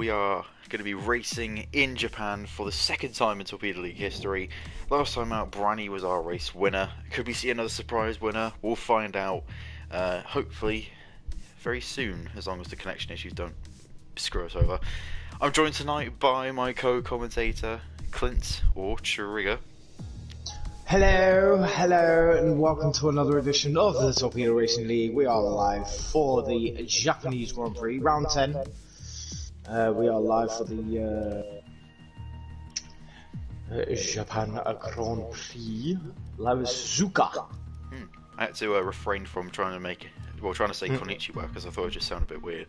we are going to be racing in Japan for the second time in Torpedo League history. Last time out, Branny was our race winner. Could we see another surprise winner? We'll find out, hopefully, very soon, as long as the connection issues don't screw us over. I'm joined tonight by my co-commentator, Clint, or Trigger. Hello, and welcome to another edition of the Torpedo Racing League. We are live for the Japanese Grand Prix, round 10. We are live for the Japan Grand Prix, live with Suzuka. I had to refrain from trying to say konnichiwa, because I thought it just sounded a bit weird.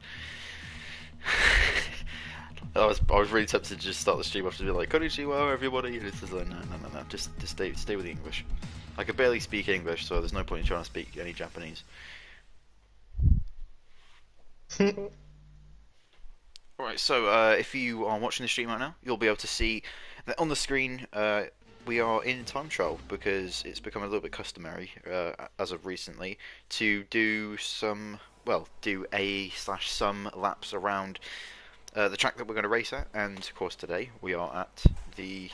I was really tempted to just start the stream off to be like, konnichiwa everybody, and it's just like, no, just stay with the English. I can barely speak English, so there's no point in trying to speak any Japanese. Alright, so if you are watching the stream right now, you'll be able to see that on the screen we are in time trial, because it's become a little bit customary as of recently to do some laps around the track that we're going to race at. And of course today we are at the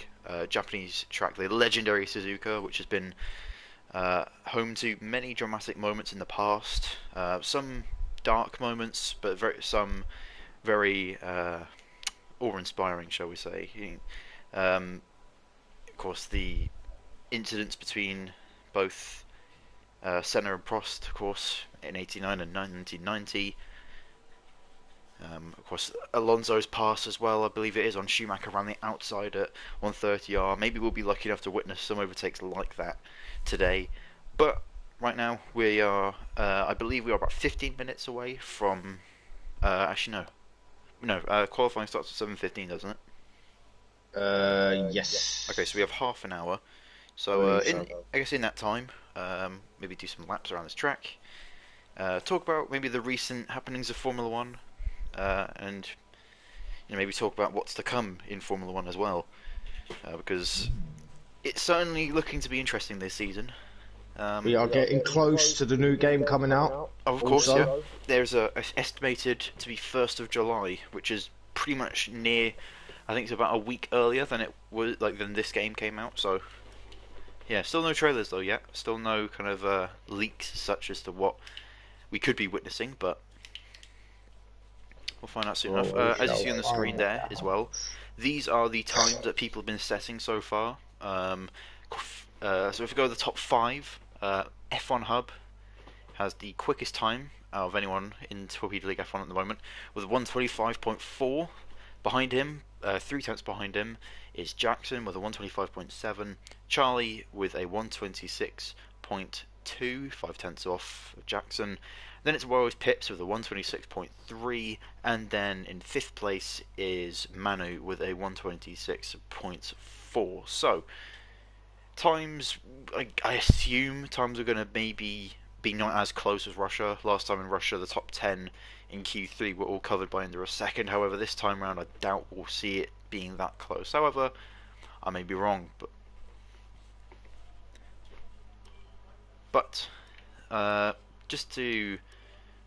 Japanese track, the legendary Suzuka, which has been home to many dramatic moments in the past, some dark moments, but some very awe-inspiring, shall we say. Of course, the incidents between both Senna and Prost, of course, in '89 and 1990. Of course, Alonso's pass as well, I believe it is, on Schumacher around the outside at 130R. Maybe we'll be lucky enough to witness some overtakes like that today. But right now, we are, I believe we are about 15 minutes away from, actually no, qualifying starts at 7:15, doesn't it? Yes. Okay, so we have half an hour. So, I guess in that time, maybe do some laps around this track. Talk about maybe the recent happenings of Formula 1. And maybe talk about what's to come in Formula 1 as well, because it's certainly looking to be interesting this season. We are getting close to the new game coming out. Oh, of course, yeah. There's estimated to be 1st of July, which is pretty much near. I think it's about a week earlier than it was, than this game came out. So, yeah, still no trailers though yet. Still no kind of leaks such as to what we could be witnessing, but we'll find out soon enough. As you see on the screen there as well, these are the times that people have been setting so far. So if we go to the top 5, F1 Hub has the quickest time out of anyone in Torpedo League F1 at the moment, with 125.4. Behind him, 3 tenths behind him, is Jackson with a 125.7. Charlie with a 126.2, 5 tenths off of Jackson. Then it's Warrow's Pips with a 126.3, and then in 5th place is Manu with a 126.4. So, times, I assume times are going to maybe be not as close as Russia. Last time in Russia, the top 10 in Q3 were all covered by under a second. However, this time around, I doubt we'll see it being that close. However, I may be wrong, but just to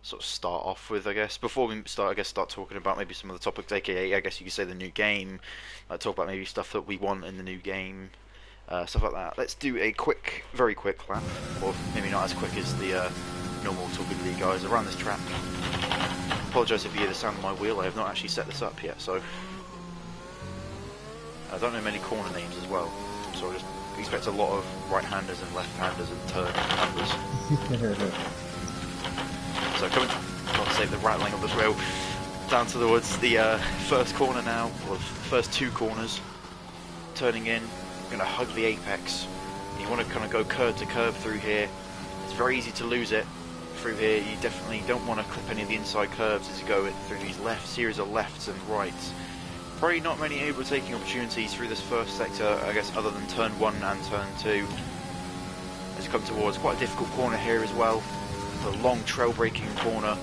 sort of start off with, I guess, before we start talking about maybe some of the topics, aka I guess you could say the new game, talk about maybe stuff that we want in the new game, stuff like that. Let's do a very quick lap, or maybe not as quick as the normal Torpedo League guys around this track. Apologise if you hear the sound of my wheel. I have not actually set this up yet, so I don't know many corner names as well, so I just expect a lot of right-handers and left-handers and turn-handers. So coming, not to save the rattling of this wheel, down towards the first corner now, or the first 2 corners. Turning in, going to hug the apex. You want to kind of go curb to curb through here. It's very easy to lose it through here. You definitely don't want to clip any of the inside curves as you go through these series of lefts and rights. Probably not many overtaking opportunities through this first sector, I guess, other than turn 1 and turn 2. As you come towards quite a difficult corner here as well. A long trail braking corner.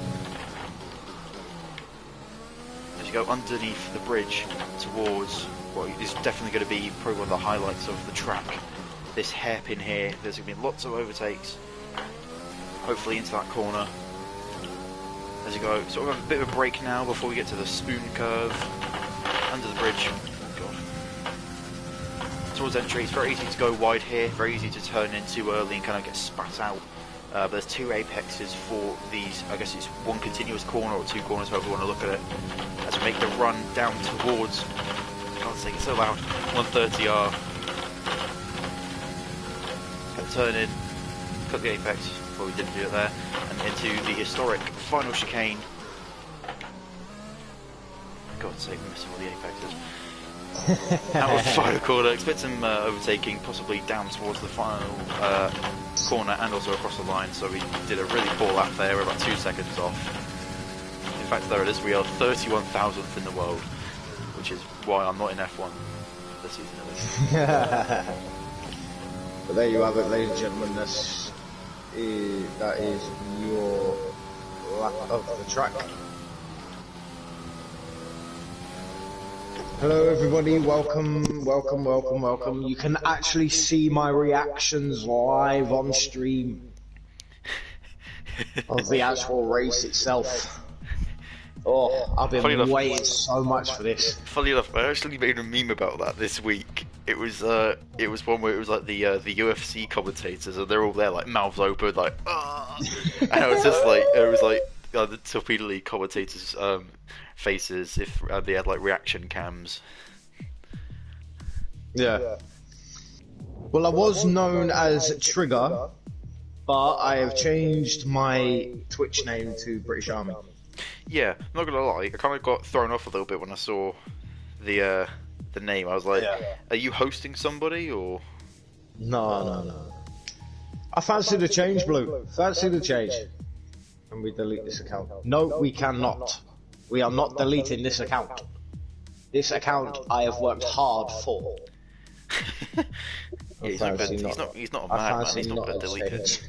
As you go underneath the bridge towards what is definitely going to be probably one of the highlights of the track. This hairpin here, there's going to be lots of overtakes. Hopefully into that corner. as you go. Sort of a bit of a break now before we get to the spoon curve under the bridge. Oh god. Towards entry, it's very easy to go wide here, very easy to turn in too early and kind of get spat out. But there's two apexes for these, I guess it's one continuous corner or two corners, however you want to look at it, as we make the run down towards, I can't say it's so loud, 130R. Turn in, cut the apex, well we didn't do it there, and into the historic final chicane. For God's sake, we're missing all the apexes. Out of the final corner, expect some overtaking, possibly down towards the final corner and also across the line, so we did a really poor lap there, we're about 2 seconds off. In fact, there it is, we are 31,000th in the world, which is why I'm not in F1 this season at least. But there you have it, ladies and gentlemen. That is your lap of the track. Hello, everybody. Welcome, welcome, welcome, welcome. You can actually see my reactions live on stream of the actual race itself. Oh, I've been waiting so much for this. Funny enough, I actually made a meme about that this week. It was one where it was like the UFC commentators, and they're all there like mouths open, like ah, and it was just like the Torpedo League commentators' faces if they had like reaction cams. Yeah. Well, I was known as Trigger, but I have changed my Twitch name to British Army. Yeah, I'm not gonna lie, I kind of got thrown off a little bit when I saw the name. I was like, are you hosting somebody or? No. I fancy the change, Blue. Fancy the change. And we delete this account. No, we cannot. We are not deleting this account. This account I have worked hard for. Yeah, he's not a madman, he's not going to delete it.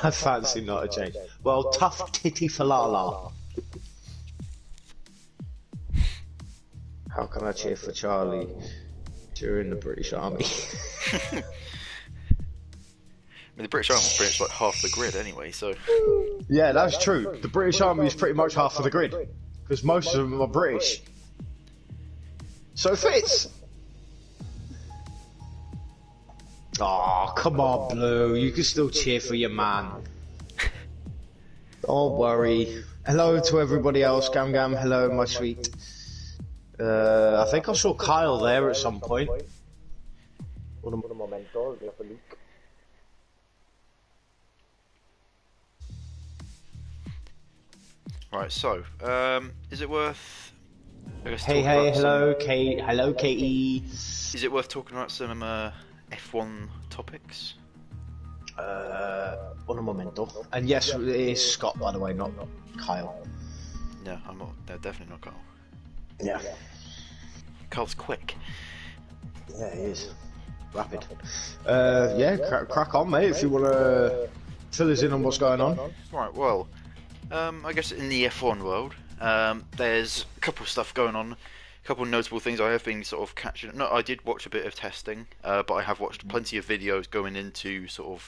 I fancy not a change. Well, tough titty falala. How can I cheer for Charlie during the British Army? I mean, the British Army's pretty much like half the grid anyway, so... Yeah, that's true. The British Army is pretty much half of the grid. Because most of them are British. So it fits! Oh, come on, Blue. You can still cheer for your man. Don't worry. Hello to everybody else. Gam Gam, hello, my sweet. I think I saw Kyle there at some point. Right, so, is it worth... Hey, hello, Kate. Hello, Katie. Is it worth talking about some F1 topics? Un momento. And yes, it is Scott, by the way, not Kyle. No, I'm not. They're definitely not Kyle. Yeah. Kyle's quick. Yeah, he is. Rapid. Yeah, crack on, mate, if you want to fill us in on what's going on. Right, well, I guess in the F1 world, there's a couple of stuff going on. A couple of notable things I have been sort of catching. No, I did watch a bit of testing, but I have watched plenty of videos going into sort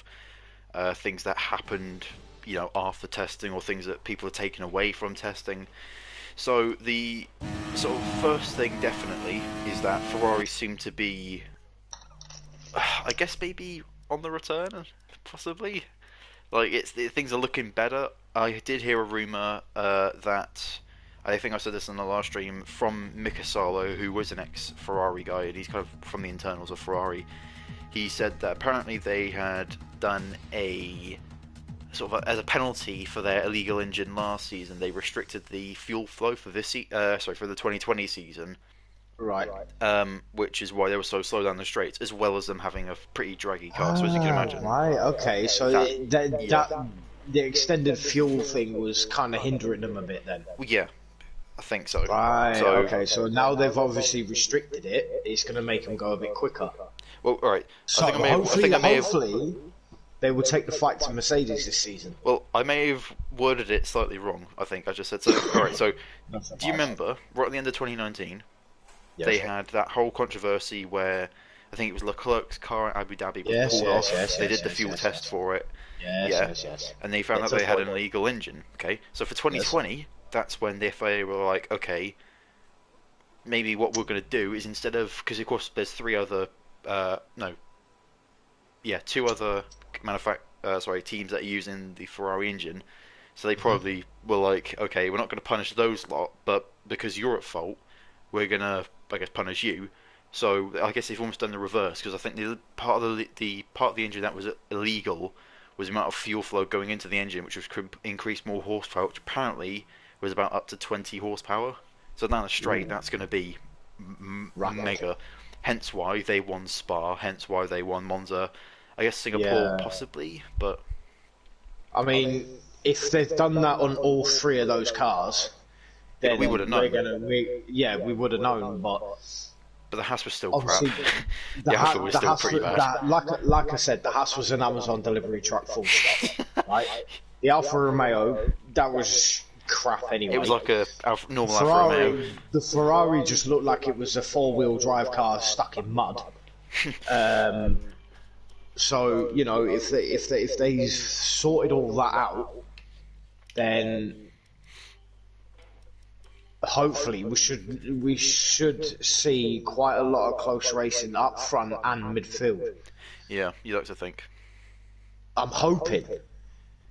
of things that happened, you know, after testing or things that people have taken away from testing. So the sort of first thing definitely is that Ferrari seem to be, I guess maybe on the return, possibly. Like things are looking better. I did hear a rumor that. I think I said this in the last stream from Mika Salo, who was an ex-Ferrari guy, and he's kind of from the internals of Ferrari. He said that apparently they had done a sort of as a penalty for their illegal engine last season. They restricted the fuel flow for this for the 2020 season. Right. Which is why they were so slow down the straights, as well as them having a pretty draggy car. So as you can imagine. Right. Okay. So that the extended fuel thing was kind of hindering them a bit then. Well, yeah. I think so. Right, okay, so now they've obviously restricted it, it's going to make them go a bit quicker. Well, alright. So hopefully they will take the fight to Mercedes this season. Well, I may have worded it slightly wrong, I think. I just said so. Alright, so, do you remember, right at the end of 2019, they had that whole controversy where, I think it was Leclerc's car at Abu Dhabi was Yes, pulled yes, off. yes, They yes, did the yes, fuel yes, test yes. for it. Yes, Yeah, yes, yes. and they found It's out a they had point. an illegal engine. Okay, so for Yes. 2020, that's when the FIA were like, okay, maybe what we're going to do is instead of, because of course there's no, yeah, two other teams that are using the Ferrari engine. So they Mhm. probably were like, okay, we're not going to punish those lot, but because you're at fault, we're going to, I guess, punish you. So I guess they've almost done the reverse because I think the part of the part of the engine that was illegal was the amount of fuel flow going into the engine, which was increase more horsepower, which apparently was about up to 20 horsepower. So down the straight, Ooh, that's going to be rapid. mega. Hence why they won Spa. Hence why they won Monza. I guess Singapore Yeah. possibly, but I mean, if they've done that on all three of those cars, yeah, but we would then have known. we would have known. But But the Haas was still crap. obviously, The Alpha was the still Haas, pretty bad. like I said, the Haas was an Amazon delivery truck, full stop. Right? The Alfa Romeo, that was crap It was anyway. like a normal Alfa Romeo. The Ferrari just looked like it was a four-wheel drive car stuck in mud. Um, so you know, if they sorted all that out, then hopefully we should see quite a lot of close racing up front and midfield. Yeah, you like to think. I'm hoping.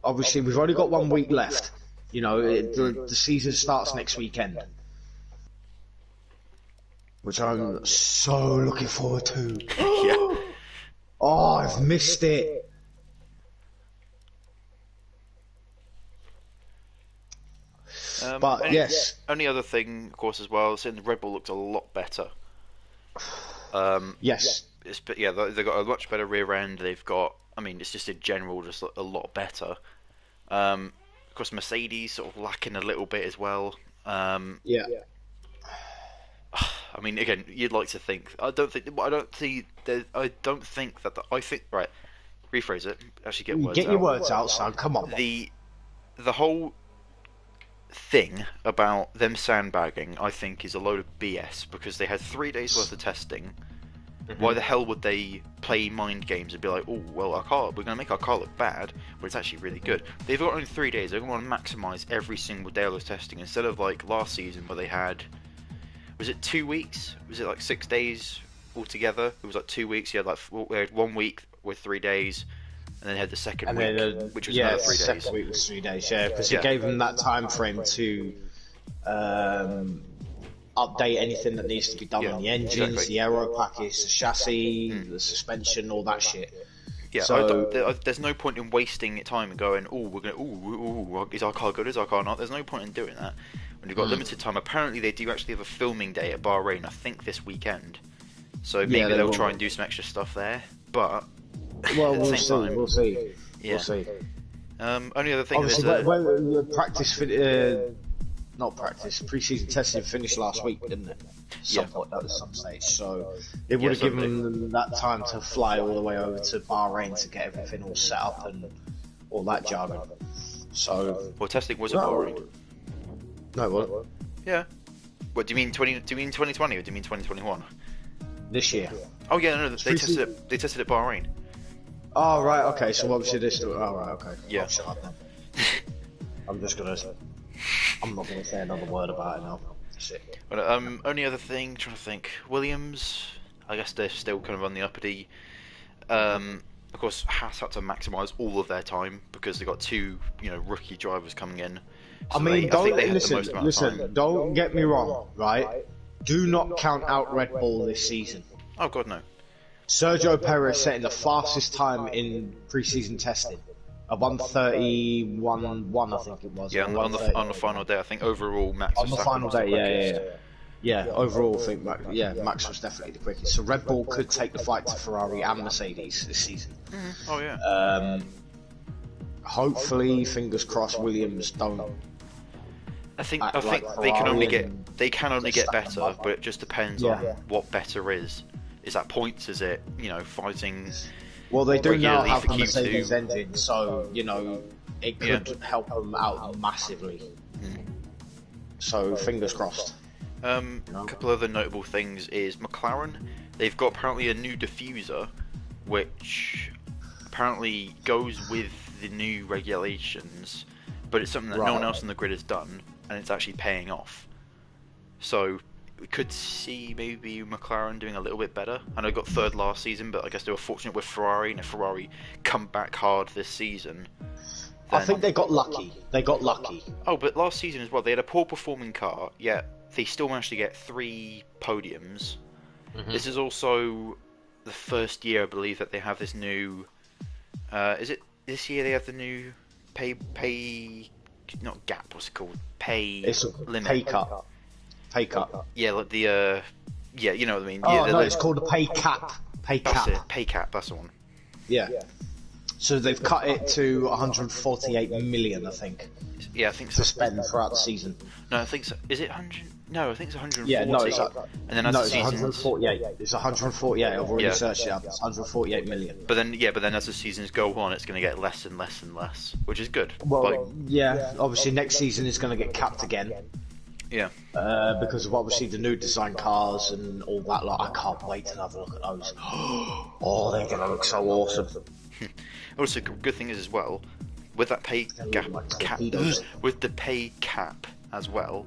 Obviously, we've only got 1 week left. You know, the season starts next weekend, which I'm so looking forward to. Yeah. Oh, I've missed it. But yes, Only other thing, of course, as well, saying the Red Bull looked a lot better. yes, But yeah, they've got a much better rear end. They've got, I mean, it's just in general just a lot better. Of course, Mercedes sort of lacking a little bit as well. yeah. I mean, again, you'd like to think. I don't think. I don't see. I don't think that. I think. Right. Rephrase it. Actually, get words Get out. your words out, son. Come on. The whole thing about them sandbagging, I think, is a load of BS because they had 3 days worth of testing. Why the hell would they play mind games and be like, oh, well, we're going to make our car look bad, but it's actually really good. They've got only 3 days. They're going to want to maximise every single day of those testing instead of like last season where they had, was it 2 weeks? Was it like 6 days altogether? It was like 2 weeks. You had we had 1 week with 3 days, and then had the second And week, then, which was yeah, another 3 the days. second week was 3 days, yeah, because Yeah. it gave them that time frame to update anything that needs to be done Yeah, on the engines, exactly. the aero package, the chassis, the suspension, all that shit. Yeah, So there's no point in wasting time and going, oh, we're gonna, ooh, is our car good? Is our car not? There's no point in doing that when you've got limited time. Apparently, they do actually have a filming day at Bahrain. I think this weekend, so maybe they they'll will. try and do some extra stuff there. But well, at the we'll same see, time, we'll see, yeah. we'll see. Only other thing is Obviously, when the practice, not practice, pre-season testing finished last week, didn't it? Yeah. At some stage. So it would have given them that time to fly all the way over to Bahrain to get everything all set up and all that jargon. So well, testing was at Bahrain. No, what? Yeah. What do you mean 20? Do you mean 2020 or do you mean 2021? This year. Oh yeah, no, they tested it. They tested at Bahrain. Oh right, okay. So obviously this. Oh right, okay. Yeah. Oh, shut up then. I'm not gonna say another word about it now. That's it. But, only other thing, trying to think. Williams, I guess they're still kind of on the uppity. Of course, Haas had to maximise all of their time because they got two, rookie drivers coming in. So I mean, I think they had the most amount of time. listen. Don't get me wrong, right? Do not count out Red Bull this season. Oh god, no. Sergio Perez setting the fastest time in pre-season testing. A 1:31.1, I think it was. Yeah, on the final day, I think overall Max. On the final day, yeah. Overall, I think Max was definitely the quickest. So Red Bull could take the fight to Ferrari and Mercedes this season. Oh yeah. Hopefully, fingers crossed, Williams don't. I think like they can only Ferrari get better, but it just depends on Yeah. what better is. Is that points? Is it fighting? Well, they do now regularly have for the Q2. Mercedes engine, so it could help them out massively. So fingers crossed. A couple other notable things is McLaren. they've got apparently a new diffuser, which apparently goes with the new regulations, but it's something that no one else in the grid has done, and it's actually paying off. So we could see maybe McLaren doing a little bit better. I know they got third last season, but I guess they were fortunate with Ferrari, and if Ferrari come back hard this season, I think they got lucky. They got lucky. Oh, but last season as well, they had a poor performing car, yet they still managed to get 3 podiums. This is also the first year, I believe, that they have this new. Is it this year they have the new not gap? What's it called? It's a limit. pay cut. Pay cut. Yeah, like the yeah, you know what I mean. Oh yeah, no, it's called a pay cap. Pay cap. That's it. Pay cap. That's the one. Yeah. So they've cut it to 148 million, I think. Yeah, I think so. To spend throughout the season. No, I think so. Is it 100? No, I think it's 140. Yeah, no, and then as no, the it's seasons, 148. It's 148. I've already Yeah. searched it up. It's 148 million. But then as the seasons go on, it's going to get less and less and less, which is good. Well, yeah. Obviously, next season is going to get capped again. Yeah. Because of obviously the new design cars and all that. Like, I can't wait to have a look at those. Oh, they're going to look so awesome. Also, good thing is as well, with that pay gap cap, with the pay cap as well,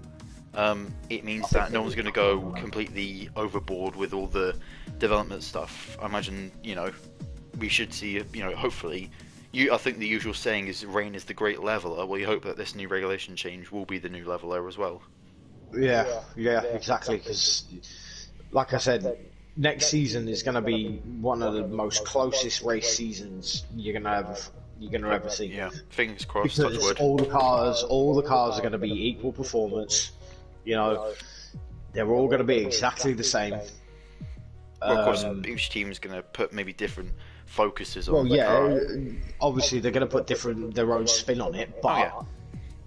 it means that no one's going to go completely overboard with all the development stuff. I imagine, we should see, hopefully. I think the usual saying is rain is the great leveler. Well, you hope that this new regulation change will be the new leveler as well. Yeah, exactly. Because, like I said, next season is going to be one of the most closest race seasons you're going to ever see. Yeah, fingers crossed. Because Touch wood. all the cars are going to be equal performance. They're all going to be exactly the same. Well, of course, each team's going to put maybe different focuses on the car. Obviously they're going to put their own spin on it, but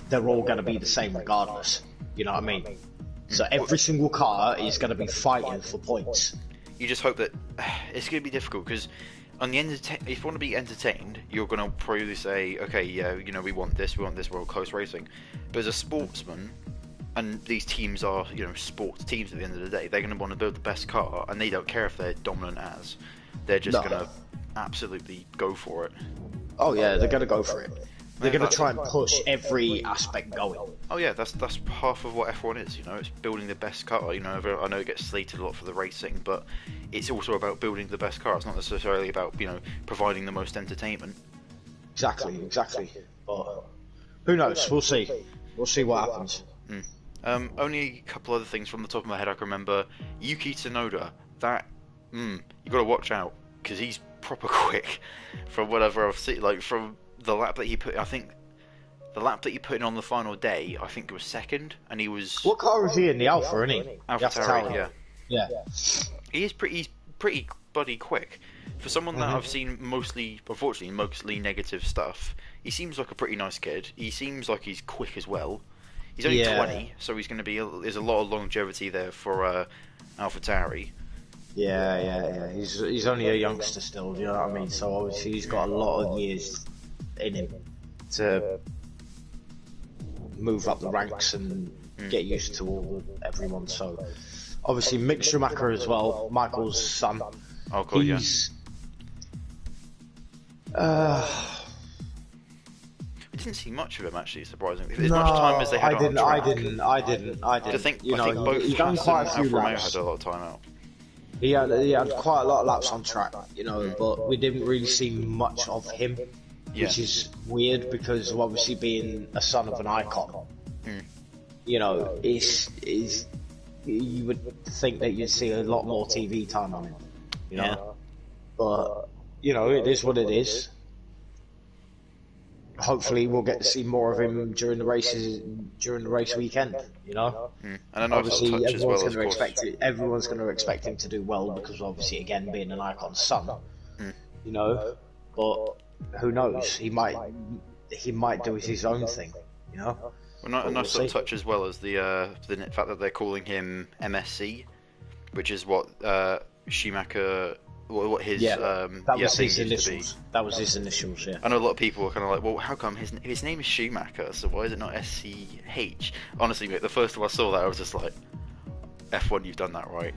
they're all going to be the same regardless. You know what I mean? So every single car is going to be fighting for points. You just hope that it's going to be difficult because on the if you want to be entertained, you're going to probably say, okay, yeah, we want this world close racing. But as a sportsman, and these teams are, sports teams at the end of the day, they're going to want to build the best car, and they don't care if they're dominant as. They're just going to absolutely go for it. Oh yeah, they're going to go for it. They're going to try and push every aspect going. Oh yeah, that's half of what F1 is. It's building the best car. I know it gets slated a lot for the racing, but it's also about building the best car. It's not necessarily about providing the most entertainment. Exactly. But who knows? We'll see. We'll see what happens. Only a couple other things from the top of my head I can remember. Yuki Tsunoda. That you got to watch out because he's proper quick. From whatever I've seen, like from the lap that he put, I think the lap that he put in on the final day, I think it was second, and he was. What car was he in? The Alpha, isn't he? AlphaTauri, yeah. He's pretty bloody quick. For someone that I've seen unfortunately, mostly negative stuff, he seems like a pretty nice kid. He seems like he's quick as well. He's only 20, so he's going to be. There's a lot of longevity there for AlphaTauri. Yeah. He's only a youngster still. You know what I mean? So obviously he's got a lot of years in him to move up the ranks and get used to everyone. So obviously Mick Schumacher as well, Michael's son. Oh, cool. He's, We didn't see much of him actually, surprisingly. As much time as they had on track. I didn't. I think both he done Haas quite and a few Alfa Romeo laps. had a lot of time out. He had quite a lot of laps on track, but we didn't really see much of him, which is weird because of obviously being a son of an icon. Is you would think that you'd see a lot more TV time on him, but it is what it is. Hopefully we'll get to see more of him during the race weekend, And I know obviously touch as well, everyone's going to expect him to do well because obviously again being an icon's son, but who knows, he might do his own thing, Well, a nice little touch as well as the fact that they're calling him MSC, which is what Schumacher. What his that was his thing used initials. That was his initials. Yeah. I know a lot of people are kind of like, well, how come his name is Schumacher? So why is it not SCH? Honestly, mate, the first time I saw that, I was just like, F1, you've done that right.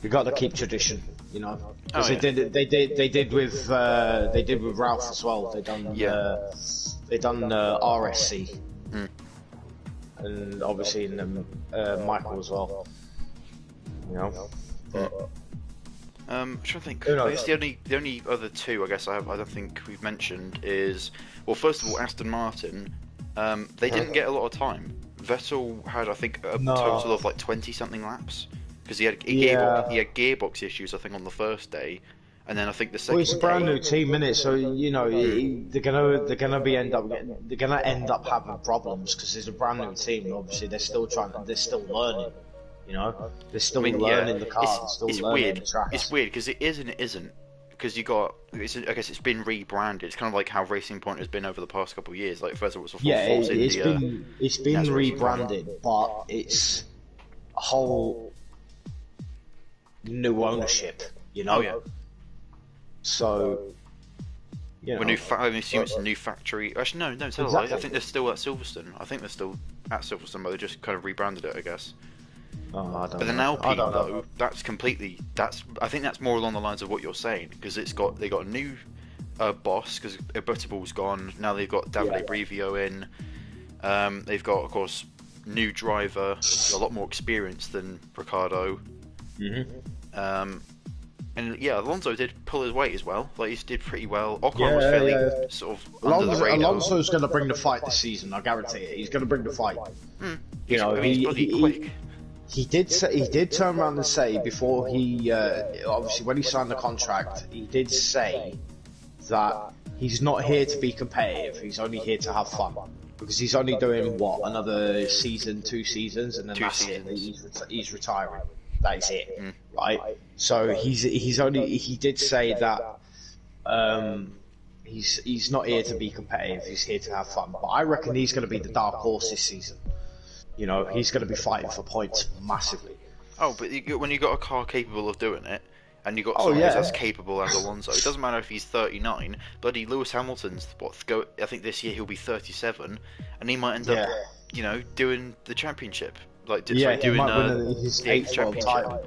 You got to keep tradition, you know. Because Oh, yeah. they did with Ralph as well. They done RSC, Mm. and obviously in Michael as well. You know, but I'm trying to think. who I knows? guess the only other two I guess I don't think we've mentioned is, well, first of all, Aston Martin. They didn't get a lot of time. Vettel had, I think, a total No. of like 20 something laps because he had Yeah. gearbox issues, I think, on the first day, and then I think the Well, it's a second brand day. new team, innit? So you know they're gonna end up having problems because it's a brand new team. And obviously, they're still learning. You know, they're I still mean, yeah, learning the cars, still it's learning weird. the tracks. It's weird because it is and it isn't. Because I guess it's been rebranded. It's kind of like how Racing Point has been over the past couple of years. Like first it was before Yeah, Force India, it's now been it's Racing Point. rebranded, but it's a whole new ownership. You know. Oh yeah. So. You know, I assume it's a new factory. Actually, no, tell a lie. I Exactly. think they're still at Silverstone. I think they're still at Silverstone, but they just kind of rebranded it, I guess. Oh, I don't But then know. I Alpine don't know. though, I think that's more along the lines of what you're saying because they got a new boss because Butterball's gone. Now they've got Davide Brivio in. They've got, of course, new driver, a lot more experience than Ricardo. And yeah, Alonso did pull his weight as well. Like he did pretty well. Ocon was fairly sort of under the radar. Alonso's going to bring the fight this season. I guarantee it. He's going to bring the fight. You know, he's bloody quick. He did turn around and say before he obviously when he signed the contract, he did say that he's not here to be competitive. He's only here to have fun because he's only doing another season, 2 seasons, and then that's it. He's retiring. That is it, right? So he did say that he's not here to be competitive. He's here to have fun. But I reckon he's going to be the dark horse this season. You know, he's going to be fighting for points massively. Oh, but when you got a car capable of doing it, and you got someone who's as capable as Alonso, it doesn't matter if he's 39. Bloody Lewis Hamilton's I think this year he'll be 37, and he might end up, doing the championship. He might win his 8th championship. Title.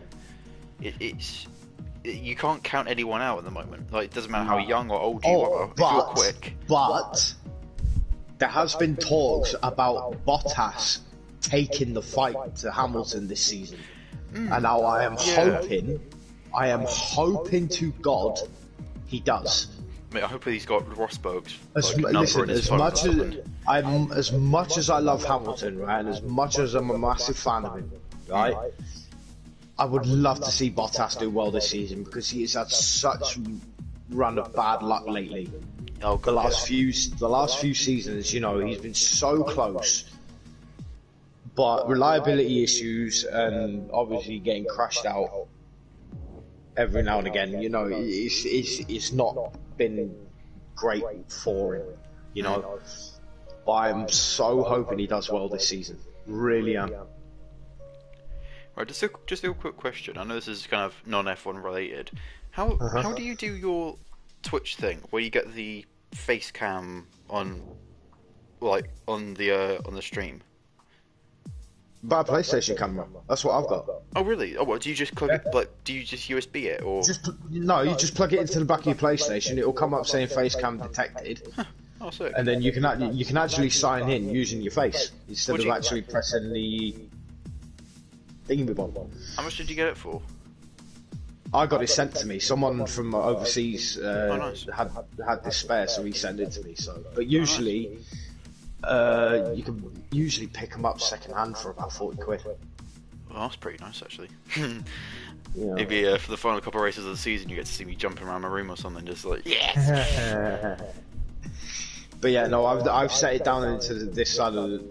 You can't count anyone out at the moment. Like, it doesn't matter how young or old you are. If you're quick. But there has been talks about Bottas taking the fight to Hamilton this season, and now I am hoping to God he does. Mate, I hope he's got Rosberg's as much as I love Hamilton, right, and as much as I'm a massive fan of him, right, I would love to see Bottas do well this season because he has had such run of bad luck lately. The last few seasons, you know, he's been so close, but reliability issues and obviously getting crashed out every now and again, you know, it's not been great for him, you know. But I'm so hoping he does well this season. Really am. Right, just a quick question. I know this is kind of non-F1 related. How do you do your Twitch thing where you get the face cam on the stream? By a PlayStation camera. That's what I've got. Oh really? Oh, what do you just plug it? Like, do you just USB it or? You just plug it into the back of your PlayStation. It will come up saying face cam detected. Oh, sick. And then you can actually sign in using your face instead of actually pressing the thingy button. How much did you get it for? I got it sent to me. Someone from overseas nice. had this spare, so he sent it to me. So, but usually. You can usually pick them up second hand for about 40 quid. Well, that's pretty nice actually. Yeah. Maybe for the final couple of races of the season, you get to see me jumping around my room or something, just like yes. But yeah, no, I've set it down into this side of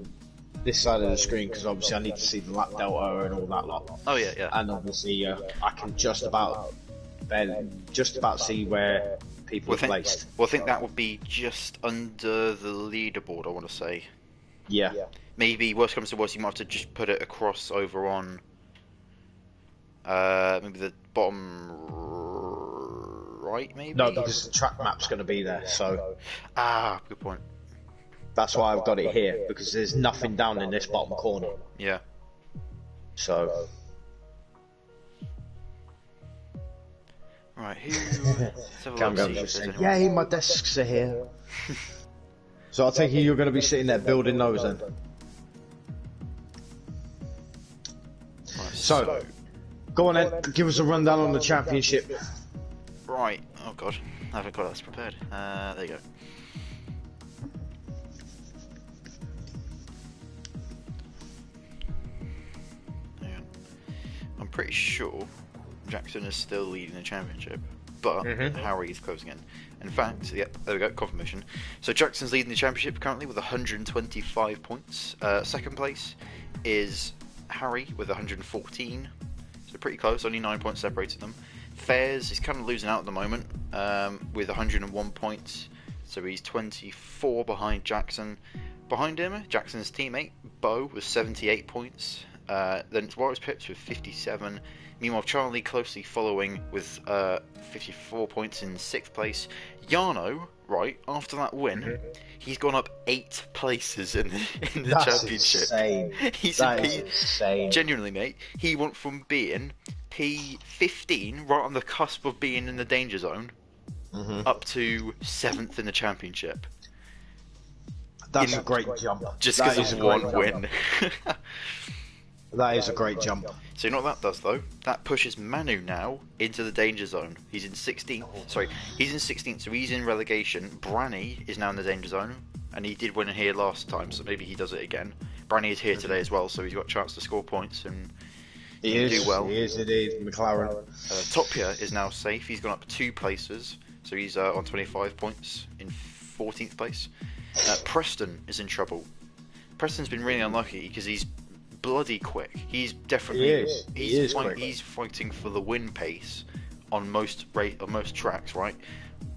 the screen because obviously I need to see the lap delta and all that lot. Oh yeah. And obviously I can just about see where people are placed. Well, I think that would be just under the leaderboard, I want to say. Yeah. Maybe, worst comes to worst, you might have to just put it across over on maybe the bottom right, maybe? No, because the track map's going to be there, so... good point. That's why I've got it here, because there's nothing down in this bottom corner. Yeah. So... Right, let's have a Cam look, see Gum's if just there's saying, anyone. yay, my desks are here. So I take it you're going to be sitting there building those then. Right, So, go on then, give us a rundown on the championship. right, oh god, I haven't got that prepared. There you go. Hang on. I'm pretty sure Jackson is still leading the championship, but Harry's closing in. In fact, yep, there we go, confirmation. So Jackson's leading the championship currently with 125 points. Second place is Harry with 114. So pretty close, only 9 points separating them. Fairs is kind of losing out at the moment with 101 points. So he's 24 behind Jackson. Behind him, Jackson's teammate, Bo, with 78 points. Then it's Warriors Pips with 57. Meanwhile, Charlie closely following with 54 points in 6th place. Yano, right, after that win, he's gone up 8 places in the championship. Insane. That is insane. Genuinely, mate, he went from being P15, right on the cusp of being in the danger zone, up to 7th in the championship. That's a great jump. Just because of one win. That is a great jump. So you know what that does though? That pushes Manu now into the danger zone. He's in 16th. Sorry, he's in 16th, so he's in relegation. Branny is now in the danger zone, and he did win here last time, so maybe he does it again. Branny is here today as well, so he's got a chance to score points and do well. He is indeed. McLaren. Topia is now safe. He's gone up 2 places, so he's on 25 points in 14th place. Preston is in trouble. Preston's been really unlucky because he's bloody quick. He's definitely he's fighting for the win pace on most tracks, right?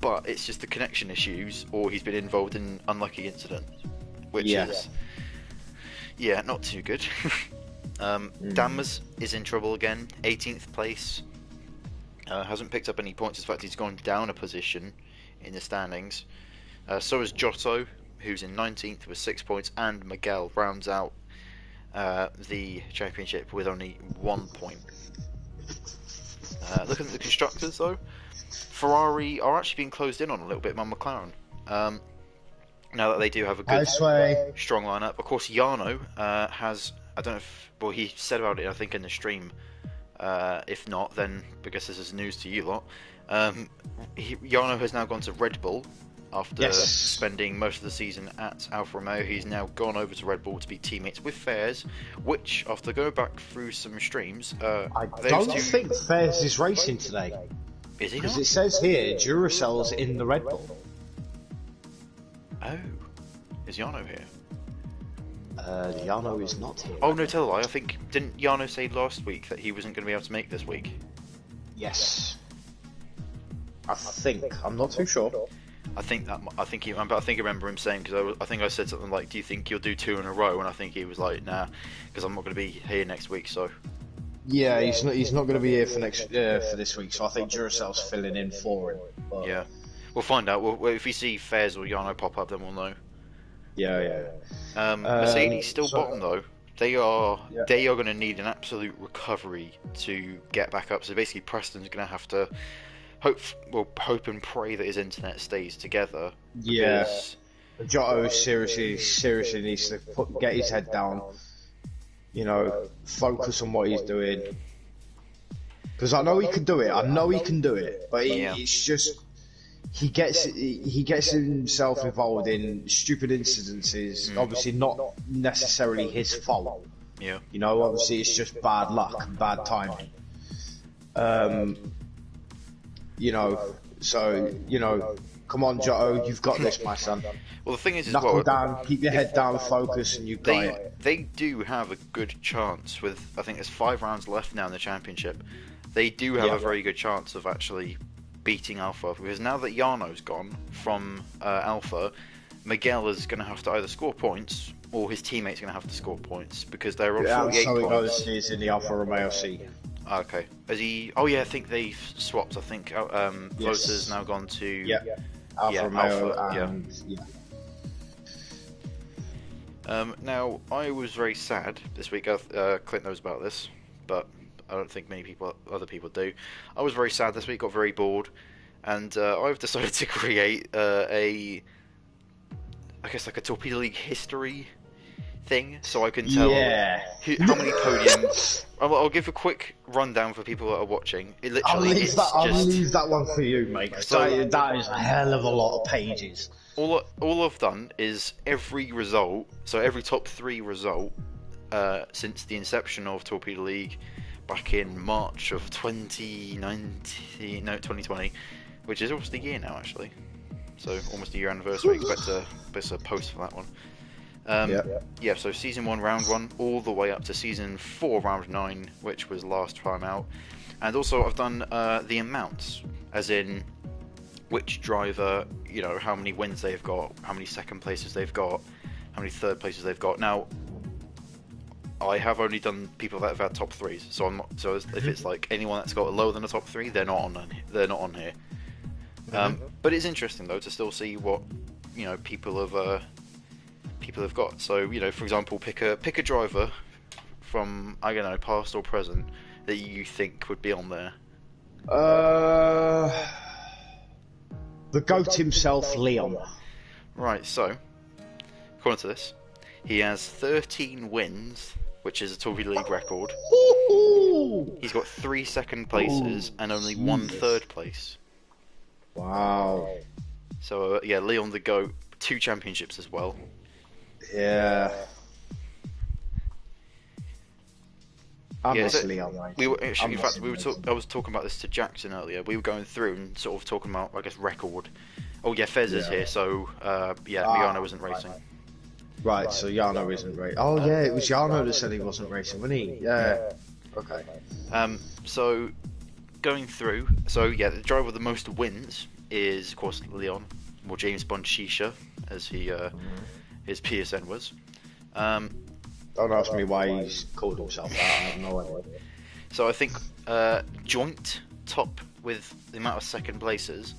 But it's just the connection issues, or he's been involved in unlucky incidents, which is not too good. Dammers is in trouble again, 18th place. Hasn't picked up any points. In fact, he's gone down a position in the standings. So is Giotto, who's in 19th with 6 points, and Miguel rounds out the championship with only 1 point. Looking at the constructors though, Ferrari are actually being closed in on a little bit by McLaren. Now that they do have a good strong lineup. Of course, Jarno has, I don't know if, well, he said about it I think in the stream. If not, then because this is news to you lot. Jarno has now gone to Red Bull. After spending most of the season at Alfa Romeo, he's now gone over to Red Bull to be teammates with Fairs, which, after going back through some streams, I don't think Fairs is racing today. Is he not? Because it says here, Duracell's in the Red Bull. Oh. Is Jarno here? Jarno is not here. Oh, no, tell a lie. I think, didn't Jarno say last week that he wasn't going to be able to make this week? Yes. I think. I'm not too sure. I think I remember him saying, because I think I said something like, "Do you think you'll do 2 in a row?" And I think he was like, "Nah, because I'm not going to be here next week." So yeah, he's not going to be here for this week. So I think Duracell's filling in for him. But... yeah, we'll find out. If we see Fairs or Jarno pop up, then we'll know. Yeah. Mercedes still bottom though. They are going to need an absolute recovery to get back up. So basically, Preston's going to have to hope and pray that his internet stays together. Yeah, Giotto seriously needs to get his head down. You know, focus on what he's doing. Because I know he can do it. But it's just he gets himself involved in stupid incidences. Obviously, not necessarily his fault. Yeah. You know, obviously it's just bad luck and bad timing. You know, so, you know, come on, Giotto, you've got this, my son. Well, the thing is, knuckle down, keep your head down, focus, and you've got it. They do have a good chance with, I think there's 5 rounds left now in the championship. They do have a very good chance of actually beating Alpha, because now that Jarno's gone from Alpha, Miguel is going to have to either score points or his teammates are going to have to score points because they're on 48 points. Goes, he's in the Alfa Romeo seat. Okay. Is he? Oh yeah, I think they've swapped. I think Floater's now gone to Alfa Romeo. Now I was very sad this week. Clint knows about this, but I don't think other people do. I was very sad this week, got very bored, and I've decided to create I guess like a Torpedo League history thing, so I can tell how many podiums. I'll give a quick rundown for people that are watching. I'll leave that one for you, mate. So, that is a hell of a lot of pages. All I've done is every result, so every top 3 result since the inception of Torpedo League back in March of 2020, which is almost a year now actually. So almost a year anniversary. Expect a post for that one. Yeah, so season 1, round 1, all the way up to season 4, round 9, which was last time out. And also I've done the amounts, as in which driver, you know, how many wins they've got, how many second places they've got, how many third places they've got. Now, I have only done people that have had top 3s, so I'm not. So if it's like anyone that's got lower than a top 3, they're not on. They're not on here. But it's interesting though to still see what, you know, people have got. So, you know, for example, pick a driver from, I don't know, past or present that you think would be on there. The GOAT himself, Leon. Right. So, according to this, he has 13 wins, which is a Torpedo League record. He's got 3 second places and only 1 third place. Wow. So yeah, Leon the GOAT, 2 championships as well. Yeah. I miss Leon. I was talking about this to Jackson earlier. We were going through and sort of talking about, I guess, record. Oh yeah, Fez is here, so Liano isn't racing. Right, so Yano isn't racing. Oh yeah, it was Yano that said he wasn't racing, wasn't he? Yeah. Okay. So going through, the driver with the most wins is, of course, Leon, or James Bond Shisha, as his PSN was. Don't ask me why he's called himself that. I have no idea. So I think joint top with the amount of second places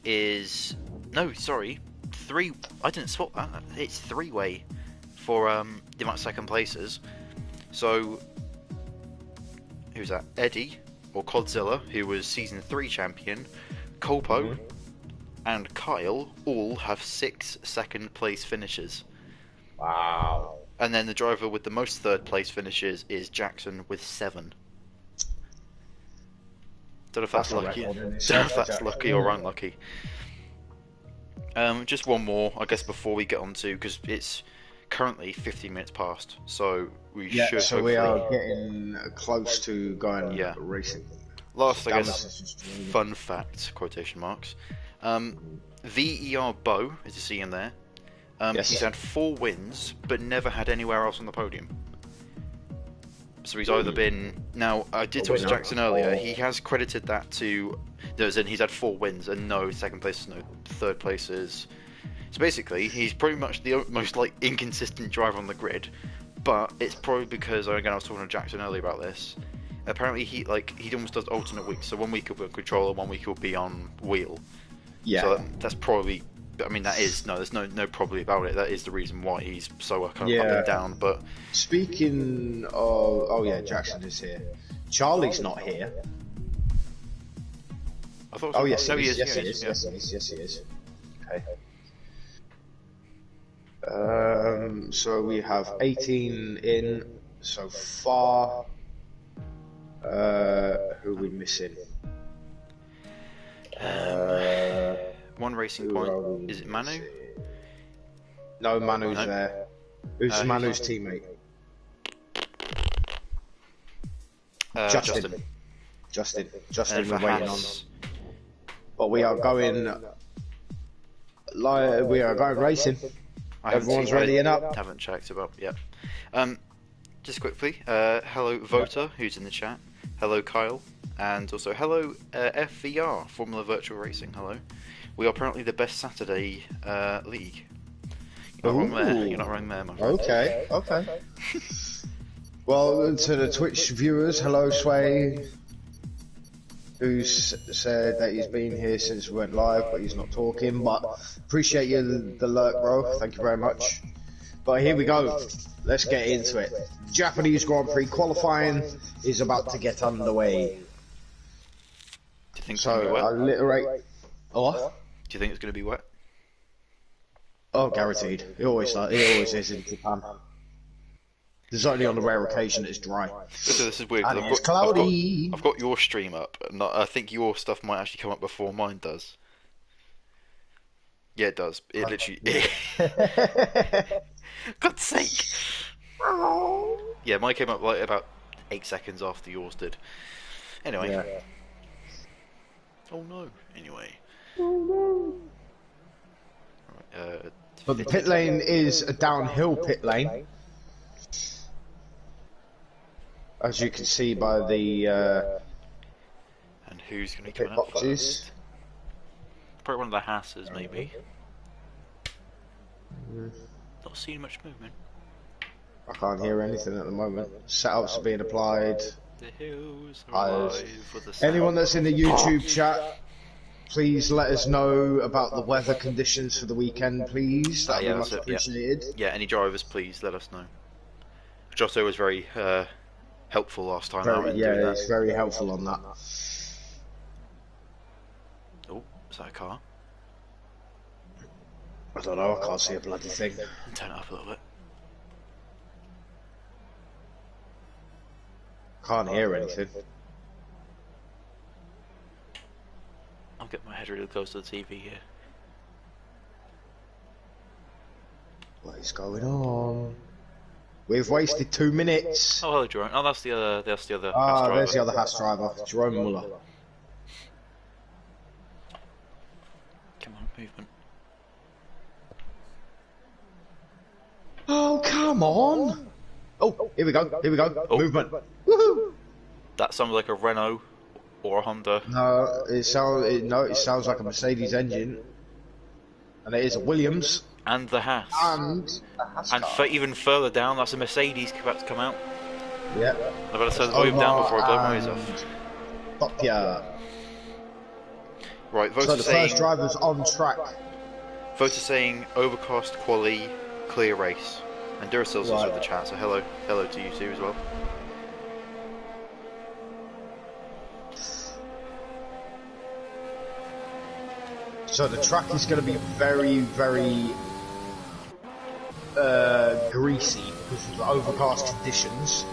is 3. I didn't spot that. It's 3-way for the amount of second places. So who's that? Eddie or Codzilla, who was season 3 champion, Colpo, and Kyle all have 6 second place finishes. Wow. And then the driver with the most third place finishes is Jackson with 7. Don't know if that's lucky. Don't know if that's lucky or unlucky. Just one more, I guess, before we get on to, because it's currently 15 minutes past, so we should. So we are getting close to going racing. Last, I guess, fun fact, quotation marks. VER Bo, as you see in there, he's had 4 wins, but never had anywhere else on the podium. So he's either been... Now, I did talk to Jackson earlier, he has credited that to... He's had 4 wins and no second places, no third places. So basically, he's pretty much the most inconsistent driver on the grid, but it's probably because, again, I was talking to Jackson earlier about this, apparently he almost does alternate weeks, so 1 week he'll be on controller, 1 week he'll be on wheel. Yeah. So that's probably... I mean, there's no probably about it. That is the reason why he's so kind of up and down. But speaking of, Jackson is here. Charlie's not here. I thought. Yes, he is. Yes, he is. Okay. So we have 18 in so far. Who are we missing? 1 racing point. Is it Manu? No, Manu's there. Who's Manu's teammate? Justin. Justin, we're waiting on. But we are going racing. Everyone's ready and up. Haven't checked about yet. Just quickly, hello Voter, who's in the chat. Hello Kyle, and also hello FVR, Formula Virtual Racing. Hello. We are apparently the best Saturday league. You're not wrong there. You're not wrong there, my friend. Okay. Well, to the Twitch viewers, hello Sway, who's said that he's been here since we went live, but he's not talking. But appreciate you the lurk, bro. Thank you very much. But here we go. Let's get into it. Japanese Grand Prix qualifying is about to get underway. Do you think it's So going to be wet? I'll iterate. Oh, what? Do you think it's going to be wet? Oh, guaranteed. It always is in Japan. There's only on the rare occasion it's dry. So this is weird. 'Cause And it's cloudy. I've got your stream up, and I think your stuff might actually come up before mine does. Yeah, it does. It literally. God's sake! Yeah, mine came up like about 8 seconds after yours did. Anyway. Yeah. Oh no. Anyway. Right, But the pit lane is a downhill pit lane. As you can see by the and who's going to be pit coming up boxes. first? Probably one of the Hasses, maybe. Not seeing much movement. I can't hear anything at the moment. Setups are being applied. The hills are alive with the sound. Anyone that's in the YouTube chat, please let us know about the weather conditions for the weekend, please. That'd be much appreciated. Yeah, any drivers, please let us know. Giotto was very helpful last time out. Yeah, it's very helpful on that. Oh, is that a car? I don't know, I can't see a bloody thing. Turn it up a little bit. Can't hear anything. I'll get my head really close to the TV here. What is going on? We've wasted 2 minutes. Oh, hello, Jerome. Oh, that's the other. Haas driver. There's the other Haas driver, Jerome Muller. Come on, movement. Oh, come on! Oh, here we go, Oh. movement. Woohoo! That sounds like a Renault or a Honda. No, it sounds like a Mercedes engine. And it is a Williams. And the Haas. And a Haas car. Even further down, that's a Mercedes about to come out. Yeah. I better turn the volume down before I blow my ears off. Topia. Right, So voter the saying. first driver's on track. Voter saying overcast, quali, clear race. And Duracell's also in the chat, so hello to you too as well. So the track is going to be very, very greasy because of the overcast conditions.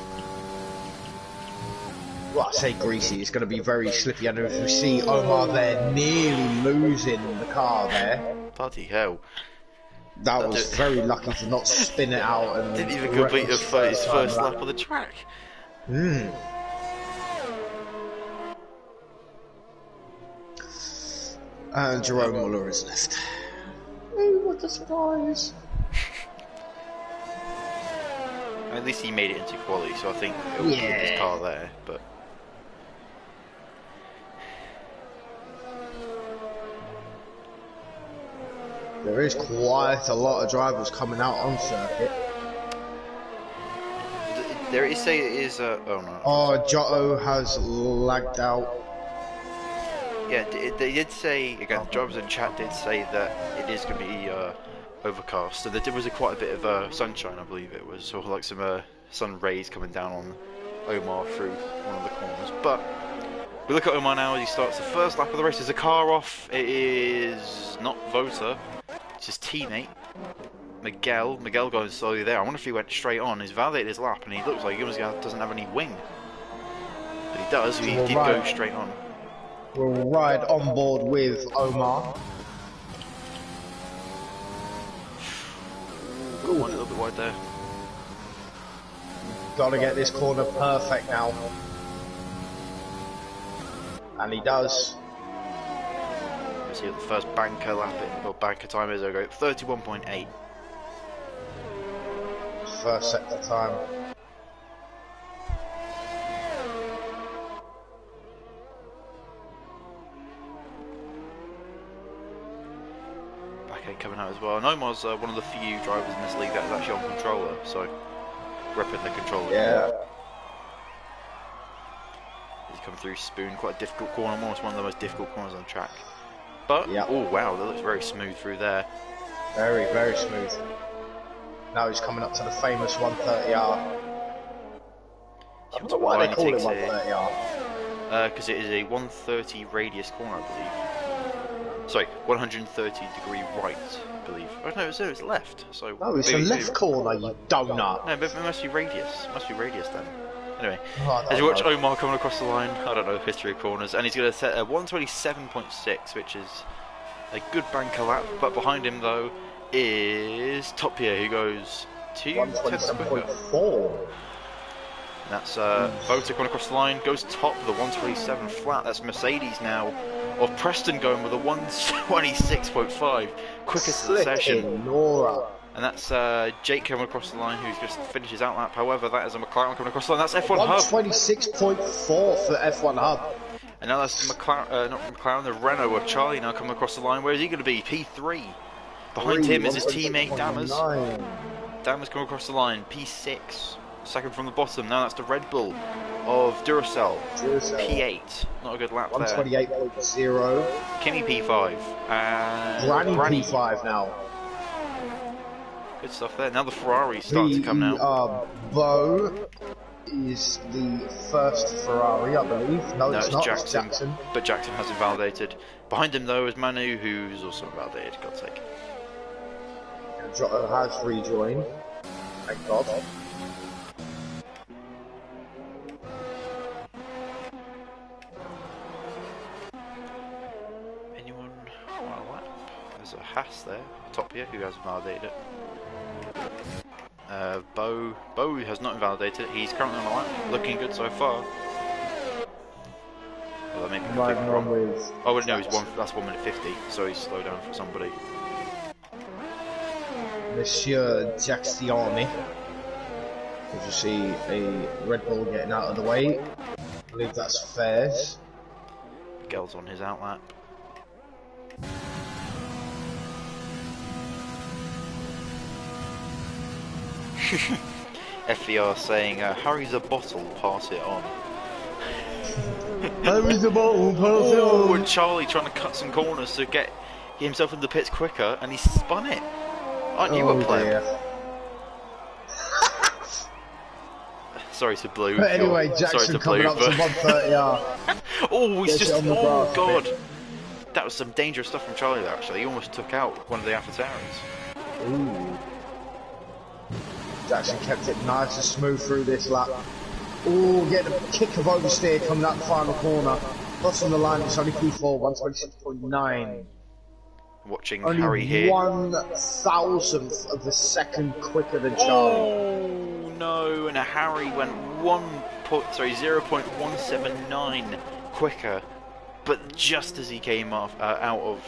Well, I say greasy, it's going to be very slippy. And as we see Omar there nearly losing the car there. Bloody hell. That was very lucky to not spin it out and Didn't even complete his first lap of the track. Mm. And Jerome Muller is left. Oh, what a surprise! At least he made it into quali, so I think he'll keep his car there. But there is quite a lot of drivers coming out on circuit. there is say it is. Oh no. Oh, Giotto has lagged out. Yeah, they did say again. The drivers in chat did say that it is going to be overcast. So there was quite a bit of sunshine, I believe it was, sort of like some sun rays coming down on Omar through one of the corners. But we look at Omar now as he starts the first lap of the race. There's a car off. It is not Vota. It's his teammate Miguel. Miguel going slowly there. I wonder if he went straight on. He's validated his lap, and he looks like he almost doesn't have any wing. But he does. He did go straight on. We'll ride on board with Omar. Got one a little bit wide there. Gotta get this corner perfect now. And he does. Let's see what the first banker lap or banker time is. I'll go 31.8. First sector time. Back end coming out as well. And Omar's one of the few drivers in this league that is actually on controller, so repping the controller. Yeah. He's come through Spoon, quite a difficult corner, almost one of the most difficult corners on the track. But, yeah. Oh wow, that looks very smooth through there. Very, very smooth. Now he's coming up to the famous 130R. I don't know What why line they he call it takes here? 130R. Because it is a 130 radius corner, I believe. Sorry, 130 degree right, I believe. Oh no, it's left. So No, it's a left corner, you donut. No, but it must be radius. It must be radius then. Anyway, Oh, as you watch Omar coming across the line, I don't know the history of corners, and he's going to set a 127.6, which is a good banker lap. But behind him though is Torpedo, who goes 127.4. That's Vota coming across the line, goes top of the 127 flat. That's Mercedes now of Preston going with a 126.5, quickest of the session. Nora. And that's Jake coming across the line, who's just finished his outlap. However, that is a McLaren coming across the line. That's F1 Hub. 126.4 for F1 Hub. And now that's McLaren, not McLaren, the Renault of Charlie now coming across the line. Where is he going to be? P3. Behind him is his teammate Dammers. Dammers coming across the line. P6. Second from the bottom. Now that's the Red Bull of Duracell. P8. Not a good lap there. 128.0. Kimi P5. And Granny P5 now. Good stuff there. Now the Ferrari's starting to come now. Bo is the first Ferrari, I believe. No, it's not. Jackson, it's Jackson. But Jackson has invalidated. Behind him, though, is Manu, who's also invalidated. God's sake. Jotto has rejoined. Thank God. Anyone on a lap? There's a Haas there. Topia, who has invalidated it. Bo has not invalidated it. He's currently on a lap, looking good so far. Well, maybe Riding on with. Oh no, that's 1 minute 50, so he's slowed down for somebody. Monsieur Jaxioni. As you see a Red Bull getting out of the way. I believe that's Fairs. Gel's on his outlap. FVR saying, hurry's a bottle, pass it on. Hurry's a bottle, pass it on. And Charlie trying to cut some corners to get himself into the pits quicker, and he spun it. Aren't you a player? Sorry to Blue. But anyway, Jackson coming up to 130R. Oh, he's just, oh god. That was some dangerous stuff from Charlie there, actually. He almost took out one of the AlphaTaurans. Ooh. Jackson kept it nice and smooth through this lap. Ooh, get a kick of oversteer coming out the final corner. Bottom of the line, it's only P4, 126.9. Watching only Harry here. 1,000th of a second quicker than Charlie. Oh no, and Harry went 0.179 quicker, but just as he came off out of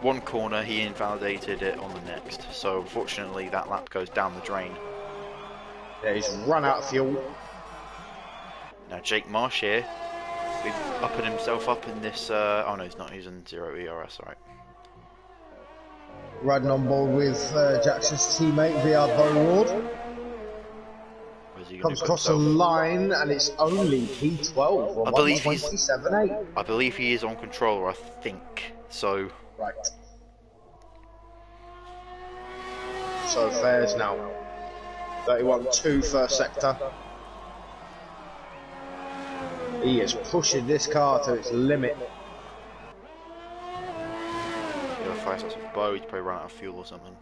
one corner, he invalidated it on the next. So unfortunately, that lap goes down the drain. Yeah, he's run out of fuel. Now Jake Marsh here, been upping himself up in this. Oh no, he's not. He's in 0 ERS, right? Riding on board with Jackson's teammate VR Boward. Comes across the line and it's only P12 I believe he's 127.8. I believe he is on controller, I think. So right. So Fairs now. 31.2 first sector. He is pushing this car to its limit. Yeah, 5 shots of Bo, he's probably run out of fuel or something.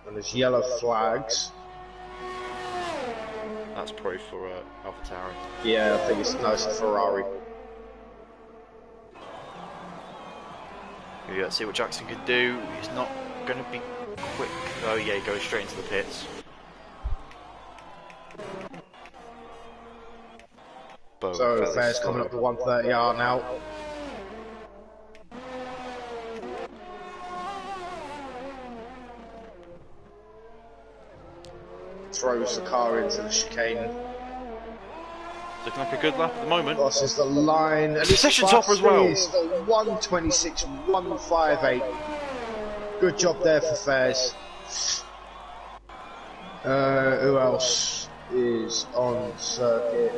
And there's yellow flags. That's probably for AlphaTauri. Yeah, I think it's a Ferrari. Yeah, let's see what Jackson could do. He's not going to be quick. Oh yeah, he goes straight into the pits. Bo so Fairs coming up to 130R now. Throws the car into the chicane. Looking like a good lap at the moment. Crosses the line. And it's session topper as well. 126.158. Good job there for Fairs. Who else is on circuit?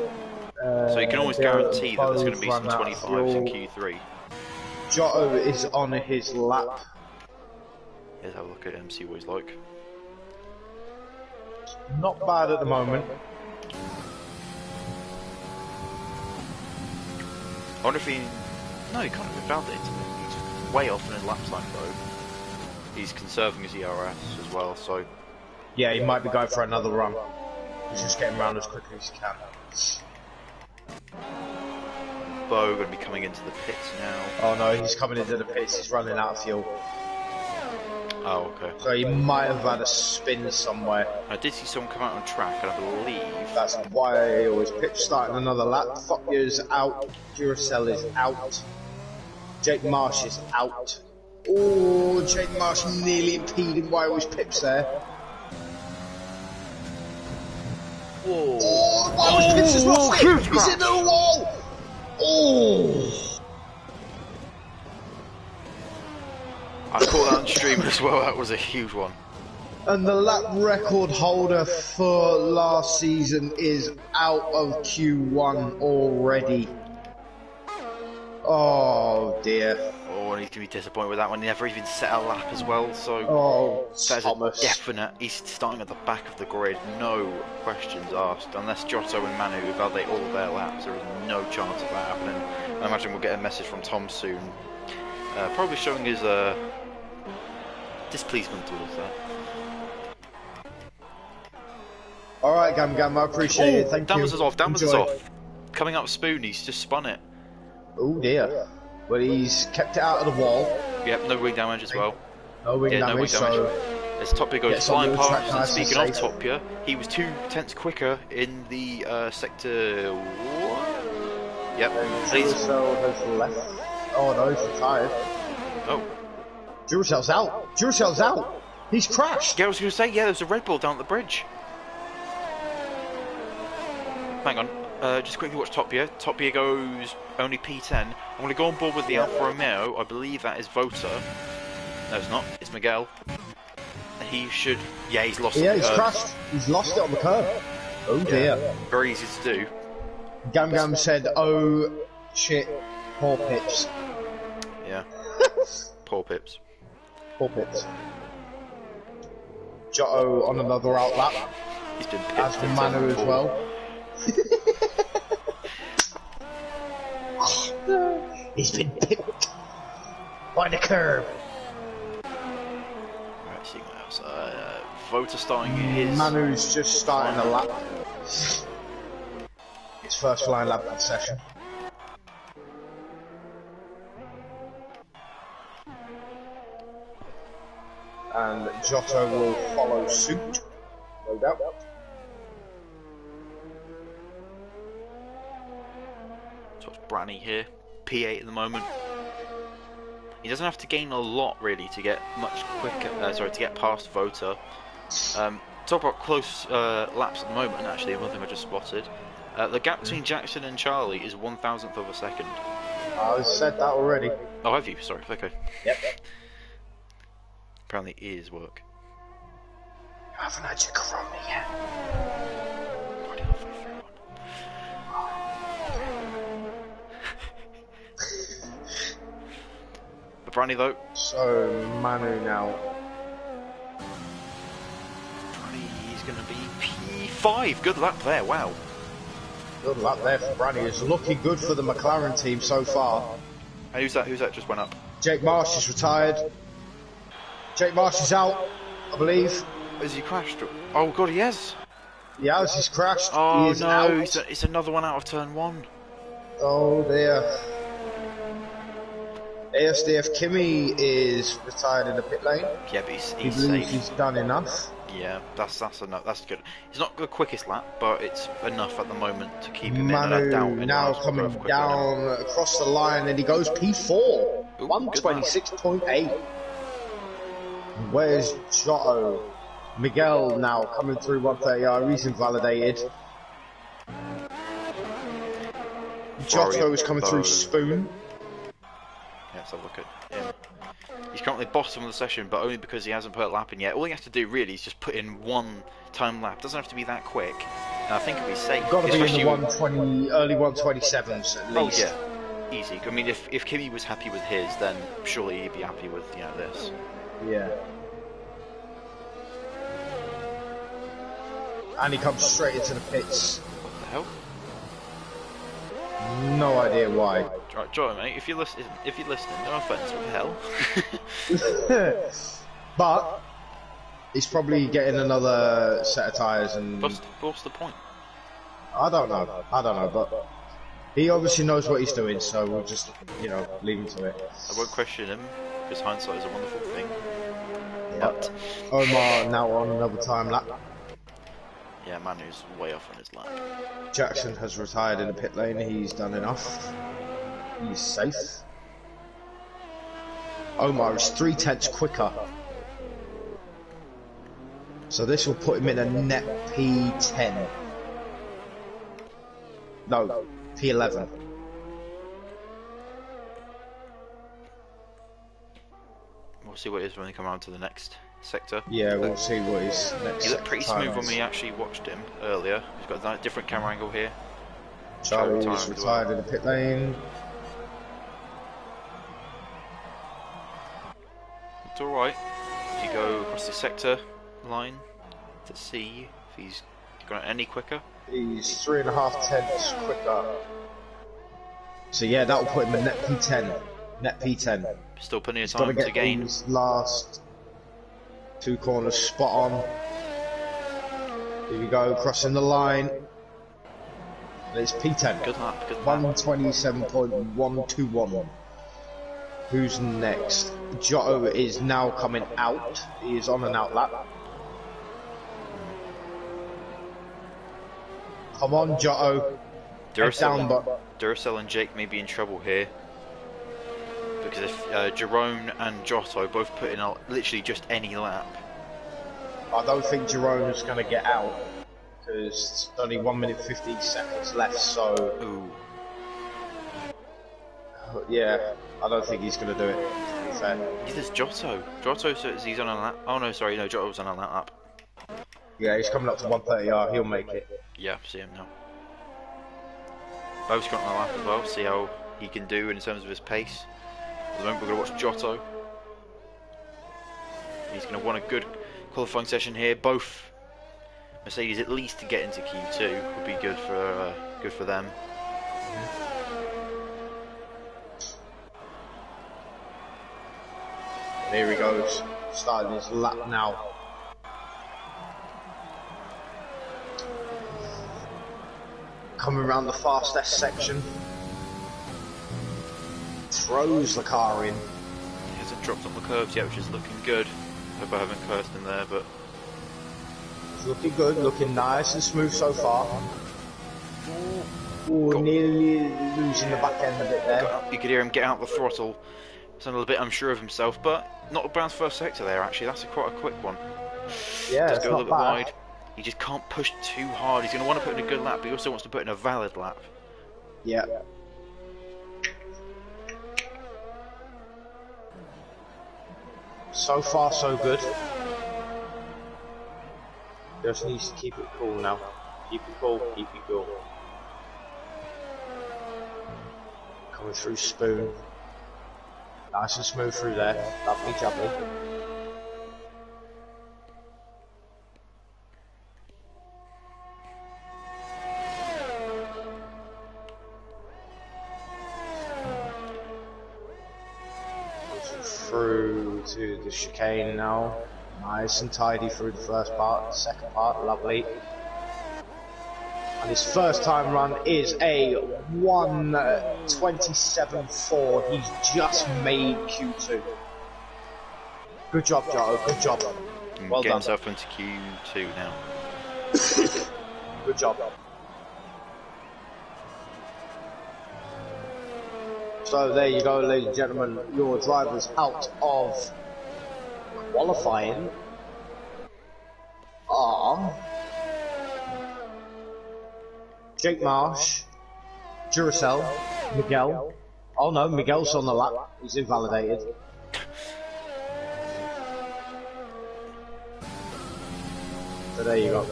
So you can almost guarantee that there's going to be some 25s in Q3. Giotto is on his lap. Let's have a look at him, see what he's like. Not bad at the moment. I wonder if he... No, he can't have invalidated him. He's way off in his lap time though. He's conserving his ERS as well, so... Yeah, he might be going for another run. He's just getting around as quickly as he can. Bo going to be coming into the pits now. Oh no, he's coming into the pits, he's running out of fuel. Oh, okay. So he might have had a spin somewhere. I did see someone come out on track, and I believe... That's why he always pitch starting another lap. Fokker's out, Duracell is out, Jake Marsh is out. Oh, Jake Marsh nearly impeding why always pips there. Whoa. Oh, always pips as well. Huge He's in the wall. Oh. I caught that on stream as well, that was a huge one. And the lap record holder for last season is out of Q1 already. Oh dear. Oh, and he's going to be disappointed with that one. He never even set a lap as well, so... Oh, that's Thomas. a definite... He's starting at the back of the grid, no questions asked. Unless Giotto and Manu validate all of their laps, there is no chance of that happening. I imagine we'll get a message from Tom soon. Probably showing his displeasement towards that. Alright, Gam, I appreciate it. Thank you. Dammers is off, Dammers is Enjoy. off. Coming up Spoon, he's just spun it. Oh dear. But he's kept it out of the wall. Yep, no wing damage as well. No wing Yeah, no damage, wing damage. so... As Top Gear goes Gets on flying the track past, and nice and speaking of safe. Top Gear, he was 2 tenths quicker in the sector... What? Yep, please. Duracell has left. Oh no, he's retired. Oh. Duracell's out. Duracell's out. He's crashed. Yeah, I was going to say, yeah, there's a Red Bull down at the bridge. Hang on, just quickly watch Top Gear. Top Gear goes only P10. I'm going to go on board with the Alfa Romeo. I believe that is Vota. No, it's not. It's Miguel. He should... Yeah, he's lost it. Yeah, he's crashed. He's lost it on the curb. Oh dear. Yeah, very easy to do. Gam said, oh shit, poor Pips. Yeah. Poor Pips. Poor Pips. Giotto on another outlap. He's been pipped. As for in Manu as turn well. He's been pipped by the curb. Right, seeing what else. Vota starting his... Manu's just starting a lap. His first flying lap of the session. And Giotto will follow suit, no doubt. So it's Branny here, P8 at the moment. He doesn't have to gain a lot really to get much quicker. To get past Vota. Talk about close laps at the moment. Actually, one thing I just spotted. The gap between Jackson and Charlie is 1,000th of a second. I said that already. Oh, have you? Sorry. Okay. Yep. Apparently, it is work. You haven't had your Corona yet. Already halfway through one. But Branny though. So Manu now. He's going to be P5. Good lap there. Wow. Good luck there for Branny. It's looking good for the McLaren team so far. And who's that? Who's that just went up? Jake Marsh is retired. Jake Marsh is out, I believe. Has he crashed? Oh god, he has. Yeah, he's crashed. Oh He is no, out. it's another one out of turn 1. Oh dear. ASDF Kimi is retired in the pit lane. Yeah, but He he's believes safe. he's done enough. Yeah, that's enough. That's good. It's not the quickest lap, but it's enough at the moment to keep him in. And I doubt Manu anyone now else will coming go quicker than him. down across the line and he goes P4. Ooh, good 126.8. Where's Giotto? Miguel now coming through 130. He's invalidated. Giotto is coming through Spoon. Yeah, let's have a look at him. He's currently bottom of the session, but only because he hasn't put a lap in yet. All he has to do really is just put in one time lap. Doesn't have to be that quick. And I think it'll be safe. Got to be in the especially 120, early 127s at least. Oh yeah, easy. I mean, if Kimi was happy with his, then surely he'd be happy with this. Yeah. And he comes straight into the pits. What the hell? No idea why. Right, Joe, mate, if you're listening, no offence, what the hell? But he's probably getting another set of tyres and... What's the point? I don't know, but he obviously knows what he's doing, so we'll just, you know, leave him to it. I won't question him, because hindsight is a wonderful thing. Yep. But Omar now on another time lap. yeah, Manu's way off on his lap. Jackson has retired in the pit lane, he's done enough. He's safe. Omar is 3/10 quicker. So this will put him in a net P10. No, P11. We'll see what it is when they come around to the next sector. Yeah, we'll see what his next. He looked pretty time smooth when is. we actually watched him earlier. He's got a different camera angle here. Charlie Time is as retired in the pit lane. It's alright. If you go across the sector line to see if he's gone any quicker. He's 3.5 tenths quicker. So yeah, that will put him in net P10. Net P10. Still plenty of He's got to time to get gain. these last 2 corners spot on. Here we go, crossing the line. And it's P10. Good lap, good lap. 127.121. Who's next? Giotto is now coming out. He is on an out lap. Come on, Giotto. Head down, but Duracell and Jake may be in trouble here. Because if Jerome and Giotto both put in literally just any lap. I don't think Jerome's going to get out. Because it's only 1 minute 15 seconds left, so... Ooh. Yeah, I don't think he's going to do it, to be fair. Neither's Giotto. Giotto says he's on a lap. Oh no, sorry, no, Giotto's on a lap. Yeah, he's coming up to 130R, he'll make it. Yeah, see him now. Both's got on a lap as well, see how he can do in terms of his pace. At the moment we're going to watch Giotto. He's going to want a good qualifying session here. Both Mercedes at least to get into Q2 would be good for them. Here he goes, starting his lap now. Coming around the fastest section. Throws the car in. He hasn't dropped on the curves yet, which is looking good. Hope I haven't cursed him there, but... It's looking good, looking nice and smooth so far. Ooh, nearly losing the back end a bit there. You could hear him get out the throttle. Sounded a bit unsure of himself, but not a Brown's first sector there actually. That's quite a quick one. Yeah, Does it's go a not little bit bad. wide. He just can't push too hard. He's going to want to put in a good lap, but he also wants to put in a valid lap. Yeah. So far, so good. Just needs to keep it cool now. Keep it cool, keep it cool. Coming through Spoon. Nice and smooth through there. Lovely jubbly. Through to the chicane now. Nice and tidy through the first part, second part, lovely. And his first time run is a 1:27.4. He's just made Q2. Good job, Giotto, good job. Well Getting done. himself into Q2 now. Good job. So there you go, ladies and gentlemen, your drivers out of qualifying are Jake Marsh, Duracell, Miguel. Oh no, Miguel's on the lap, he's invalidated. So there you go.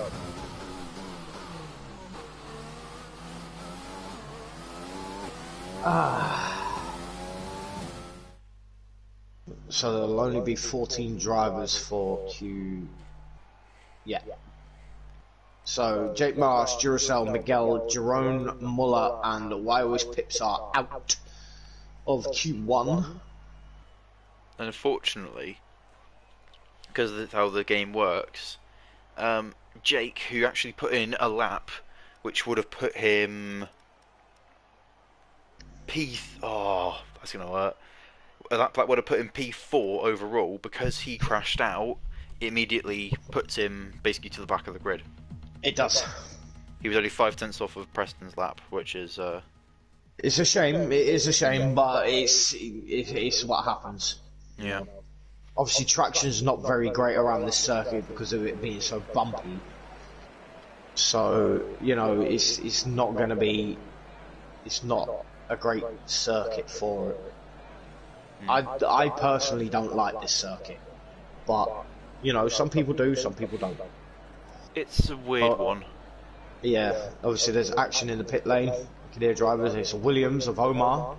So there'll only be 14 drivers for Q. Yeah. So, Jake Marsh, Duracell, Miguel, Jerome, Muller, and Why Always Pips are out of Q1. And unfortunately, because of how the game works, Jake, who actually put in a lap, which would have put him Oh, that's gonna hurt. A lap that would have put him P4 overall, because he crashed out, it immediately puts him basically to the back of the grid. It does. He was only 5 tenths off of Preston's lap, which is It's a shame. It is a shame, but it's what happens. yeah. Obviously, traction's not very great around this circuit because of it being so bumpy. So you know, it's not going to be. It's not a great circuit for it. I personally don't like this circuit, but you know, some people do, some people don't. It's a weird one. Yeah, obviously there's action in the pit lane. You can hear drivers. It's a Williams of Omar.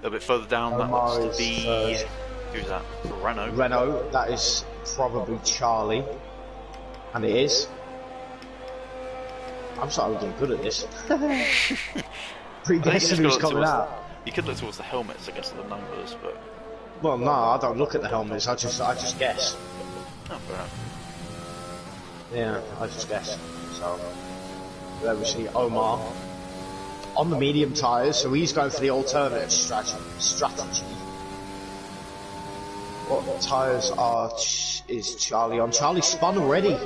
A bit further down, Omar that looks to be who's that? Renault. Renault. That is probably Charlie, and it is. I'm starting to get good at this. Pre-guessing who's coming out. You could look towards the helmets, I guess, of the numbers, but Well, no, I don't look at the helmets. I just guess. oh, fair enough. Yeah, I just guess. So there we see Omar on the medium tyres, so he's going for the alternative strategy. What tyres is Charlie on? Charlie spun already.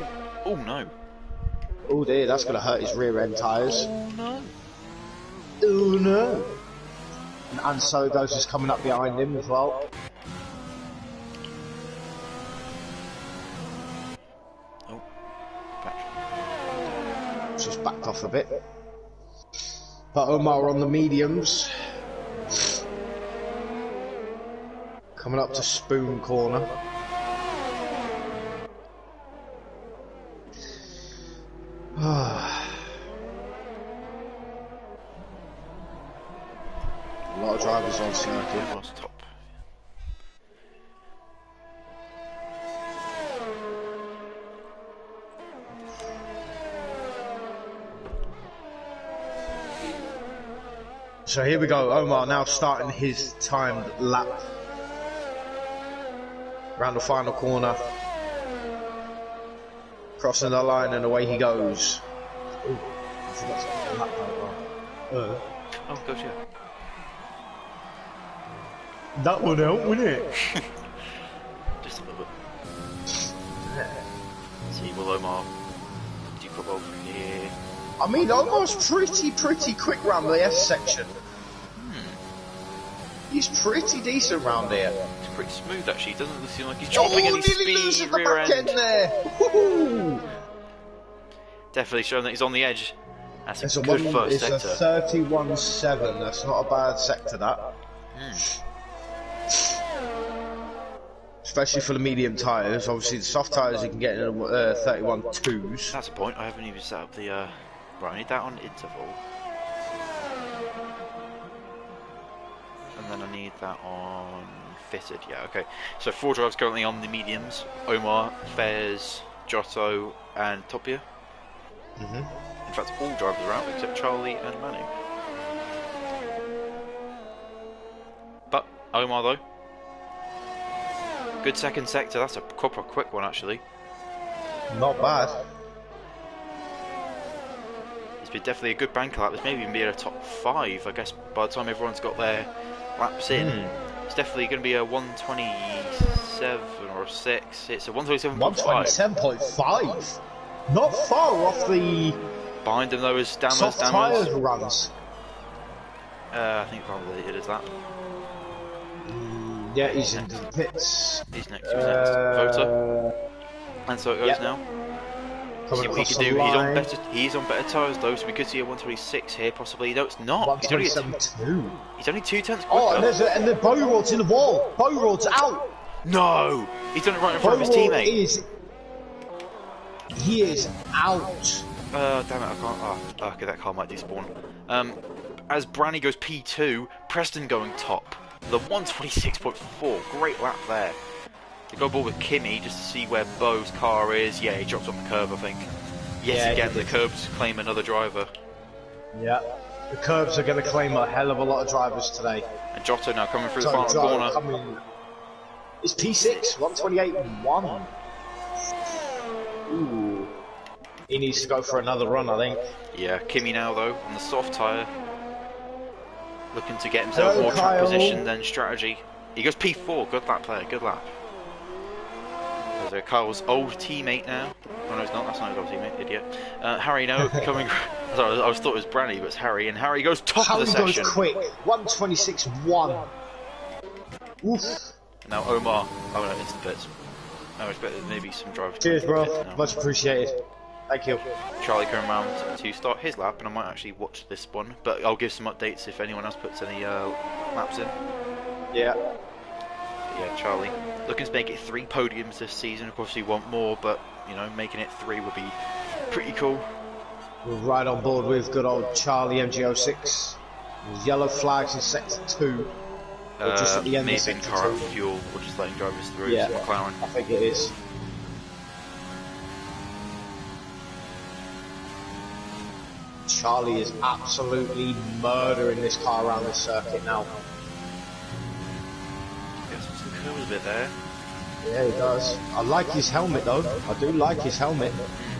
Oh no! Oh dear, that's going to hurt his rear end tyres. Oh no! Oh no! And so Ghost is coming up behind him as well. Oh, back. Just backed off a bit. But Omar on the mediums. Coming up to Spoon Corner. A lot of drivers on circuit. Last top. So here we go, Omar now starting his timed lap. Round the final corner. Crossing the line and away he goes. Ooh, I forgot to put the lap out. Oh gosh, yeah. That would help, wouldn't it? Just a little bit. See, will Omar do quite well from here? I mean, Omar's pretty quick round the S section. He's pretty decent round here. It's pretty smooth actually. It doesn't seem like he's dropping any speed the rear back end. there. Woohoo! Definitely showing that he's on the edge. That's It's a good first it's sector. a 31.7. That's not a bad sector, that. Especially for the medium tyres. Obviously, the soft tyres you can get in 31.2s. That's a point. I haven't even set up the. Right, I need that on interval. And then I need that on fitted. Yeah, okay. So 4 drivers currently on the mediums: Omar, Fairs, Giotto, and Torpedo. In fact, all drivers are out except Charlie and Manu. But Omar, though, good second sector. That's a proper quick one, actually. Not bad. It's been definitely a good bank lap. It's maybe even been a top 5, I guess, by the time everyone's got their laps in. It's definitely going to be a 127 or a 6. It's a 127.5. 127.5. Not far off the Behind them, though, is soft tyres runs. I think probably it is that. Yeah, he's in the pits. He's next. Who's next? Voter. And so it goes now. Coming See what he across can the do. line. He's on better tyres though, so we could see a 126 here possibly. No, it's not. He's only 127.2. He's only 2 tenths quicker. Oh, and the bow rod's in the wall. Bow rod's out. No, he's done it right in front of his teammate. He is out. Damn it! I can't. Oh, okay, that car might despawn. As Branny goes P2, Preston going top. The 126.4. Great lap there. They go ball with Kimmy just to see where Bo's car is. Yeah, he drops on the curb, I think. Yet again, the curbs claim another driver. Yeah, the curbs are going to claim a hell of a lot of drivers today. And Giotto now coming through the final corner. It's P6, 128.1. Ooh. He needs to go for another run, I think. Yeah, Kimmy now, though, on the soft tyre. Looking to get himself more track position than strategy. He goes P4, good lap player, good lap. There's Kyle's old teammate now. Oh no, it's not, that's not his old teammate, idiot. Harry now coming... Sorry, I thought it was Branny, but it's Harry, and Harry goes top of the session. Harry goes quick, 126.1. Oof. Now Omar, oh no, it's the pits. I expect maybe some drivers. Cheers, bro, much appreciated. Thank you. Charlie coming around to start his lap, and I might actually watch this one, but I'll give some updates if anyone else puts any laps in. Yeah. Yeah, Charlie. Looking to make it 3 podiums this season. Of course, we want more, but, you know, making it 3 would be pretty cool. We're right on board with good old Charlie MG06. Yellow flags in sector 2. Just at the end maybe of sector car 2. fuel, or just letting drivers through. Yeah, McLaren. I think it is. Charlie is absolutely murdering this car around the circuit now. A bit there. Yeah, he does. I like his helmet though. I do like his helmet.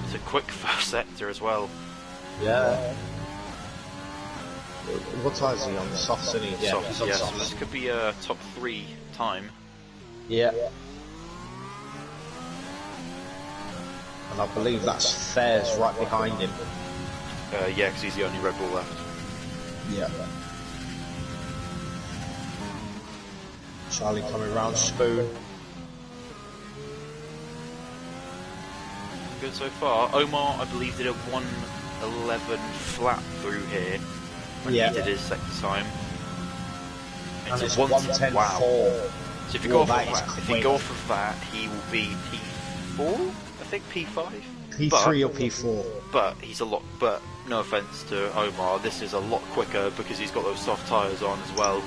It's a quick first sector as well. Yeah. What tyre is he on? Softs, isn't he? Yeah, soft, yeah, so this could be a top 3 time. Yeah. And I believe that's Fair's right behind him. Yeah, because he's the only Red Bull left. Yeah. Charlie coming round Spoon. Good so far. Omar, I believe, did a 1:11 flat through here when he did his second time. And it's 1:10.4. Wow. So if you go off of that, if you go off of that, he will be P4, I think P5. P3 or P4. But he's a lot. But no offense to Omar, this is a lot quicker because he's got those soft tyres on as well.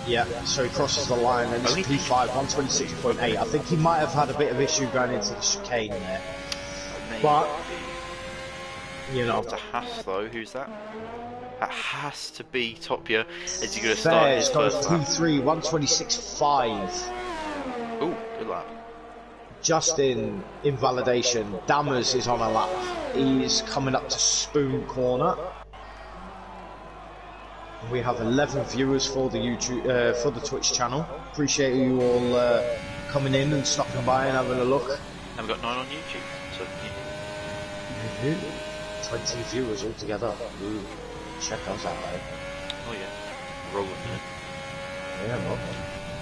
Yeah, so he crosses the line and it's P5, 126.8. I think he might have had a bit of issue going into the chicane there. But, you know. After Haas though, who's that? That has to be Topia. Is he going to start his first lap? P3, 126.5. Ooh, good lap. Just in invalidation, Dammers is on a lap. He's coming up to Spoon Corner. We have 11 viewers for the YouTube, for the Twitch channel. Appreciate you all coming in and stopping by and having a look. And we've got 9 on YouTube, so 20 viewers altogether. Ooh, check those out, mate. Oh yeah, rolling it. Yeah, well.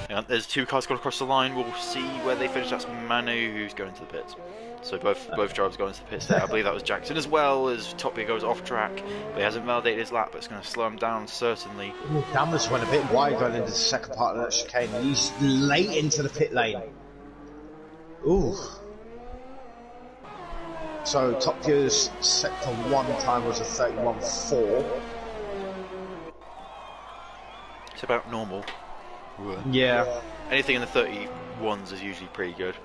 Yeah, there's 2 cars going across the line. We'll see where they finish. That's Manu who's going to the pits. So both drivers going to the pits there. I believe that was Jackson as well as Topia goes off track, but he hasn't validated his lap, but it's going to slow him down certainly. Dammers went a bit wide going into the second part of that chicane. He's late into the pit lane. Ooh. So Topia's sector 1 time was a 31.4. It's about normal. Yeah. Anything in the 31s is usually pretty good.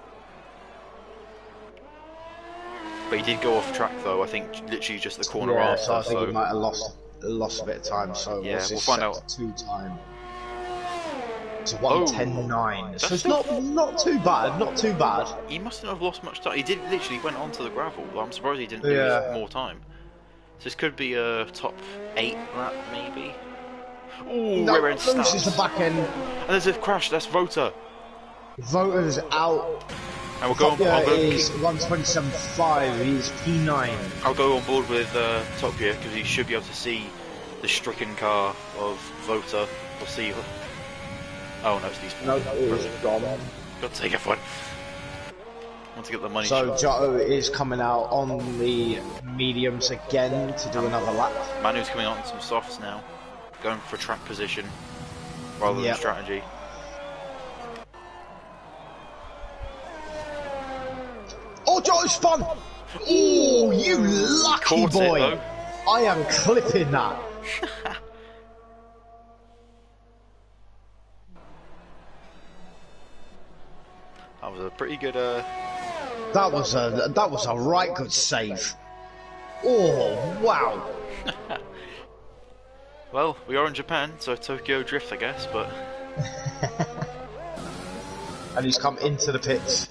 But he did go off track though, I think literally just the corner after. So I think he might have lost a bit of time, so yeah, we'll find out. 2 time. It's 1:10.9. So it's not too bad, not too bad. He mustn't have lost much time. He did literally went onto the gravel. I'm surprised he didn't lose more time. So this could be a top 8 lap maybe. Ooh, no, rear end snaps. loses the back end. And there's a crash, that's Vota. Vota's out. And we'll go on board. Is 127.5. He's P9. I'll go on board with Topia because he should be able to see the stricken car of Vota. We'll see. Oh no, it's these. No, it's gone. Got to take F1. Want to get the money. So Giotto is coming out on the mediums again to do another lap. Manu's coming on some softs now, going for track position rather than strategy. Oh, Giotto spun! Oh, you lucky boy! I am clipping that. was a pretty good. That was a right good save. Oh wow! Well, we are in Japan, so Tokyo Drift, I guess, but. And he's come into the pits.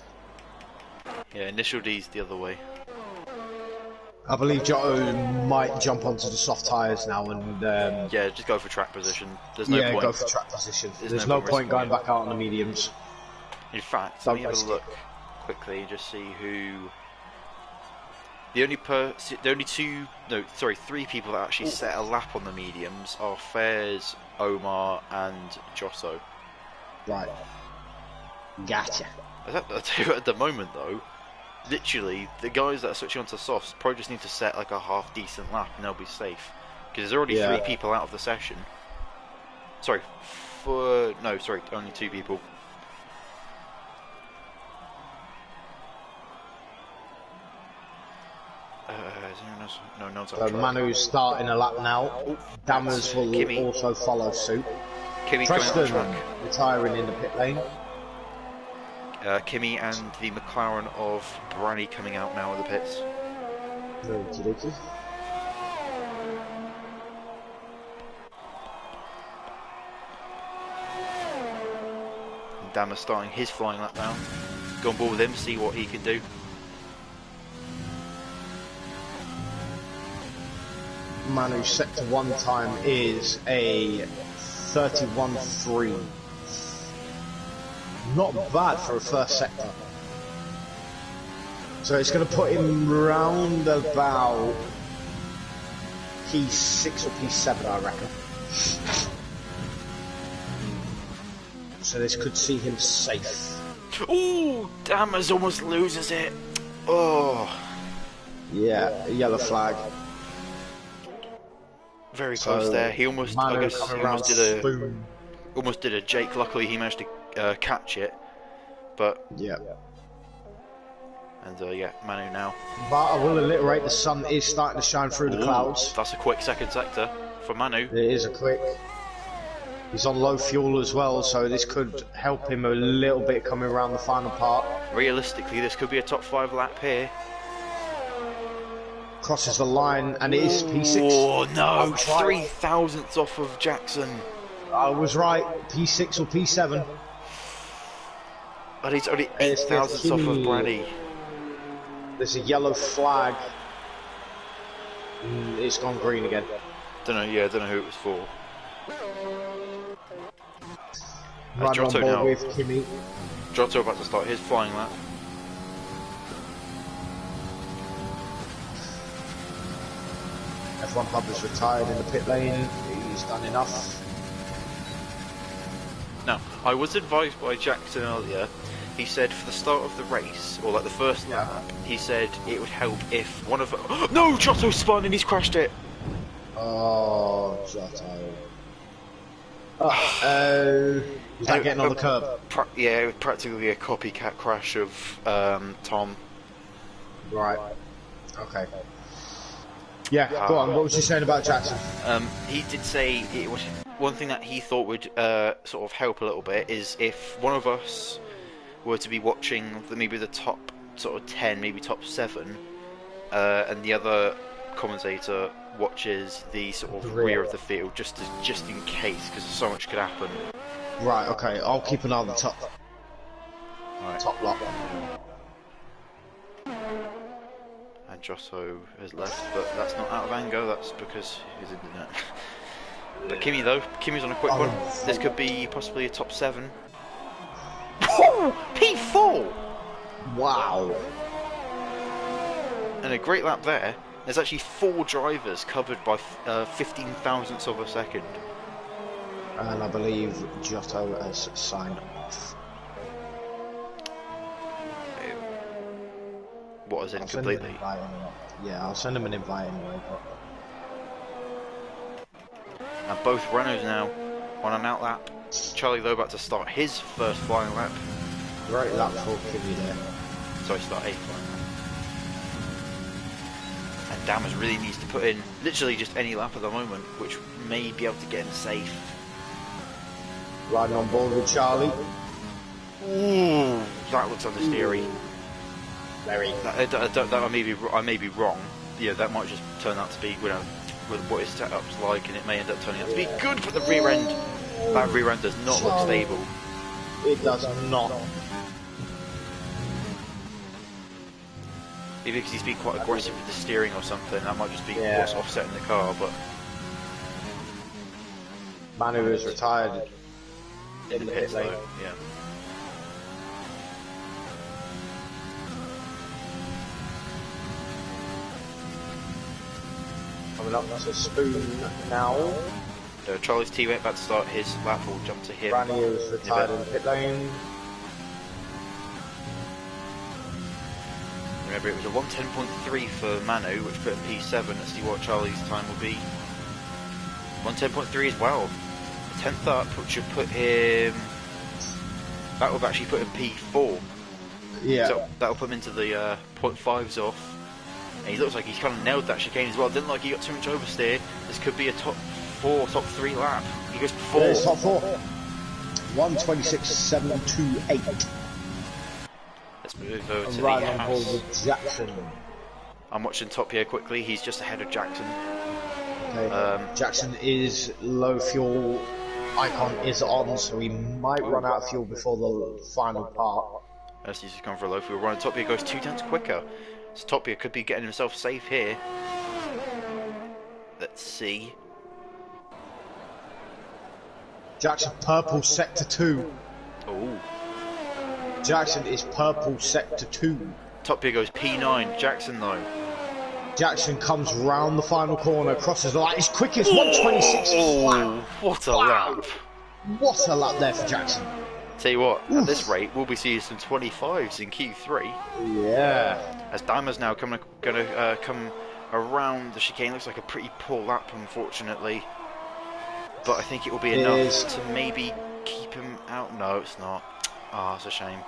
Yeah, initial D's the other way. I believe Giotto might jump onto the soft tyres now and. Yeah, just go for track position. There's no point. Go for track position. There's no no point going risking back out on the mediums. In fact, Don't let me have risk a look quickly and just see who. The only three people that actually set a lap on the mediums are Fairs, Omar, and Giotto. Right. Gotcha. I tell you, at the moment though, literally the guys that are switching onto softs probably just need to set like a half decent lap and they'll be safe. Because there's already 3 people out of the session. Only 2 people. No one's on track. Manu's starting a lap now. Dammers will Kimi. also follow suit. Kimi coming out on Preston track. retiring in the pit lane. Kimi and the McLaren of Branny coming out now of the pits. Okie dokie. And Dammer starting his flying lap now. Go on board with him, see what he can do. Manu's sector 1 time is a 31.3. Not bad for a first sector. So it's going to put him round about P6 or P7, I reckon. So this could see him safe. Ooh, Dammers almost loses it. Oh. Yeah, yellow flag. Very close there. He almost, I guess, almost did a Jake. Luckily, he managed to catch it. But yeah. And yeah, Manu now. But I will alliterate, the sun is starting to shine through the clouds. That's a quick second sector for Manu. It is a quick. He's on low fuel as well, so this could help him a little bit coming around the final part. Realistically, this could be a top 5 lap here. Crosses the line, and it is P6. Oh no, 3 thousandths off of Jackson. I was right, P6 or P7. But he's only 8 thousandths off of Brady. There's a yellow flag. It's gone green again. Don't know who it was for. Right on board with Kimi. Giotto about to start his flying lap. F1 Pub is retired in the pit lane. He's done enough. Now, I was advised by Jackson earlier. He said for the start of the race, or like the first lap, he said it would help if one of no, Giotto spun and he's crashed it. Oh, Giotto. Oh, is that getting on the curb? Yeah, it would practically be a copycat crash of Tom. Right. Okay. Yeah, go on. What was you saying about Jackson? He did say it was one thing that he thought would sort of help a little bit is if one of us were to be watching maybe the top sort of 10, maybe top 7, and the other commentator watches the sort of rear of the field just in case, because so much could happen. Right. Okay. I'll keep an eye on the top. Right. Top block. And Giotto has left, but that's not out of anger, that's because he's in the net. But Kimi though, Kimi's on a quick one. This could be possibly a top 7. P4! Wow. And a great lap there. There's actually 4 drivers covered by 15 thousandths of a second. And I believe Giotto has signed off. What, as in completely? Yeah, I'll send him an invite anyway. And both Renaults now on an out lap. Charlie though about to start his first flying lap. Great lap for Kimi there. Sorry, start a flying lap. And Dammers really needs to put in literally just any lap at the moment, which may be able to get him safe. Riding on board with Charlie. Ooh, that looks understeery. Very. That I may be wrong. Yeah, that might just turn out to be, you know, with what his setup's like, and it may end up turning out to be good. But the rear end, that rear end does not look stable. It does not. Maybe because he's been quite aggressive with the steering or something. That might just be what's offsetting the car. But Manu is retired in the pits, lane. though, yeah. Coming up to Spoon now. Charlie's teammate about to start his lap will jump to him. Granny is retired in the pit lane. Remember, it was a 110.3 for Manu, which put him P7. Let's see what Charlie's time will be. 110.3 as well. 10th up, which should put him... That would actually put him P4. Yeah. So that'll put him into the 0.5s off. And he looks like he's kind of nailed that chicane as well. Didn't like he got too much oversteer. This could be a top 4, top 3 lap. He goes 4. Yeah, it's top 4. 126.728. Let's move over to Right the on house. board with Jackson. I'm watching top here quickly. He's just ahead of Jackson. Okay. Jackson is low fuel. Icon is on, so he might run out of fuel before the final part. As he's gone for a low fuel run. Top here goes 2 tenths quicker. So Top here could be getting himself safe here. Let's see. Jackson purple sector 2. Oh. Jackson is purple sector 2. Top here goes P9. Jackson though. Jackson comes round the final corner, crosses the line. His quickest 126 flat. What a lap. What a lap there for Jackson. Tell you what, at this rate, we'll be seeing some 25s in Q3. Yeah. As Diamond's now gonna come around the chicane. Looks like a pretty poor lap, unfortunately. But I think it will be enough to maybe keep him out. No, it's not. Ah, oh, it's a shame.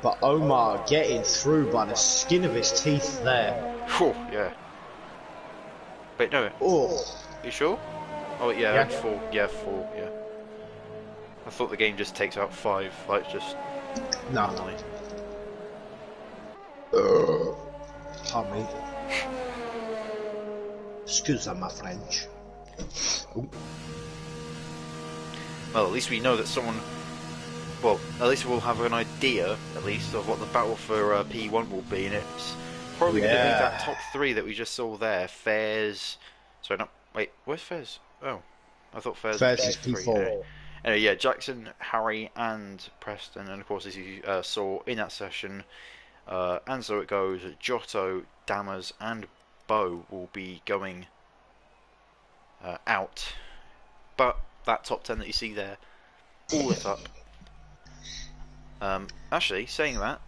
But Omar getting through by the skin of his teeth there. Whew, yeah. Wait, no. Oh. You sure? Oh, yeah, 4. Yeah, 4, yeah. I thought the game just takes out 5, like just... No. Pardon me. Excuse my French. Ooh. Well, at least we know that someone... Well, at least we'll have an idea, at least, of what the battle for P1 will be, and it's probably going to be that top 3 that we just saw there. Fairs... Sorry, no, wait, where's Fairs? Oh, I thought Fairs was is P4. Anyway, yeah, Jackson, Harry, and Preston, and of course, as you saw in that session, and so it goes, Giotto, Dammers, and Bo will be going out. But that top 10 that you see there, all lit up. Actually, saying that,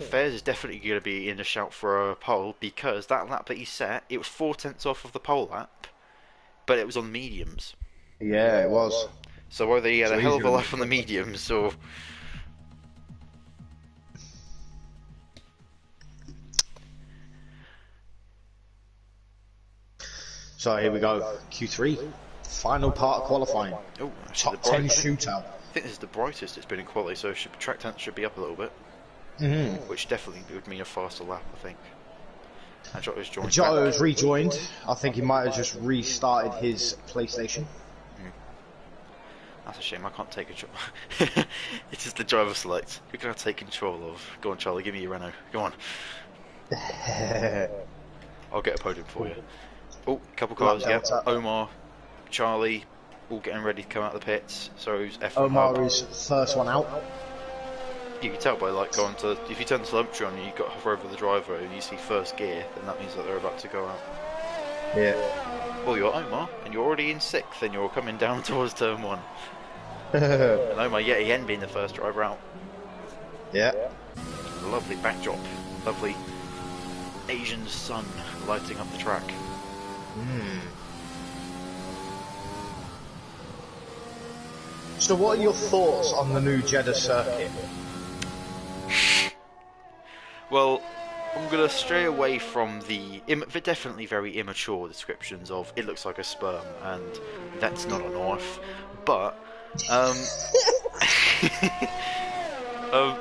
Fairs is definitely going to be in the shout for a pole, because that lap that he set, it was 4 tenths off of the pole lap, but it was on mediums. Yeah, it was. So whether he had a hell of a lap on the mediums, or... So here we go, Q3, final part of qualifying. Oh, top 10 shootout. I think this is the brightest it's been in quality, so track temps should be up a little bit. Which definitely would mean a faster lap, I think. And Giotto's joined. Giotto's rejoined. I think he might have just restarted his PlayStation. That's a shame, I can't take control. It's just the driver select. Who can I take control of? Go on, Charlie, give me your Renault. Go on. I'll get a podium for you. Oh, couple cars, yeah. Omar, Charlie, all getting ready to come out of the pits. So who's F1 Omar is first one out. You can tell by like going to, if you turn the telemetry on and you've got hover over the driver and you see first gear, then that means that they're about to go out. Yeah. Well, you're Omar, and you're already in 6th, and you're coming down towards turn 1. And Omar yet again being the first driver out. Yeah. Lovely backdrop, lovely Asian sun lighting up the track. So what are your thoughts on the new Jeddah circuit? Well, I'm gonna stray away from the definitely very immature descriptions of it looks like a sperm and that's not a knife, but um,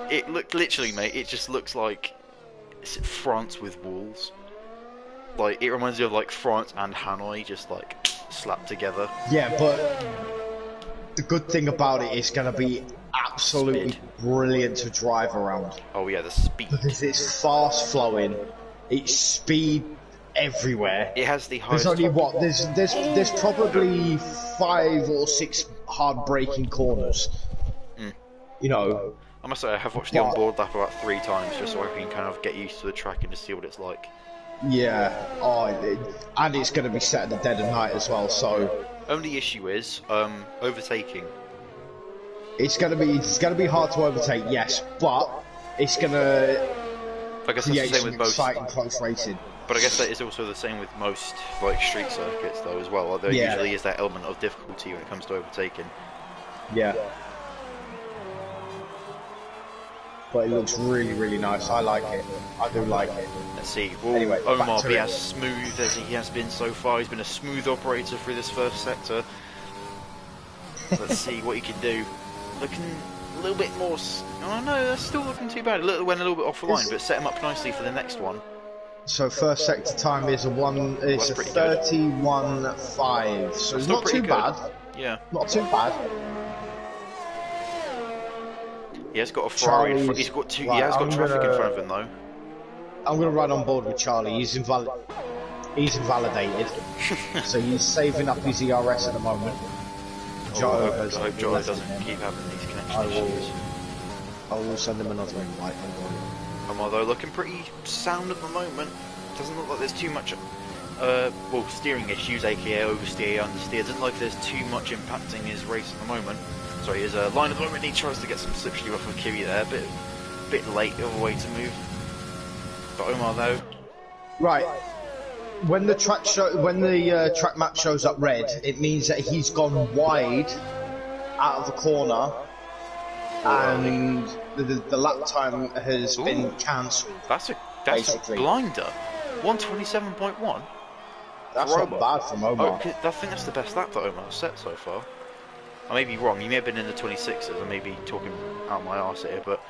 it looked literally, mate. It just looks like France with walls. Like it reminds me of like France and Hanoi just like slapped together. Yeah, but the good thing about it is going to be absolutely Speed. brilliant to drive around. Oh yeah, the speed. Because it's fast flowing, it's speed everywhere. It has the highest. There's only what? There's probably 5 or 6 hard braking corners. Mm. You know. I must say I have watched the onboard lap about 3 times just so I can kind of get used to the track and just see what it's like. Yeah. Oh, and it's going to be set at the dead of night as well. So. Only issue is overtaking. It's going to be hard to overtake, yes, but it's going to I guess create that's the same some with most. exciting close racing. But I guess that is also the same with most like street circuits though as well. There usually is that element of difficulty when it comes to overtaking. Yeah. But it looks really, really nice. I like it. I do like it. Let's see. Will Anyway, Omar be it. as smooth as he has been so far? He's been a smooth operator through this first sector. Let's see what he can do. Looking a little bit more. Oh no, that's still looking too bad. Went a little bit off the line, but set him up nicely for the next one. So first sector time is a 31.5. So it's not too bad. Yeah. Not too bad. He has got a Ferrari. He's got two. Right, he has got traffic in front of him though. I'm gonna ride on board with Charlie. He's invalidated. So he's saving up his ERS at the moment. I hope Joe doesn't keep having these connection issues. I will send him another invite. Although looking pretty sound at the moment. Doesn't look like there's too much. Well, steering issues, aka oversteer, understeer. Doesn't look like there's too much impacting his race at the moment. Sorry, his line at the moment. He tries to get some slipstream off of Kiwi there, bit late of a way to move. But Omar though. Right. When the track track map shows up red, it means that he's gone wide out of the corner, and the lap time has been cancelled. That's a blinder. 127.1. That's not bad from Omar. I think that's the best lap that Omar has set so far. I may be wrong. He may have been in the 26s. I may be talking out my arse here, but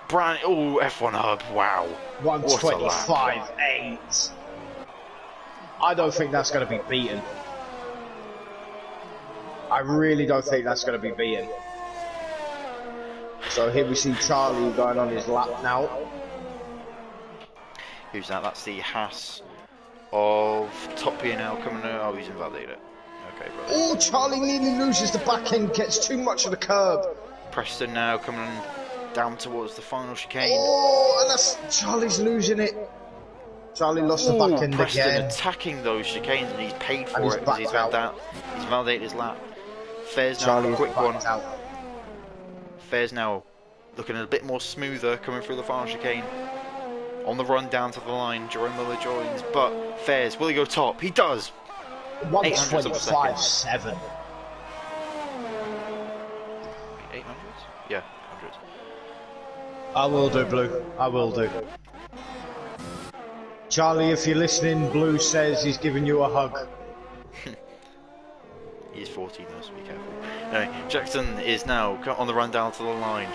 Brand, F1 Hub, wow. 125.8. I don't think that's going to be beaten. I really don't think that's going to be beaten. So here we see Charlie going on his lap now. Who's that? That's the Haas of Top P&L coming out. Oh, he's invalidated. Okay, brother. Oh, Charlie nearly loses the back end, gets too much of the curb. Preston now coming down towards the final chicane. Oh, and that's Charlie's losing it. Charlie lost the back end Preston again. Attacking those chicanes, and he's paid for it because he's validated his lap. Fair's now a quick one. Fair's now looking a bit more smoother coming through the final chicane. On the run down to the line, Jerome Miller joins, but Fairs, will he go top? He does! 125.7. 800s? Yeah, 100s. I will do, Blue. I will do. Charlie, if you're listening, Blue says he's giving you a hug. He's 14 though, so be careful. Anyway, Jackson is now on the run down to the line.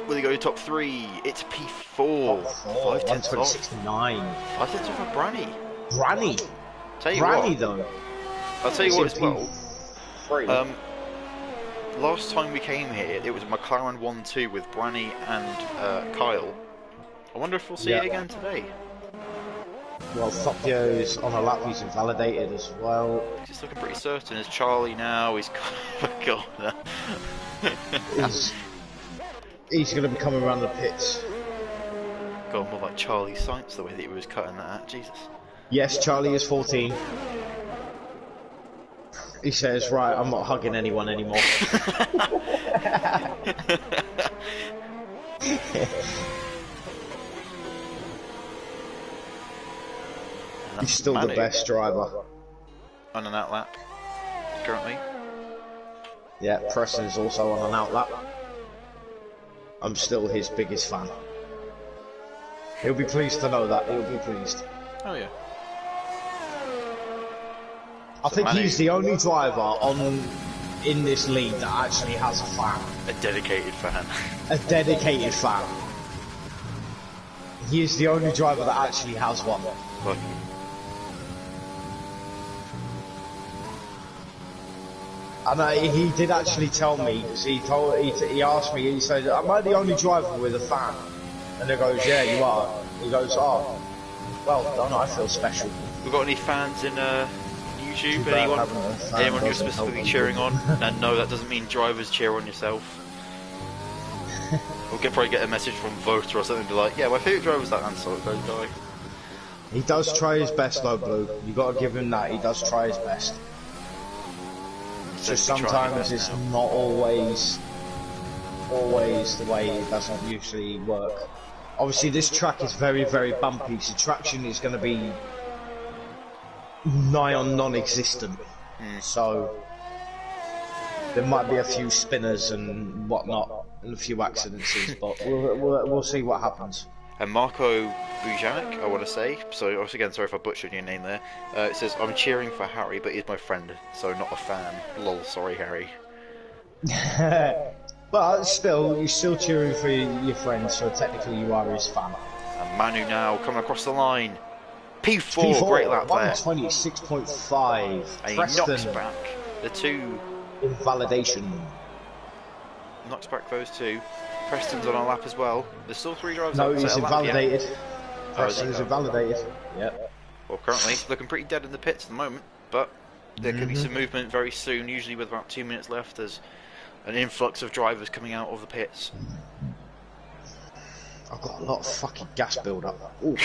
Will he go top 3? It's P4. 5 tenths off. 126.9. 5 tenths off of Branny. Branny. Tell you Branny, what, though. I'll tell you what as well. P3. Last time we came here, it was a McLaren 1-2 with Branny and Kyle. I wonder if we'll see it again today. Well, Fabio's on a lap, he's invalidated as well. He's looking pretty certain as Charlie now. He's got He's going to be coming around the pits. God, more like Charlie Sainz, the way that he was cutting that out. Jesus. Yes, Charlie is 14. He says, right, I'm not hugging anyone anymore. He's still the best driver. On an outlap, currently. Yeah, Preston's also on an outlap. I'm still his biggest fan. He'll be pleased to know that. He'll be pleased. Oh yeah. I think he's the only driver in this league that actually has a fan. A dedicated fan. A dedicated fan. He is the only driver that actually has one. Look. And he did actually tell me, because he asked me, he said, am I the only driver with a fan? And he goes, yeah, you are. He goes, oh, well done, I feel special. We got any fans in YouTube? Anyone you're specifically cheering on? And no, that doesn't mean drivers cheer on yourself. We'll probably get a message from Voter or something, be like, yeah, my favourite driver's that Ansel, don't die. He does try his best though, Blue. You got to give him that. He does try his best. Just sometimes it's not always the way it doesn't usually work. Obviously, this track is very, very bumpy, so traction is going to be nigh on non-existent. So there might be a few spinners and whatnot, and a few accidents, but we'll see what happens. And Marco Bujanek, I want to say, so once again, sorry if I butchered your name there, it says, I'm cheering for Harry, but he's my friend, so not a fan. Lol, sorry Harry. But still, you're still cheering for your friend, so technically you are his fan. And Manu now coming across the line. P4, great lap there. 126.5. And he Preston, knocks back the two. Invalidation. Knocks back those two. Preston's on our lap as well. There's still three drivers No, on he's invalidated. Preston's invalidated. Yep. Well, currently he's looking pretty dead in the pits at the moment, but there could be some movement very soon, usually with about 2 minutes left. There's an influx of drivers coming out of the pits. I've got a lot of fucking gas build up. Ooh.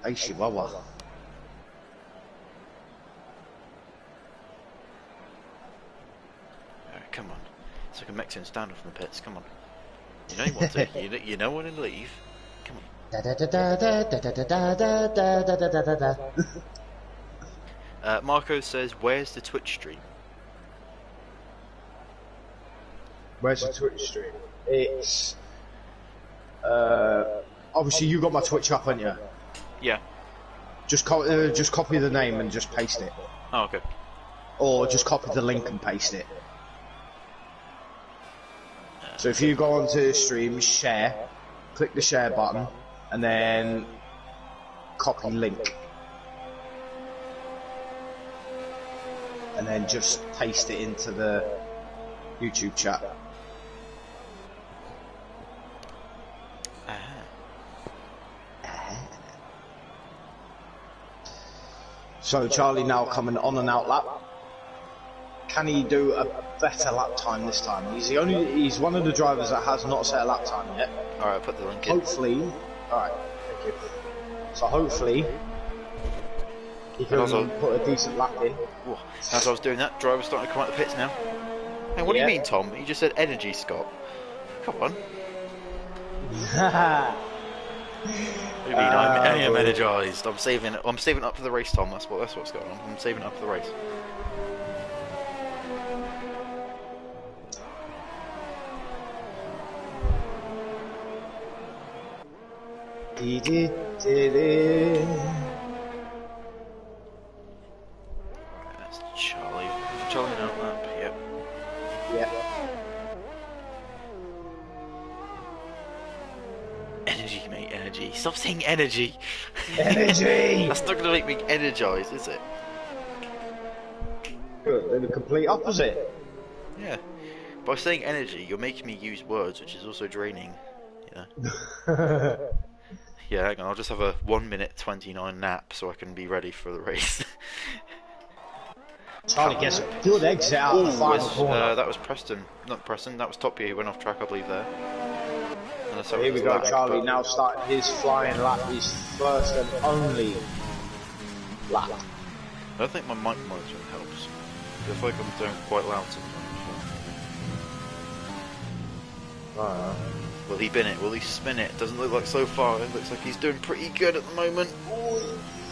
Hey, Chihuahua. Alright, come on. It's like a Mexican standoff in the pits, come on. You know you want to, you know when to leave. Come on. Marco says, where's the Twitch stream? Where's the Twitch stream? It's obviously you got my Twitch up, haven't you? Yeah. Just copy the name and just paste it. Oh, okay. Or just copy the link and paste it. So if you go onto the stream, share, click the share button, and then copy link. And then just paste it into the YouTube chat. So Charlie now coming on and out lap. Can he do a better lap time this time? He's one of the drivers that has not set a lap time yet. Alright, put the link in. Hopefully, alright, thank you. So hopefully he can put a decent lap in. Whoa. As I was doing that, driver's starting to come out the pits now. Hey, what do you mean, Tom? You just said energy, Scott. Come on. What do you mean? I am energised. I'm saving up for the race, Tom. That's what's going on. I'm saving up for the race. That's Charlie. Charlie now lap. Yep. Yep. Energy, mate. Energy. Stop saying energy. Energy. That's not going to make me energized, is it? Good. They're the complete opposite. Yeah. By saying energy, you're making me use words, which is also draining. You know. Yeah, hang on. I'll just have a 1:29 nap so I can be ready for the race. Charlie gets a good exit out of the final corner. That was Preston. Not Preston. That was Top Gear who went off track, I believe, there. So here we go, Charlie now starting his flying lap, his first and only lap. I don't think my mic monitoring helps. I feel like I'm doing quite loud sometimes. Will he bin it? Will he spin it? Doesn't look like so far. It looks like he's doing pretty good at the moment.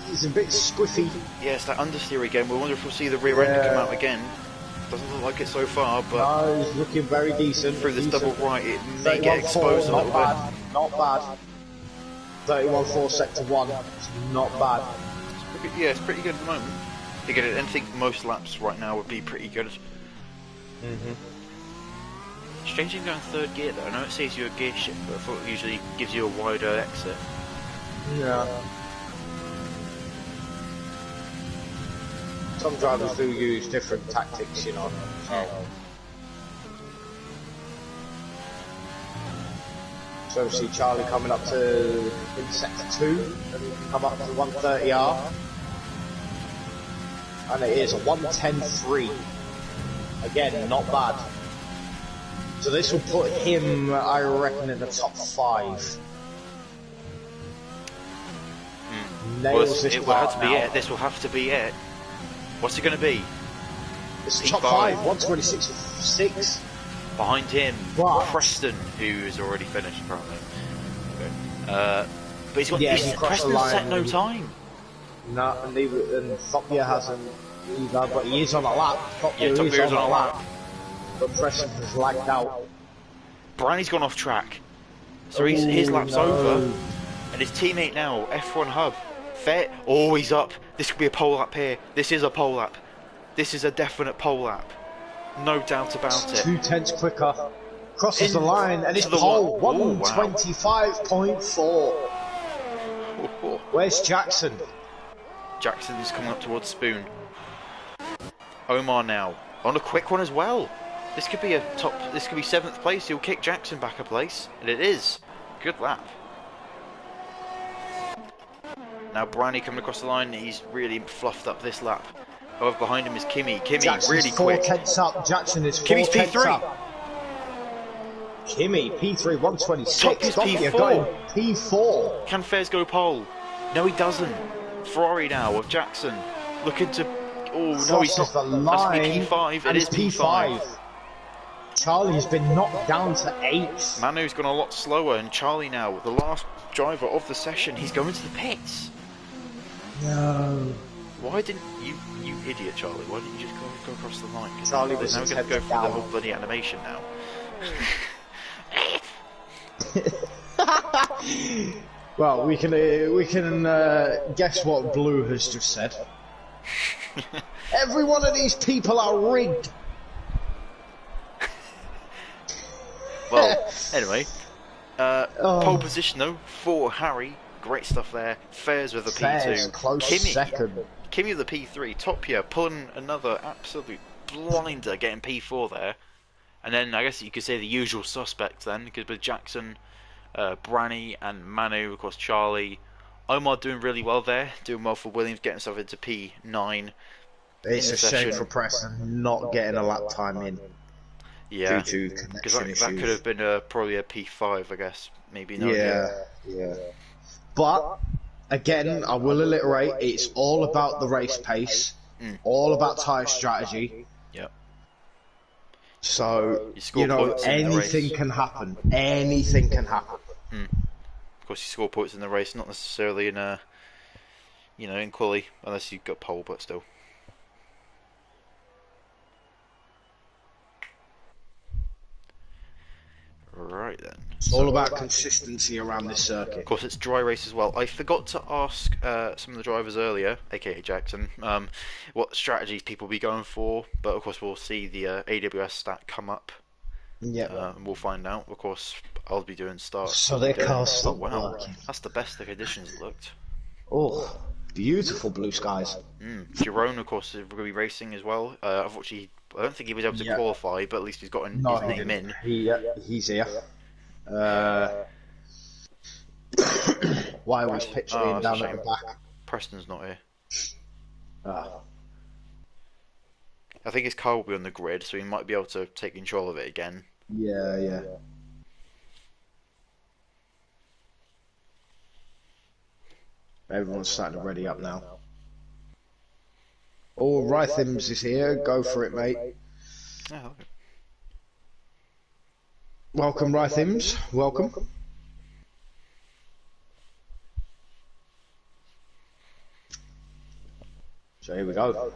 He's a bit squiffy. Yes, that understeer again. We wonder if we'll see the rear end come out again. Doesn't look like it so far, but No, he's looking very decent. through this double Decent. right, it may get 31-4, exposed a not little bad. Not bad. 31-4 sector 1. It's not bad. bit. Yeah, it's pretty good at the moment. To get it, I think most laps right now would be pretty good. Strange thing going third gear though. I know it saves you a gear shift, but I thought it usually gives you a wider exit. Yeah. Some drivers do use different tactics, you know. So obviously Charlie coming up to in sector 2, and he can come up to 130R. And it is a 110.3. Again, not bad. So this will put him, I reckon, in the top 5. Nails this It will have to be now. it. This will have to be it. What's it going to be? It's P5. top 5, 126.6. Behind him, But- Preston, who has already finished apparently. Okay. But he's got Yeah, he crossed the Preston's line. set no time. No, and Thopia hasn't either, but he is on a lap. Yeah, Thopia Torpedo's is on on a a lap. But Preston has lagged out. Brownie's gone off track, so his lap's no. over, and his teammate now, F1 Hub, fair. Oh, he's up. This could be a pole lap here. This is a pole lap. This is a definite pole lap. No doubt about it. 2/10 quicker. Crosses the line, and it's to the pole. one. Oh, wow. 125.4. Where's Jackson? Jackson's coming up towards Spoon. Omar now on a quick one as well. This could be a top. This could be 7th place. He'll kick Jackson back a place, and it is. Good lap. Now Brownie coming across the line. He's really fluffed up this lap. However, behind him is Kimmy. Kimmy Jackson's really 4 quick. tenths up. Jackson is 4 Kimmy's tenths P3. up. Kimmy, P3, 126. Top is Thopia P4. going P4. Can Fairs go pole? No, he doesn't. Ferrari now with Jackson looking to. Oh no, he's Crosses not. the Has to line, be P5. It and is it's P5. Charlie's been knocked down to 8th. Manu's gone a lot slower, and Charlie now, the last driver of the session, he's going to the pits. No. Why didn't you idiot, Charlie? Why didn't you just go across the line? 'Cause Charlie now was we're going to go through down. the whole bloody animation now. Well, we can guess what Blue has just said. Every one of these people are rigged. Well, anyway, pole position though for Harry. Great stuff there. Fairs with a Fairs, P2. close second. Kimmy with the P3. Topia pulling another absolute blinder, getting P4 there. And then I guess you could say the usual suspects then, because with Jackson, Branny and Manu, of course Charlie. Omar doing really well there, doing well for Williams, getting himself into P9. It's a shame session. for Preston not getting a lap time in Yeah, due to because connection that issues. could have been probably a P5, I guess. Maybe not. Yeah. But again, I will alliterate. It's all about the race pace, all about tyre strategy. Yep. So score you know, points in the anything race. can happen. Anything can happen. Of course, you score points in the race, not necessarily in in quali, unless you've got pole, but still. Right then. It's all about consistency around this circuit. Of course, it's dry race as well. I forgot to ask some of the drivers earlier, aka Jackson, what strategies people will be going for. But of course, we'll see the AWS stat come up. Yeah. And we'll find out. Of course, I'll be doing starts. So their cars Oh stop wow, working. that's the best the conditions looked. Oh, beautiful blue skies. Jerome, of course, is going to be racing as well. Unfortunately, I don't think he was able to Yeah. qualify, but at least he's got his name in. He's here. Why was pitching Oh, in that's a down at the shame. back? Preston's not here. Ah. I think his car will be on the grid, so he might be able to take control of it again. Yeah. Everyone's starting to ready up now. Oh, Rhythms is here. Go for it, mate. Yeah, okay. Welcome, Rhythms. Welcome. So here we go.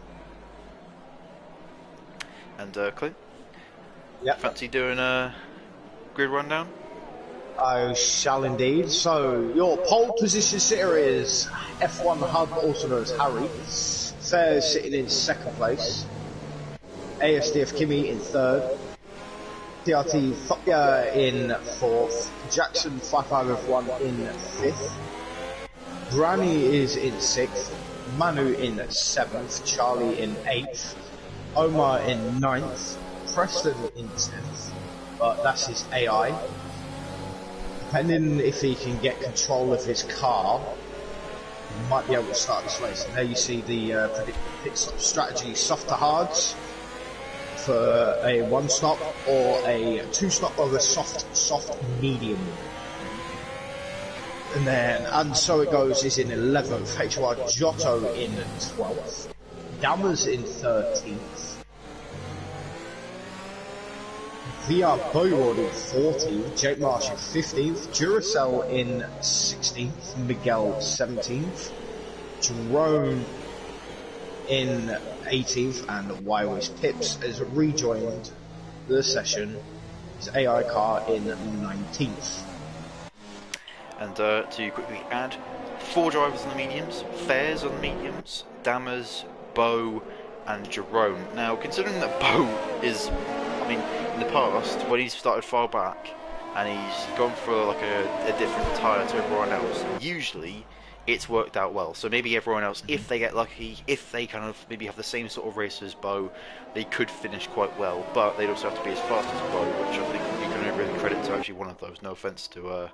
And Clint, Yep. fancy doing a grid rundown? I shall indeed. So, your pole position sitter is F1 Hub, also known as Harry. Fair sitting in second place. ASDF Kimi in third. TRT in fourth. Jackson 55F1 in fifth. Granny is in sixth. Manu in seventh. Charlie in eighth. Omar in ninth. Preston in 10th. But that's his AI. Depending if he can get control of his car, he might be able to start this race. And there you see the predicted pit stop strategy: soft to hards for a one stop, or a two stop, or a soft medium. And so it goes. Is in 11th. HR Giotto in 12th. Dammers in 13th. VR Boyward in 14th, Jake Marsh in 15th, Duracell in 16th, Miguel 17th, Jerome in 18th, and Wywis Pips has rejoined the session, his AI car in 19th. And to quickly add, 4 drivers on the mediums, Fairs on the mediums, Dammers, Bo, and Jerome. Now, considering that Bo is, in the past, when he's started far back and he's gone for like a different tyre to everyone else, usually it's worked out well. So maybe everyone else, if they get lucky, if they kind of maybe have the same sort of race as Bo, they could finish quite well. But they'd also have to be as fast as Bo, which I think you can really credit to actually one of those. No offence to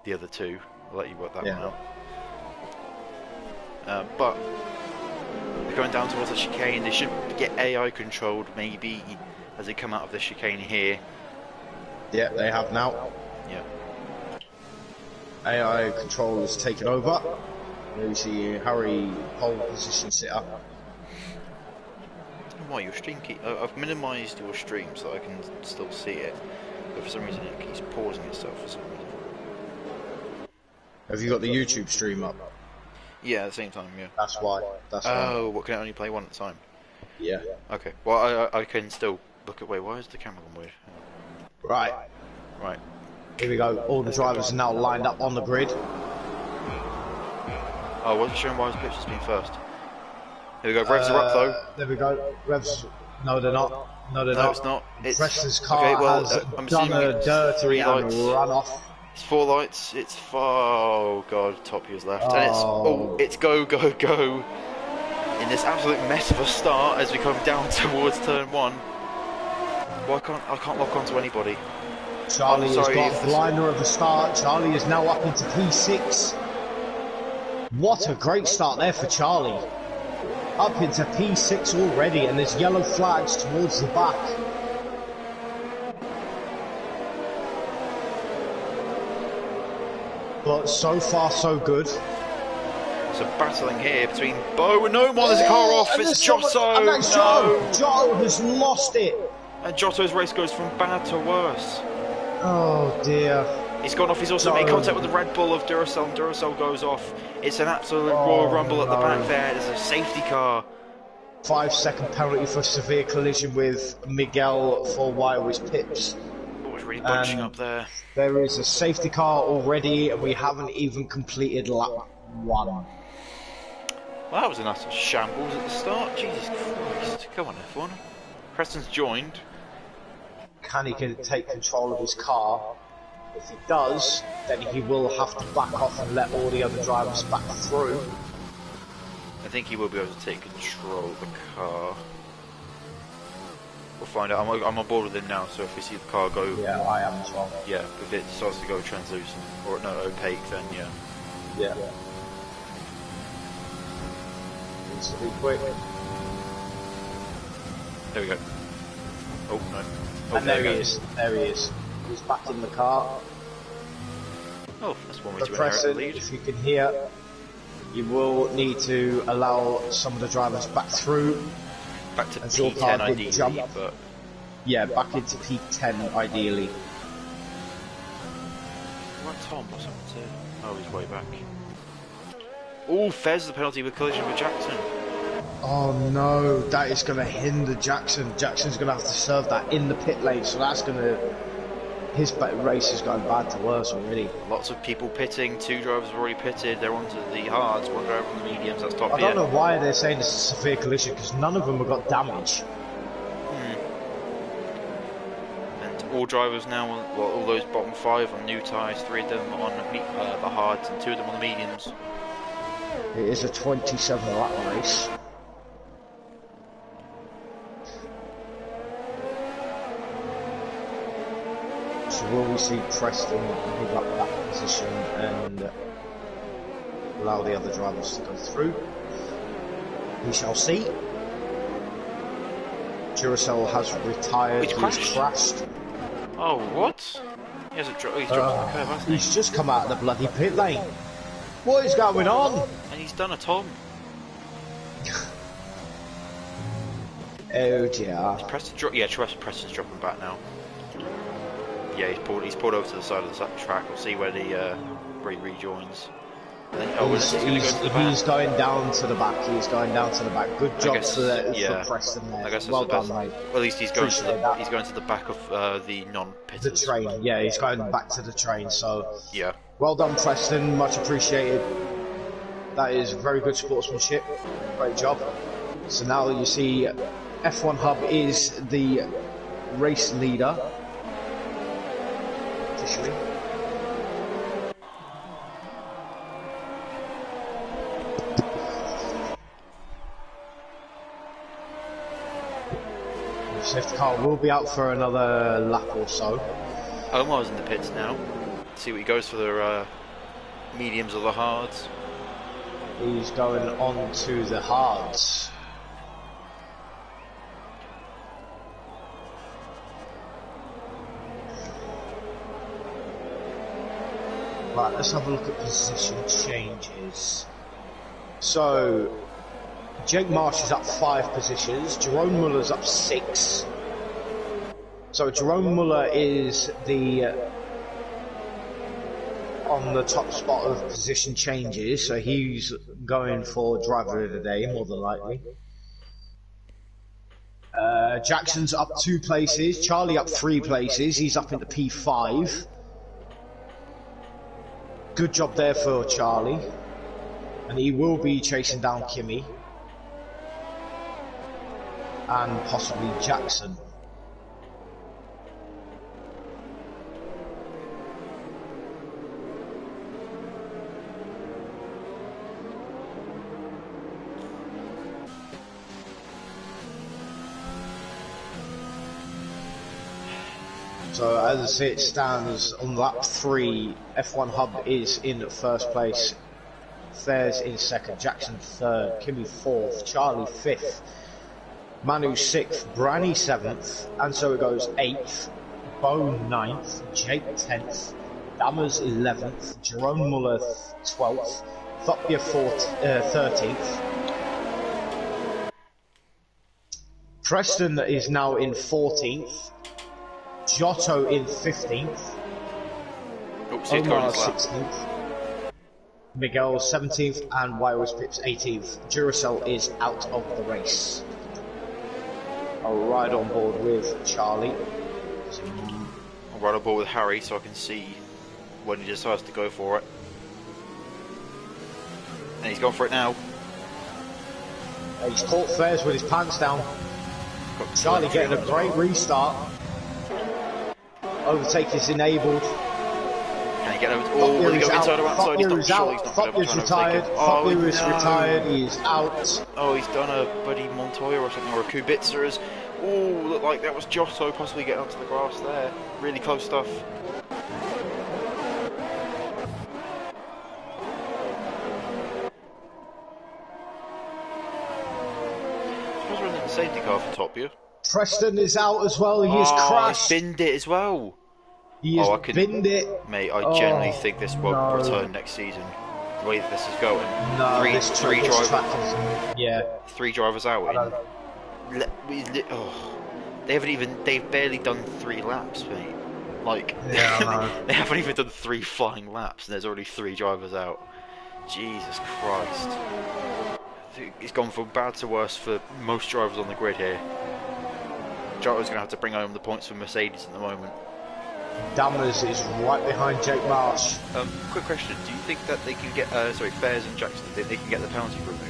the other two. I'll let you work that one out. But they're going down towards the chicane. They should get AI controlled maybe as they come out of the chicane here. Yeah, they have now. Yeah. AI control is taken over. There you see Harry pole position sitter. I don't know why your stream I've minimised your stream so I can still see it, but for some reason it keeps pausing itself for some reason. Have you got the YouTube stream up? Yeah, at the same time, yeah. That's why. Oh, what, can it only play one at a time? Yeah. Okay, well I can still look at, wait, why is the camera gone weird? Right. Right. Here we go. All the drivers are now lined up on the grid. Oh, I wasn't showing why his pitch has been first. Here we go, revs are up though. There we go. Revs. No, they're not. No, they're No, not. it's not. It's Preston's car okay, well, has I'm done assuming a it's dirty 3 and lights. run off. It's 4 lights. It's oh god, top gear's left, and Oh. it's go in this absolute mess of a start as we come down towards turn 1. Well, I can't lock onto anybody. Charlie has sorry, got blinder of the start. Charlie is now up into P6. What a great start there for Charlie. Up into P6 already, and there's yellow flags towards the back. But so far so good. So battling here between Bo and no more. There's a car off. And It's there's Giotto. and that's No. Giotto has lost it. And Giotto's race goes from bad to worse. Oh dear. He's gone off. He's also made contact with the Red Bull of Duracell, and Duracell goes off. It's an absolute Royal Rumble at the back there. There's a safety car. 5-second penalty for severe collision with Miguel for Wywis Pips. Oh, it's really bunching up there. There is a safety car already, and we haven't even completed lap 1. Well, that was a nice shambles at the start. Jesus Christ. Come on, F1. Preston's joined. Can he take control of his car? If he does, then he will have to back off and let all the other drivers back through. I think he will be able to take control of the car. We'll find out. I'm on board with him now, so if we see the car go... Yeah, I am as well. Yeah, if it starts to go translucent, or no, opaque, then yeah. Yeah. Needs to be quick. There we go. Oh, no. Oh, And there he we go. is. There he is. He's back in the car. Oh, that's one way The to inherit the Preston, lead. if you can hear, you will need to allow some of the drivers back through. Back to As your car P10 did ideally, jump. but... Yeah, back into P10 ideally. What, Tom or something too? Oh, he's way back. Oh, Fez the penalty with collision with Jackson. Oh no, that is going to hinder Jackson. Jackson's going to have to serve that in the pit lane, so that's going to... His race is going bad to worse already. Lots of people pitting. 2 drivers have already pitted. They're onto the hards. 1 driver on the mediums. That's top I don't know why they're saying it's a severe collision, because none of them have got damage. And all drivers now, well, all those bottom 5 on new tyres, 3 of them on the hards and 2 of them on the mediums. It is a 27 lap race. So will we see Preston give up that position and allow the other drivers to go through? We shall see. Duracell has retired. He's crashed. Oh, what? He's dropped the curve, hasn't he? He's just come out of the bloody pit lane. What is going on? And he's done a Tom. Oh dear. Preston's dropping back now. Yeah, he's pulled over to the side of the track. We'll see where he rejoins. And then, he's going down to the back. He's going down to the back. Good job for Preston there. I guess well done, mate. Well, at least he's going to the back of the non-pitters. The train. Yeah, he's going back to the train. So yeah. Well done, Preston. Much appreciated. That is very good sportsmanship. Great job. So now you see F1 Hub is the race leader. Officially. The safety car will be out for another lap or so. Omar's in the pits now. See what he goes for the mediums or the hards. He's going on to the hards. Right, let's have a look at position changes. So, Jake Marsh is up 5 positions, Jerome Muller's up 6. So Jerome Muller is on the top spot of position changes, so he's going for driver of the day, more than likely. Jackson's up 2 places, Charlie up 3 places, he's up into P5. Good job there for Charlie. And he will be chasing down Kimi. And possibly Jackson. So as it stands on lap 3, F1 Hub is in first place, Fairs in second, Jackson third, Kimi fourth, Charlie fifth, Manu sixth, Branny seventh, and so it goes 8th, Bo 9th, Jake 10th, Dammers 11th, Jerome Muller 12th, Thopia 13th. Preston is now in 14th. Giotto in 15th, Omar 16th, Miguel 17th, and Wires Pips 18th. Duracell is out of the race. I'll ride on board with Charlie. I'll ride on board with Harry so I can see when he decides to go for it. And he's gone for it now. He's caught Fairs with his pants down. Charlie getting a great restart. Overtake is enabled. Can he get over? Oh, will he go inside or outside? He's not sure. He's not Fopler's retired. Fopler is retired. He's out. Oh, he's done a Buddy Montoya or something, or a Kubica as. Oh, looked like that was Giotto possibly getting onto the grass there. Really close stuff. I was running the safety car for Torpedo. Preston is out as well. He has crashed. He's binned it as well. He has binned it. Mate, I genuinely think this won't return next season. The way that this is going. No, three drivers. Yeah. 3 drivers out. They've barely done 3 laps, mate. Like, yeah, they haven't even done 3 flying laps, and there's already 3 drivers out. Jesus Christ. it's gone from bad to worse for most drivers on the grid here. Jotto's going to have to bring home the points for Mercedes at the moment. Dammers is right behind Jake Marsh. Quick question: do you think that they can get Fares and Jackson? Do you think they can get the penalty removed?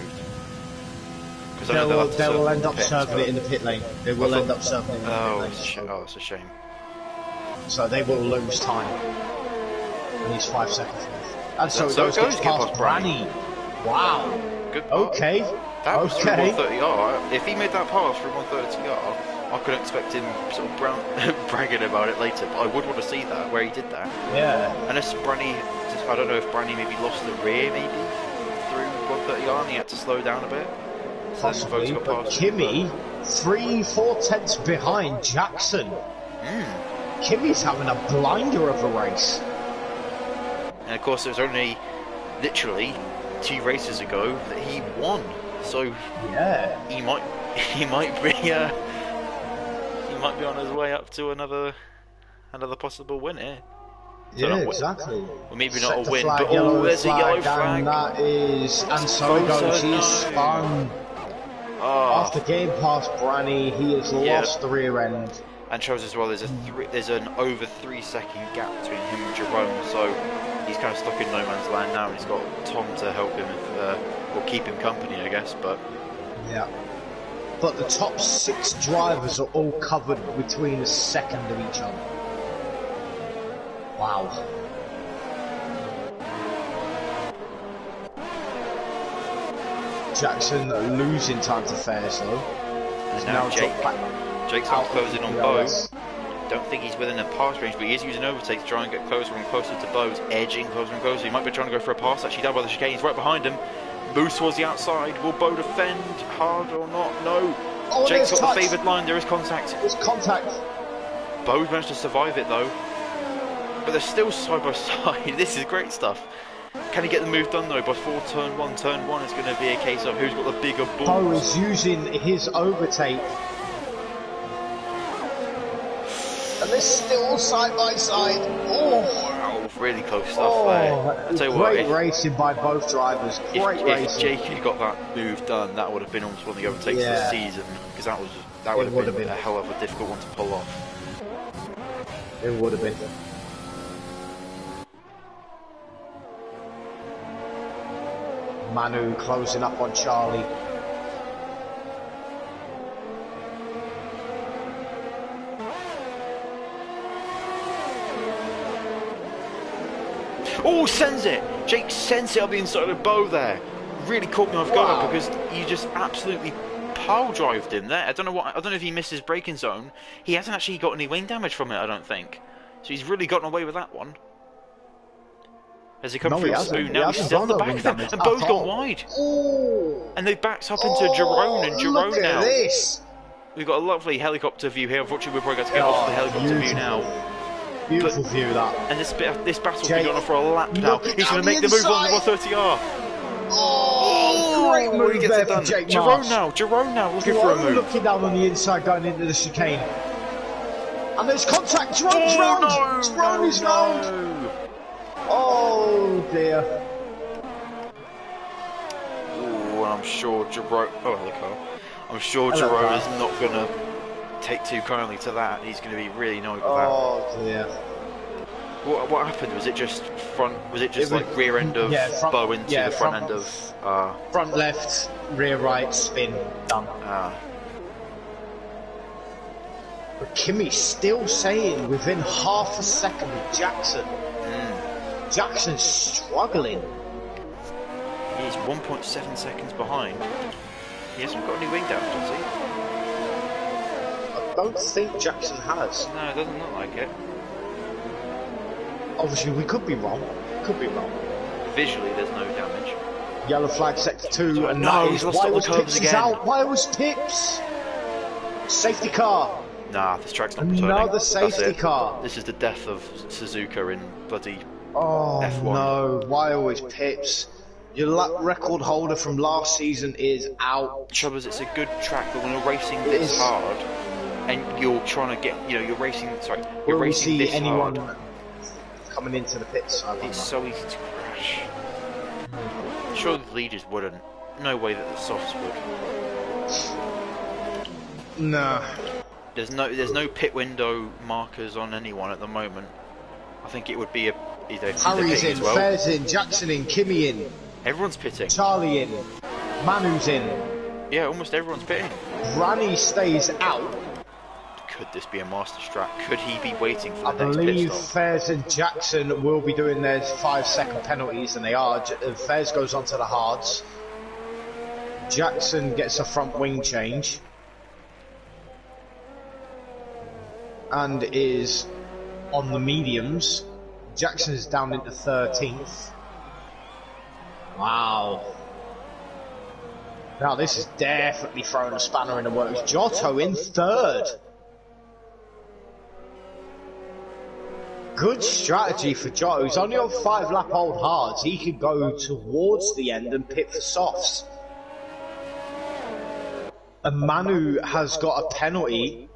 Because They will end up serving it in the pit lane. They will end up serving it in the pit lane. Oh, it's a shame. So they will lose time. And he's 5 seconds left. And so it goes past Branny. Wow. Good. Okay. That was through 130R. If he made that pass through 130R, I could expect him sort of bragging about it later. But I would want to see that where he did that. Yeah. Unless Branny, I don't know if Branny maybe lost the rear maybe through 130R and he had to slow down a bit. Possibly, but Kimi 3-4 tenths behind Jackson. Kimi's having a blinder of a race. And of course, it was only literally 2 races ago that he won. So yeah, he might be on his way up to another possible win here. So yeah, exactly. Well, maybe not a win, but there's a yellow flag. And that is, and so it goes. He's spun. After getting past Branny, he has lost the rear end. And shows as well there's an over 3 second gap between him and Jerome, so he's kind of stuck in no man's land now. And he's got Tom to help him or keep him company, I guess. But yeah. But the top 6 drivers are all covered between a second of each other. Wow. Jackson losing time to Fares though. There's now Jake's closing on Bo. Don't think he's within a pass range, but he is using overtake to try and get closer and closer to Bo. He's edging closer and closer. He might be trying to go for a pass, actually down by the chicane. He's right behind him. Moves towards the outside. Will Bo defend hard or not? No. Oh, Jake's got the favoured line. There is contact. There's contact. Bo managed to survive it though. But they're still side by side. This is great stuff. Can he get the move done though? Before turn 1 is going to be a case of who's got the bigger balls. Bo is using his overtake. And they're still side by side. Oh, wow, really close stuff there. I'll tell you what, great racing by both drivers. Great racing. If Jake had got that move done, that would have been almost one of the overtakes of the season, because that would have been a hell of a difficult one to pull off. It would have been. Manu closing up on Charlie. Oh, sends it! Jake sends it up the inside of Bo there. Really caught me off guard because you just absolutely pile drived him there. I don't know if he missed his braking zone. He hasn't actually got any wing damage from it, I don't think. So he's really gotten away with that one. As he comes through smooth now, he's still on the back of them, and Bo's gone wide. Ooh. And they've backed up into Jerome, and Jerome look now. At this. We've got a lovely helicopter view here. Unfortunately, we're probably going to get off the helicopter view now. Beautiful view that. And this battle's been going on for a lap now. He's going to make the move on the 130R. Oh, great move he gets there it done. for Jake Jerome Marsh. now looking for a move. Looking down on the inside, going into the chicane. And there's contact. Jerome's round. Jerome is round. Oh dear. Oh, and I'm sure Jerome. Oh, hello, Carl. I'm sure Jerome is not going to take too kindly to that. He's going to be really annoyed with that. Oh dear. What happened? Was it just front? Was it just like rear end of Bo into the front end of? Front left, rear right, spin, done. But Kimi's still saying within half a second of Jackson. Jackson's struggling. He's 1.7 seconds behind. He hasn't got any wing damage, does he? I don't think Jackson has. No, it doesn't look like it. Obviously, we could be wrong. Visually, there's no damage. Yellow flag sector 2, and no, he's lost all the curves again. Out. Why was Pips? Safety car. Nah, this track's not returning. Another safety car. This is the death of Suzuka in bloody F1. No, why always Pips? Your lap record holder from last season is out. Chubbers, it's a good track, but when you're racing this hard, and you're trying to get, you're racing this hard. Coming into the pits. It's so easy to crash. Sure, the leaders wouldn't. no way that the softs would. Nah. There's no pit window markers on anyone at the moment. I think it would be either Harry's in, as well. Fair's in, Jackson in, Kimmy in, Everyone's pitting. Charlie in, Manu's in. Yeah, almost everyone's pitting. Granny stays out. Could this be a master strat? Could he be waiting for I the next pit believe stop? Fairs and Jackson will be doing their 5-second penalties, and they are. Fairs goes on to the hards. Jackson gets a front wing change. And is on the mediums. Jackson's down into 13th. Wow. Now this is definitely throwing a spanner in the works. Giotto in 3rd. Good strategy for Giotto. He's only on 5-lap old hards. He could go towards the end and pit for softs. And Manu has got a penalty.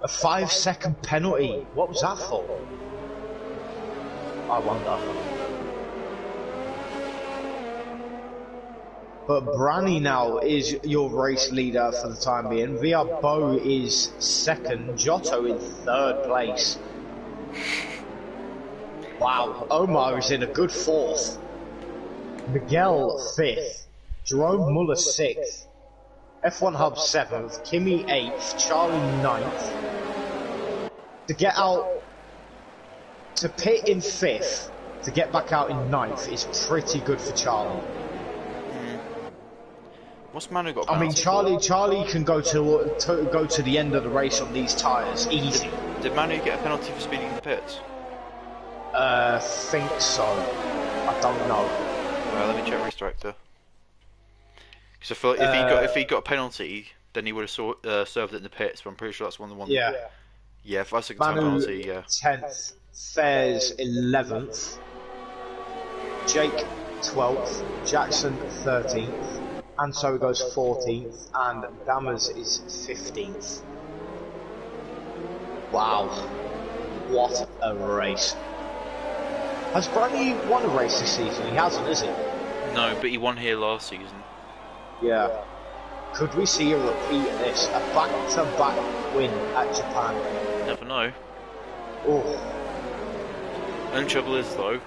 A 5-second penalty. What was that for? I wonder. But Branny now is your race leader for the time being. Bo is 2nd. Giotto in 3rd place. Wow. Omar is in a good 4th. Miguel 5th. Jerome Muller 6th. F1 Hub 7th. Kimmy 8th. Charlie 9th. To get out, to pit in 5th, to get back out in 9th is pretty good for Charlie. What's Manu got? I mean, Charlie can go to the end of the race on these tyres easy. Did Manu get a penalty for speeding in the pits? Think so. I don't know. Let me check race director. Because I feel like if he got a penalty, then he would have served it in the pits. But I'm pretty sure that's one of the ones. Yeah. Yeah, 5-second time penalty. Yeah. 10th. Fairs 11th. Jake 12th. Jackson 13th. And so it goes 14th, and Dammers is 15th. Wow. What a race. Has Brandy won a race this season? He hasn't, has he? No, but he won here last season. Yeah. Could we see a repeat of this? A back-to-back win at Japan? Never know. Oh. Only trouble is, though,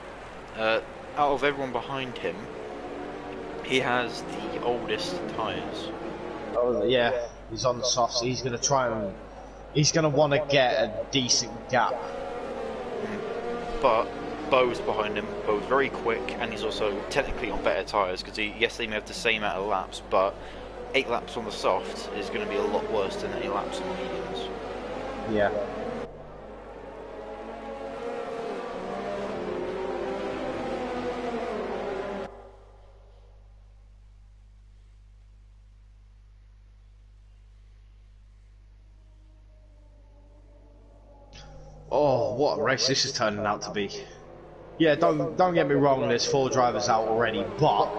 out of everyone behind him, he has the oldest tyres. Oh yeah, he's on the soft, so he's going to try and... He's going to want to get a decent gap. But Bo's behind him. Bo's very quick, and he's also technically on better tyres, because yes, they may have the same amount of laps, but 8 laps on the soft is going to be a lot worse than 8 laps on the mediums. Yeah. Oh, what a race this is turning out to be. Yeah, don't get me wrong, there's 4 drivers out already, but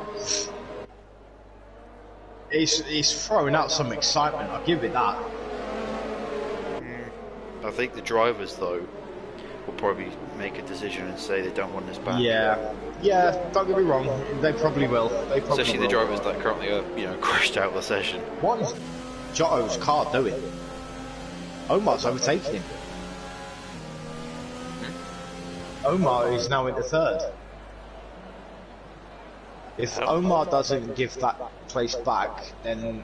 it's throwing out some excitement, I'll give it that. I think the drivers, though, will probably make a decision and say they don't want this back. Yeah, don't get me wrong, they probably will. Especially the drivers that currently are, crashed out of the session. What is Giotto's car doing? Omar's overtaking him. Omar is now into 3rd. If Omar doesn't give that place back, then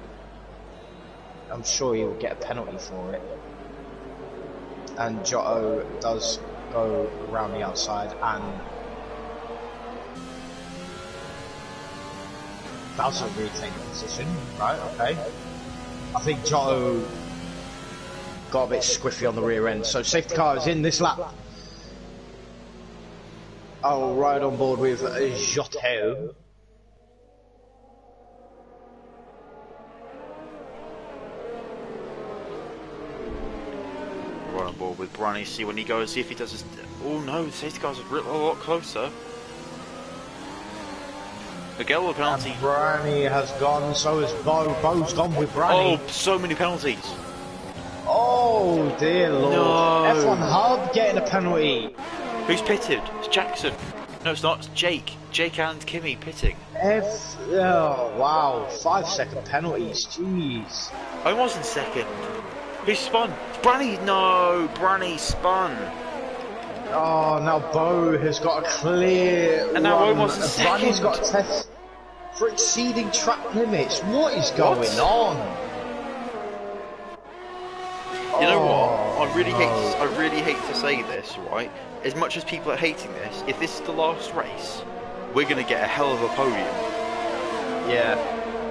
I'm sure he will get a penalty for it. And Giotto does go around the outside and doesn't retake the position, right? Okay. I think Giotto got a bit squiffy on the rear end, so safety car is in this lap. I'll ride on board with Giotto. Right on board with Branny, see when he goes, see if he does his... Oh no, the safety car's a lot closer. Miguel with penalty. And Branny has gone, so has Bo. Bo's gone with Branny. Oh, so many penalties. Oh dear lord. No. F1 Hub getting a penalty. Who's pitted? It's Jackson. No, it's not. It's Jake. Jake and Kimmy pitting. Oh, wow. 5-second penalties. Jeez. Almost in second. Who spun? Branny. No, Branny spun. Oh, now Bo has got a clear And now run. almost in second. Branny's got a test for exceeding track limits. What is going on? You know what? I really hate to say this, right? As much as people are hating this, if this is the last race, we're gonna get a hell of a podium. Yeah.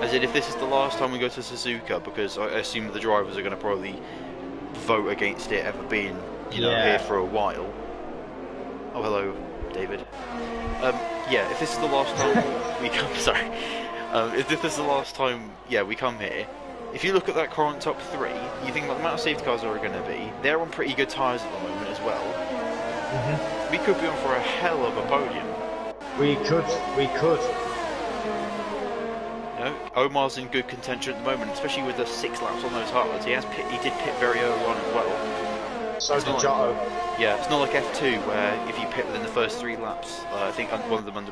As in, if this is the last time we go to Suzuka, because I assume the drivers are gonna probably vote against it ever being, here for a while. Oh, hello, David. Yeah, if this is the last time we come, sorry. If this is the last time, we come here. If you look at that current top three, you think about the amount of safety cars there are going to be. They're on pretty good tyres at the moment as well. We could be on for a hell of a podium. We could. Omar's in good contention at the moment, especially with the 6 laps on those hards. He did pit very early on as well. So did Jotto. Yeah, it's not like F2 where if you pit within the first 3 laps, I think one of them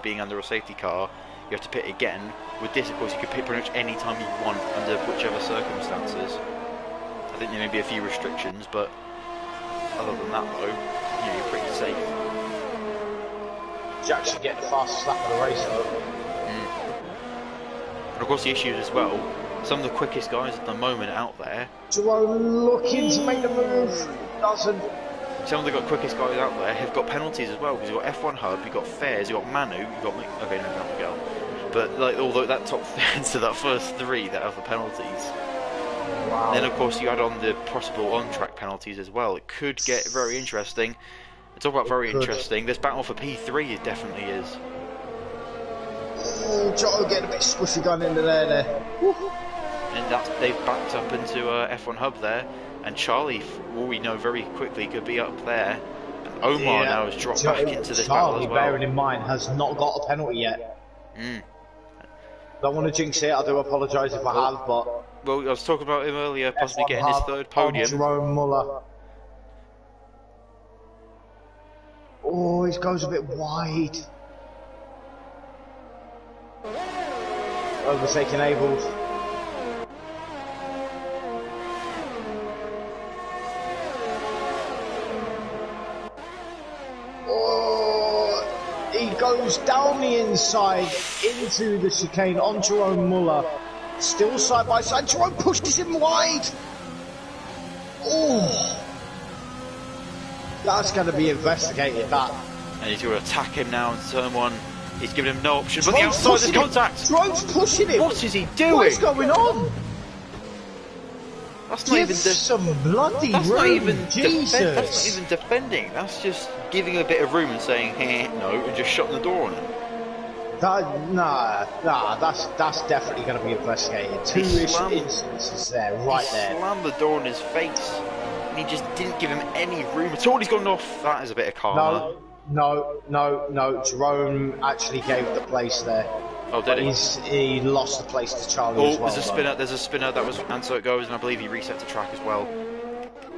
being under a safety car, you have to pit again. With this, of course, you can pit pretty much any time you want under whichever circumstances. I think there may be a few restrictions, but other than that, though, you're pretty safe. Jack should get the fastest lap of the race, though. And of course, the issue is as well, some of the quickest guys at the moment out there. Jerome looking to make the move, doesn't. Some of the quickest guys out there have got penalties as well, because you've got F1 Hub, you've got Fairs, you've got Manu, you've got okay, no, not Miguel. But although that top so that first 3 that have the penalties. Wow. Then of course you add on the possible on-track penalties as well. It could get very interesting. Talk about very interesting. This battle for P3 it definitely is. Oh, Jotto getting a bit squishy going into there. And they've backed up into F1 Hub there. And Charlie, all we know very quickly, could be up there. And Omar now has dropped back into this battle as well. Bearing in mind, has not got a penalty yet. Don't want to jinx it, I do apologise if I have, but... Well, I was talking about him earlier, possibly getting his 3rd podium. Jerome Muller. Oh, he goes a bit wide. Overtaking Abel. He goes down the inside into the chicane on Jerome Muller. Still side by side. Jerome pushes him wide. Oh, that's going to be investigated. That. And he's going to attack him now in turn 1. He's giving him no option. But the outside is contact. Jerome's pushing him. What is he doing? What's going on? That's not even some bloody that's room. Not even Jesus. That's not even defending. That's just giving a bit of room and saying, "Hey, no," and just shutting the door on him. That's definitely going to be investigated. 2 instances there, right there. He slammed the door in his face, and he just didn't give him any room at all. He's gone off. That is a bit of karma. No. Jerome actually gave the place there. Oh, did he? He lost the place to Charlie as well. There's a spinner that was, and so it goes, and I believe he resets the track as well.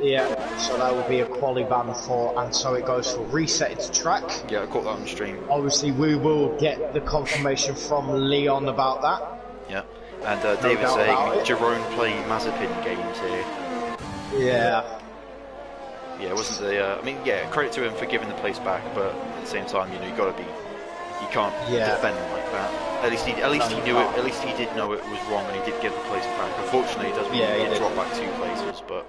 Yeah, so that will be a quali ban for, and so it goes for resetting the track. Yeah, I caught that on the stream. Obviously, we will get the confirmation from Leon about that. Yeah, and David saying Jerome playing Mazepin games here. Yeah. Yeah, it wasn't the. Credit to him for giving the place back, but at the same time, you can't defend like that. At least he knew it. At least he did know it was wrong, and he did give the place back. Unfortunately, he doesn't. Yeah, he did drop back 2 places, but.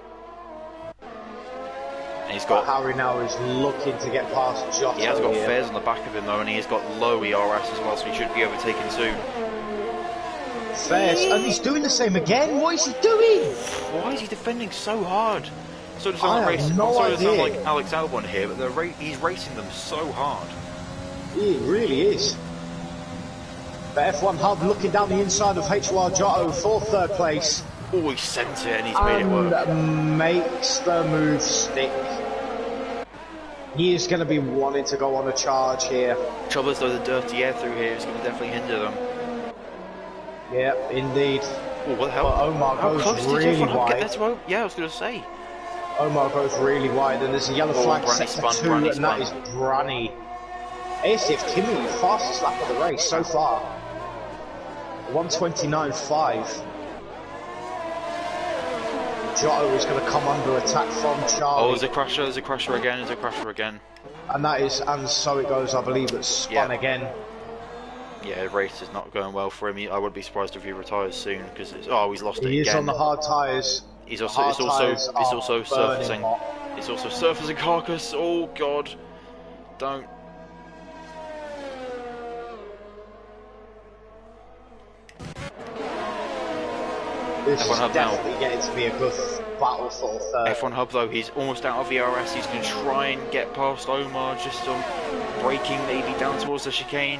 And he's got. Harry now is looking to get past Jotto. He has got Fairs on the back of him though, and he has got low ERS as well, so he should be overtaken soon. Fairs, and he's doing the same again. What is he doing? Why is he defending so hard? Sort of sound like Alex Albon here, but he's racing them so hard. He really is. But F1 Hub looking down the inside of HR Jotto for 3rd place. Oh, he sent it and he's made it work. Makes the move stick. He is going to be wanting to go on a charge here. Trouble is though, the dirty air through here is going to definitely hinder them. Yeah, indeed. Oh, what the hell? But Omar goes really wide. Yeah, I was going to say. Omar goes really wide, and there's a yellow flag set for 2, and that is Branny. ASF Kimi, fastest lap of the race so far. 1:29.5. Giotto is going to come under attack from Charlie. Oh, there's a crasher again. And that is, and so it goes, I believe it's spun again. Yeah, the race is not going well for him. I wouldn't be surprised if he retires soon because he's lost it again. He is on the hard tyres. It's also surfacing. It's also surfacing carcass. Oh God, don't. This F1 is Hub definitely now. getting to be a good battle for third. F1 Hub though, he's almost out of the RS. He's going to try and get past Omar, just on braking maybe down towards the chicane.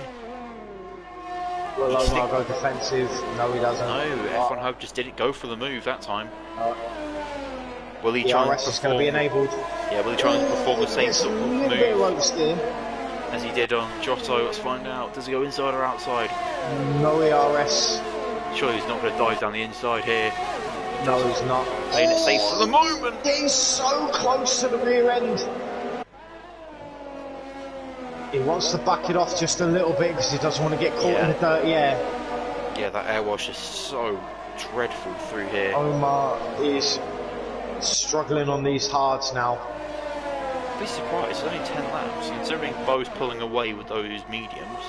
Will Omar go defensive? No, he doesn't. No, F1 Hub just didn't go for the move that time. Will he the try RS and is going to be enabled. Yeah, will he try and perform the same sort of move as he did on Giotto? Let's find out. Does he go inside or outside? No ERS. Surely he's not going to dive down the inside here. No, he's not. Playing it safe for the moment. He's so close to the rear end. He wants to back it off just a little bit because he doesn't want to get caught in the dirty air. Yeah, that air wash is so dreadful through here. Omar is struggling on these hards now. I'd be surprised, it's only 10 laps, considering Bo's pulling away with those mediums.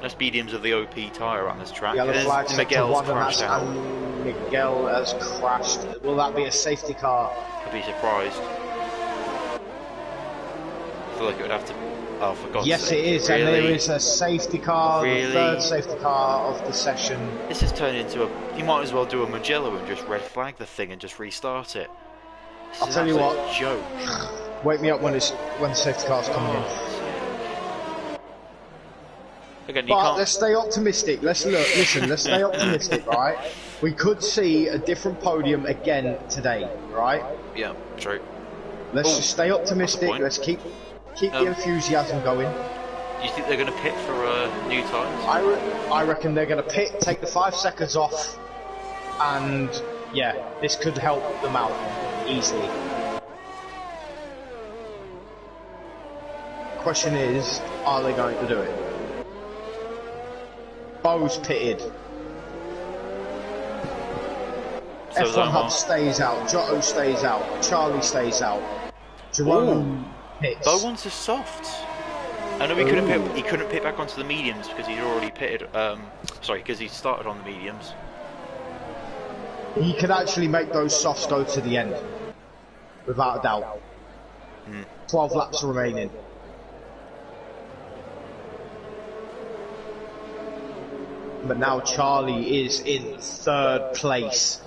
Those mediums of the OP tyre on this track. Yellow flag Miguel's crashed out. And Miguel has crashed. Will that be a safety car? I'd be surprised. I feel like it would have to. Oh, for God's sake. Yes, it is, really? and there is a safety car, Really? the third safety car of the session. This has turned into a. You might as well do a Mugello and just red flag the thing and just restart it. This I'll is tell you an what. absolute joke. Wake me up when the safety car's coming in. Again, you But can't. let's stay optimistic. Let's stay optimistic, right? We could see a different podium again today, right? Yeah, true. Let's just stay optimistic. point. Let's keep the enthusiasm going. Do you think they're going to pit for new tyres? I reckon they're going to pit, take the 5 seconds off, and yeah, this could help them out easily. Question is, are they going to do it? Bo's pitted. So is F1 Omar. Hub stays out, Giotto stays out, Charlie stays out, Jerome pits. Bo wants a soft. I know he couldn't pit back onto the mediums because he'd already pitted. Sorry, because he started on the mediums. He could actually make those softs go to the end, without a doubt. 12 laps remaining. But now Charlie is in third place.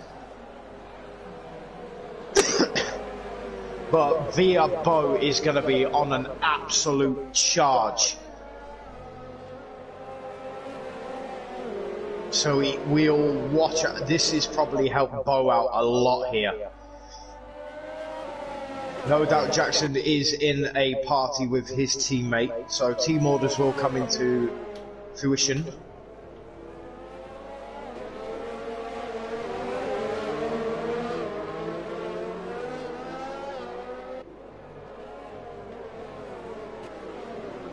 But Via Bo is going to be on an absolute charge. So we'll watch. This is probably helped Bo out a lot here. No doubt Jackson is in a party with his teammate, so team orders will come into fruition.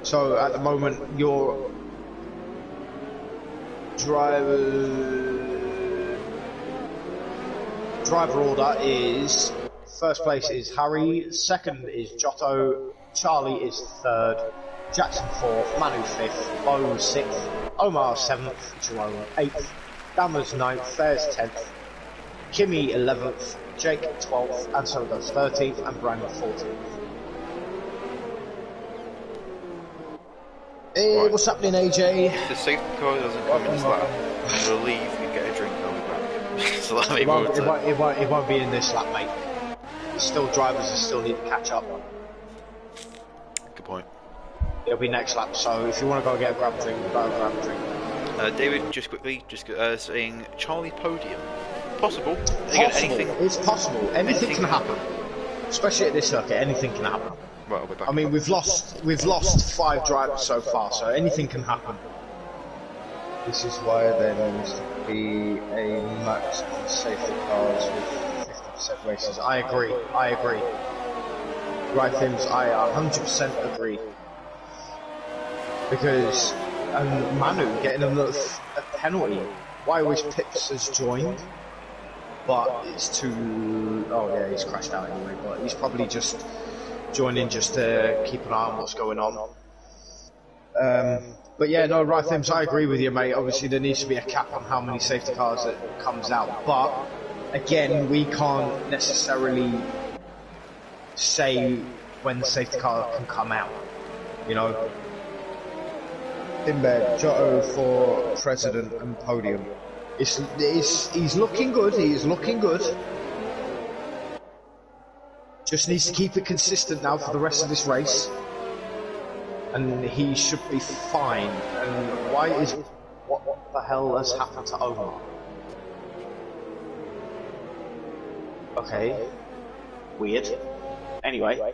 So at the moment, your driver order is: first place is Harry, second is Giotto, Charlie is third, Jackson fourth, Manu fifth, Bo sixth, Omar seventh, Jerome eighth, Dammers ninth, Fairs 10th, Kimi 11th, Jake 12th, and so does 13th, and Brandon 14th. Hey, Right. what's happening, AJ? If the safety car doesn't come in this lap, we'll leave and get a drink and we'll be back. So that'll be It more won't, time. it won't be in this lap, mate. There's still drivers that still need to catch up. Good point. It'll be next lap, so if you want to go get a grab a drink, go grab a drink. David, just quickly, saying Charlie podium. Possible. Again, Possible. anything. It's possible. Anything can happen. Especially at this circuit, anything can happen. Right, we're back. I mean, we've lost 5 drivers so far, so anything can happen. This is why there needs to be a max on safety cars with 50% races. I agree. Right, Fims, I 100% agree. because Manu getting a penalty. Why wish Pips has joined, but it's too. Oh yeah, he's crashed out anyway. But he's probably just joining just to keep an eye on what's going on. But yeah, no, right, Thims, I agree with you, mate. Obviously, there needs to be a cap on how many safety cars that comes out. But again, we can't necessarily say when the safety car can come out. You know, Timber Giotto for president and podium. He's looking good. He is looking good. Just needs to keep it consistent now for the rest of this race. And he should be fine. And why is... What the hell has happened to Omar? Okay. Weird. Anyway.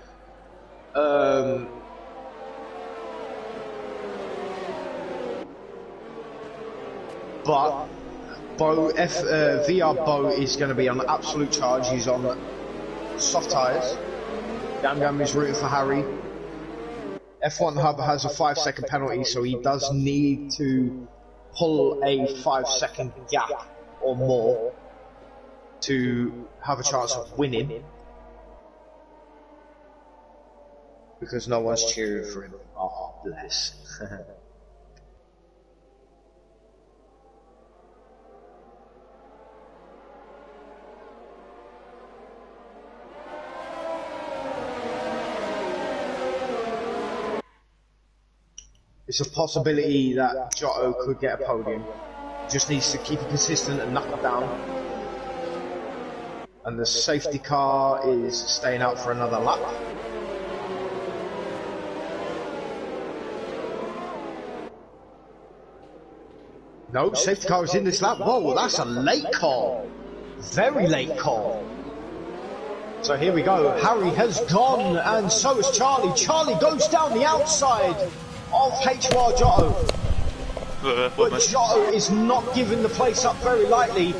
But VR Bo is going to be on absolute charge. He's on soft tyres. Gam is rooting for Harry. F1 Hub has a 5-second penalty, so he does need to pull a 5-second gap or more to have a chance of winning. Because no one's cheering for him. Oh, bless. It's a possibility that Giotto could get a podium. Just needs to keep it consistent and knuckle down. And the safety car is staying out for another lap. No, safety car is in this lap. Whoa, that's a late call. Very late call. So here we go. Harry has gone, and so has Charlie. Charlie goes down the outside of HR Giotto. But Giotto is not giving the place up very lightly.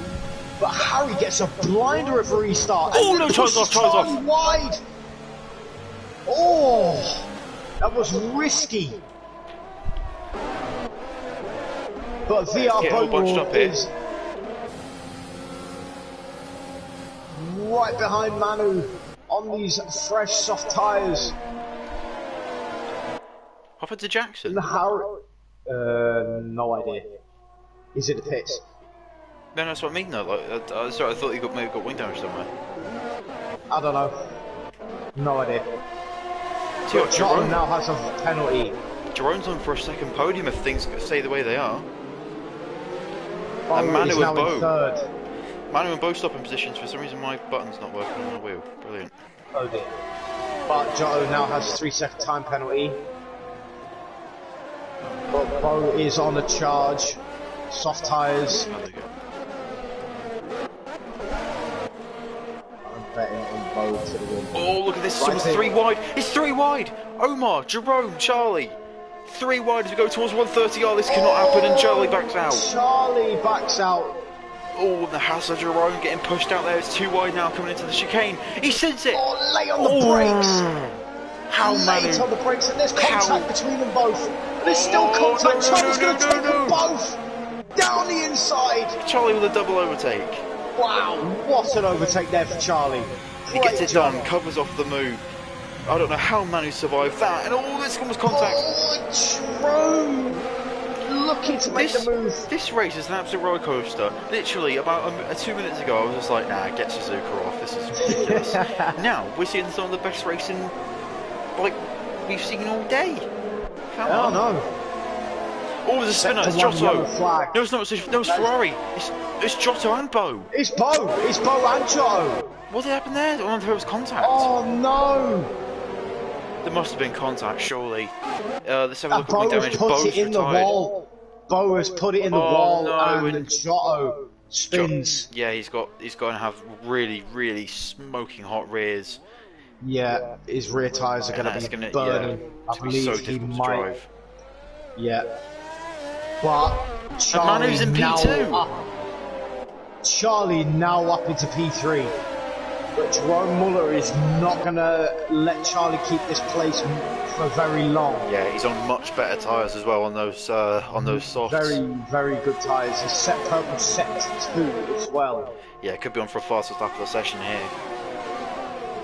But Harry gets a blinder of a restart. Oh no, tires off. Wide. Oh, that was risky. But VR Bogle is right behind Manu on these fresh soft tyres. Hopper to Jackson? No idea. He's in the pits. No, that's what I mean though. Like, sorry, I thought he maybe got wing damage somewhere. I don't know. No idea. Jerome now has a penalty. Jerome's on for a second podium if things stay the way they are. Oh, and Manu and Bo. Third. Manu and Bo stop in positions. For some reason my button's not working on my wheel. Brilliant. Oh dear. But Giotto now has a 3-second time penalty. But Bo is on a charge. Soft tyres. I'm betting on Bo to the win. Oh, look at this. It's 3 wide. It's 3 wide. Omar, Jerome, Charlie. 3 wide as we go towards 130. Oh, this cannot happen. And Charlie backs out. Charlie backs out. Oh, the house of Jerome getting pushed out there. It's 2 wide now coming into the chicane. He sends it. Oh, late on the brakes. How late on the brakes, and there's contact between them both. There's still contact. Charlie's going to take them both down the inside. Charlie with a double overtake. Wow, what an overtake there for Charlie. He gets it done, covers off the move. I don't know how Manu survived that, and all this comes contact. Oh, Jerome looking to make the move. This race is an absolute roller coaster. Literally, about 2 minutes ago, I was just like, nah, get Suzuka off. This is ridiculous. Now we're seeing some of the best racing, like we've seen all day. Come on. No. Oh, there's a spinner. It's Giotto. No, it's not. No, it's Ferrari. It's Giotto and Bo. It's Bo and Giotto. What happened there? I wonder if it was contact. Oh no. There must have been contact, surely. Let's have a look at wing damage. Bo's it in the wall. Bo has put it in the wall, and Giotto spins. Yeah, he's got to have really smoking hot rears. Yeah, his rear tyres are going to be burning. Yeah, I believe so he might. drive. Yeah, but Charlie Manu's in P2. Charlie now up into P3. But Jerome Muller is not going to let Charlie keep this place for very long. Yeah, he's on much better tyres as well on those softs. Very, very good tyres. He's set purple set 2 as well. Yeah, could be on for a fastest lap of the session here.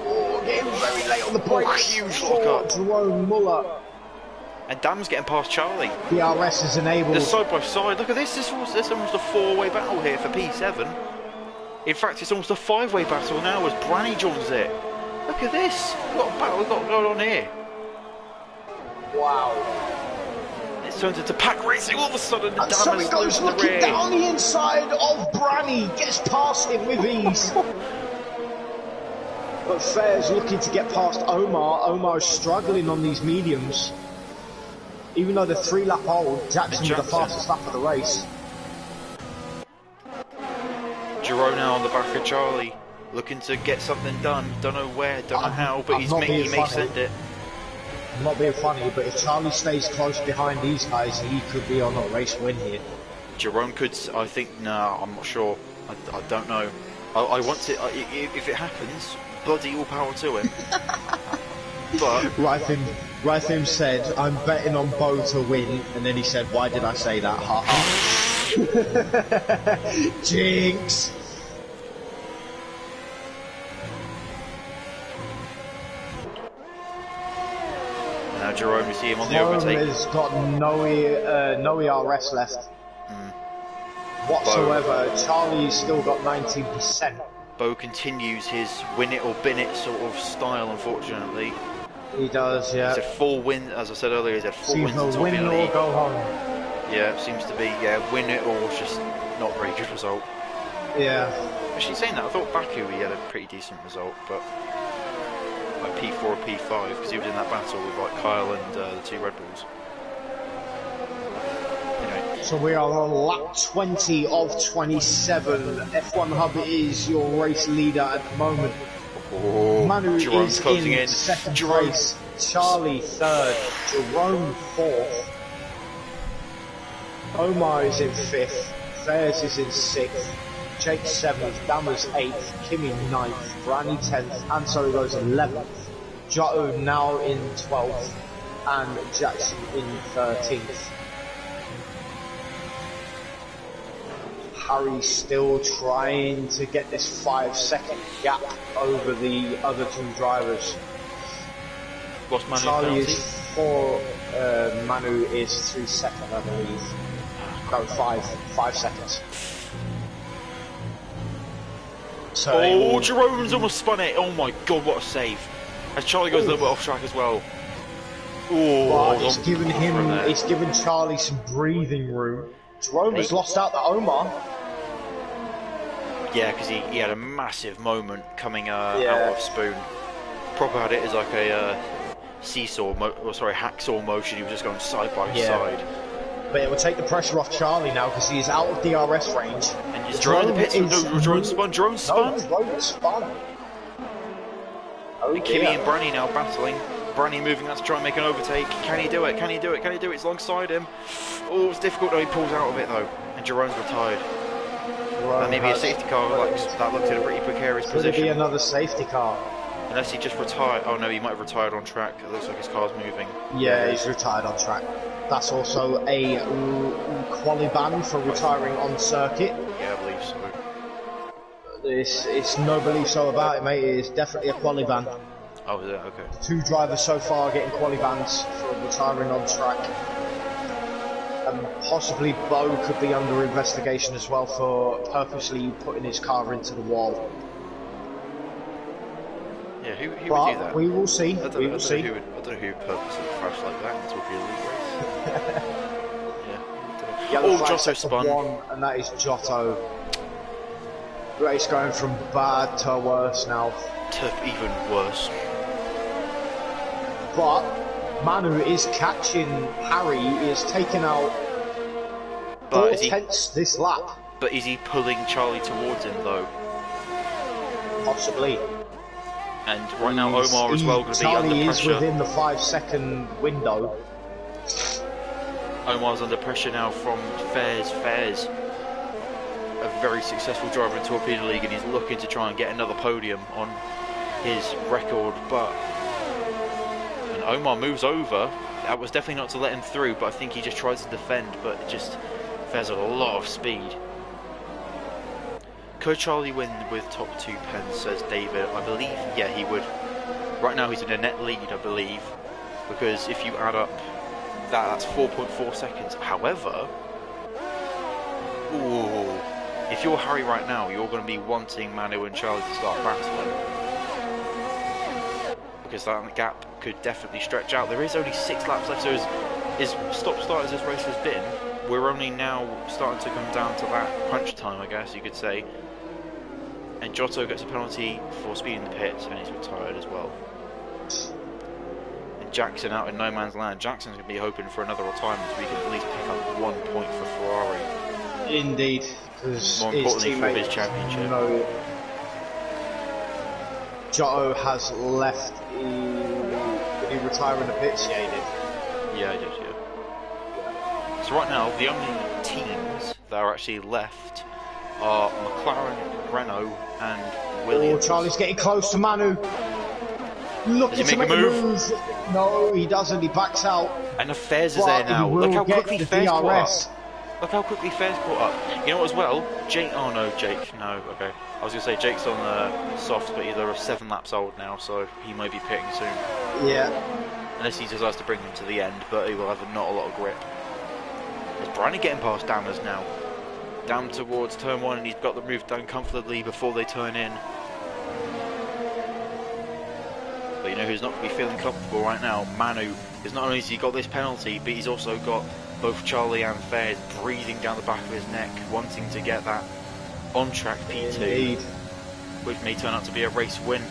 Oh, getting very late on the brakes. Huge lockup. Jerome Muller. And Dam's getting past Charlie. The RS is enabled. They're side by side. Look at this. This is almost a 4-way battle here for P7. In fact, it's almost a 5-way battle now as Branny joins it. Look at this. We've got a battle going on here. Wow. It's turned into pack racing all of a sudden. And so he goes looking down the inside of Branny. Gets past him with ease. But Fair's looking to get past Omar. Omar is struggling on these mediums. Even though they're 3-lap old, Jackson with the fastest lap of the race. Jerome now on the back of Charlie, looking to get something done. Don't know where, don't know how, but he may send it. I'm not being funny, but if Charlie stays close behind these guys, he could be on a race win here. Jerome could, I think, no, I'm not sure. I don't know. I want to, if it happens, bloody all power to him. But Rhythm said, I'm betting on Bo to win, and then he said, why did I say that? Ha ha. Jinx! Now Jerome, you see him on the overtake. Jerome has got no ERS left whatsoever. Bo. Charlie's still got 19%. Bo continues his win it or bin it sort of style, unfortunately. He does, yeah. He's had 4 wins, as I said earlier, he's had 4 Seems wins in win Top or League. go home. Yeah, it seems to be, win it or just not a very good result. Yeah. Actually, saying that, I thought Baku he had a pretty decent result, but like P4 or P5, because he was in that battle with like Kyle and the 2 Red Bulls. Anyway. So we are on lap 20 of 27. F1 Hub is your race leader at the moment. Oh, Manu Jerome's is closing in second place. Charlie third. Jerome fourth. Omar is in fifth. Fairs is in sixth. Jake seventh. Dammers eighth. Kimmy ninth. Branny 10th. And so he goes 11th. Jotto now in 12th. And Jackson in 13th. Harry still trying to get this 5-second gap over the other 2 drivers. What's Manu's Charlie penalty? is 4, Manu is 3 seconds, I believe. No, 5 seconds. So Jerome's almost spun it. Oh my god, what a save. As Charlie goes a little bit off track as well. But it's given Charlie some breathing room. Jerome has lost out to Omar. Yeah, because he had a massive moment coming out of Spoon. Proper had it as like a hacksaw motion. He was just going side by side. But it will take the pressure off Charlie now because he's out of DRS range. And he's Jerome in the pits. No, Jerome spun. Jerome spun. No, Jerome spun. And Kimmy and Branny now battling. Branny moving out to try and make an overtake. Can he do it? Can he do it? Can he do it? It's alongside him. Oh, it's difficult. No, he pulls out of it though. And Jerome's retired. And maybe a safety car that looks in a pretty precarious position. Could it be another safety car? Unless he just retired. Oh no, he might have retired on track. It looks like his car's moving. Yeah, he's retired on track. That's also a quali ban for retiring on circuit. Yeah, I believe so. It's no belief so about it, mate. It is definitely a quali ban. Oh, is it? Okay. 2 drivers so far getting quali bans for retiring on track. And possibly Bo could be under investigation as well for purposely putting his car into the wall. Yeah, who would do that? We will see. I don't know who would purposely crash like that in Torpedo League race. Yeah. Jotto spun. 1, and that is Jotto. Race going from bad to worse now. To even worse. But Manu is catching Harry. He is taking out 4/10 this lap. But is he pulling Charlie towards him though? Possibly. And right now Omar as well going to be under Charlie pressure. is within the 5-second window. Omar's under pressure now from Fairs. a very successful driver in Torpedo League, and he's looking to try and get another podium on his record. But and Omar moves over. That was definitely not to let him through, but I think he just tries to defend. But it just Fez a lot of speed. Could Charlie win with top 2 pens, says David. I believe, yeah, he would. Right now he's in a net lead, I believe, because if you add up that's 4.4 seconds. However, ooh, if you're Harry right now, you're going to be wanting Manu and Charlie to start battling, because that gap could definitely stretch out. There is only 6 laps left, so as stop-start as this race has been, we're only now starting to come down to that crunch time, I guess you could say. And Giotto gets a penalty for speeding the pits, and he's retired as well. And Jackson out in no man's land. Jackson's going to be hoping for another retirement, so we can at least pick up 1 point for Ferrari. Indeed, because more importantly for his championship. No, Giotto has left. Did he retire in the pits? Yeah, he did. Yeah, he did. Yeah. So right now, the only teams that are actually left are McLaren, Renault, and Williams. Oh, Charlie's getting close to Manu. Looking to make a move. No, he doesn't. He backs out. And the Fez is there now. Look how quickly Fez caught up. Look how quickly Fez caught up. You know what as well? Jake. Oh no, Jake. No, okay. I was going to say Jake's on the soft, but they're 7 laps old now, so he might be pitting soon. Yeah. Unless he decides to bring them to the end, but he will have not a lot of grip. Is Bryony getting past Dammers now? Down towards turn 1, and he's got the move done comfortably before they turn in. But you know who's not going to be feeling comfortable right now? Manu. Because not only has he got this penalty, but he's also got both Charlie and Fez breathing down the back of his neck, wanting to get that on-track P2, Indeed. which may turn out to be a race win.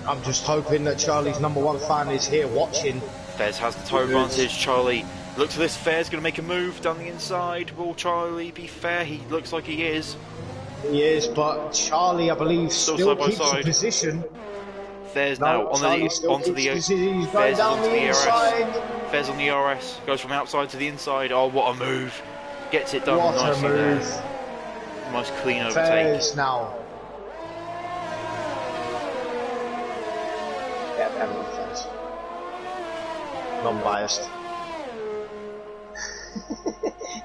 I'm just hoping that Charlie's #1 fan is here watching. Fez has the toe advantage. Charlie looks at this. Fez going to make a move down the inside. Will Charlie be fair? He looks like he is. He is, but Charlie, I believe, still keeps the position. Fez now onto the Fez onto the RS. Fez on the RS goes from outside to the inside. Oh, what a move! Gets it done nicely there. Nice clean overtake. Fez now. Yeah, everyone Fez. Non-biased.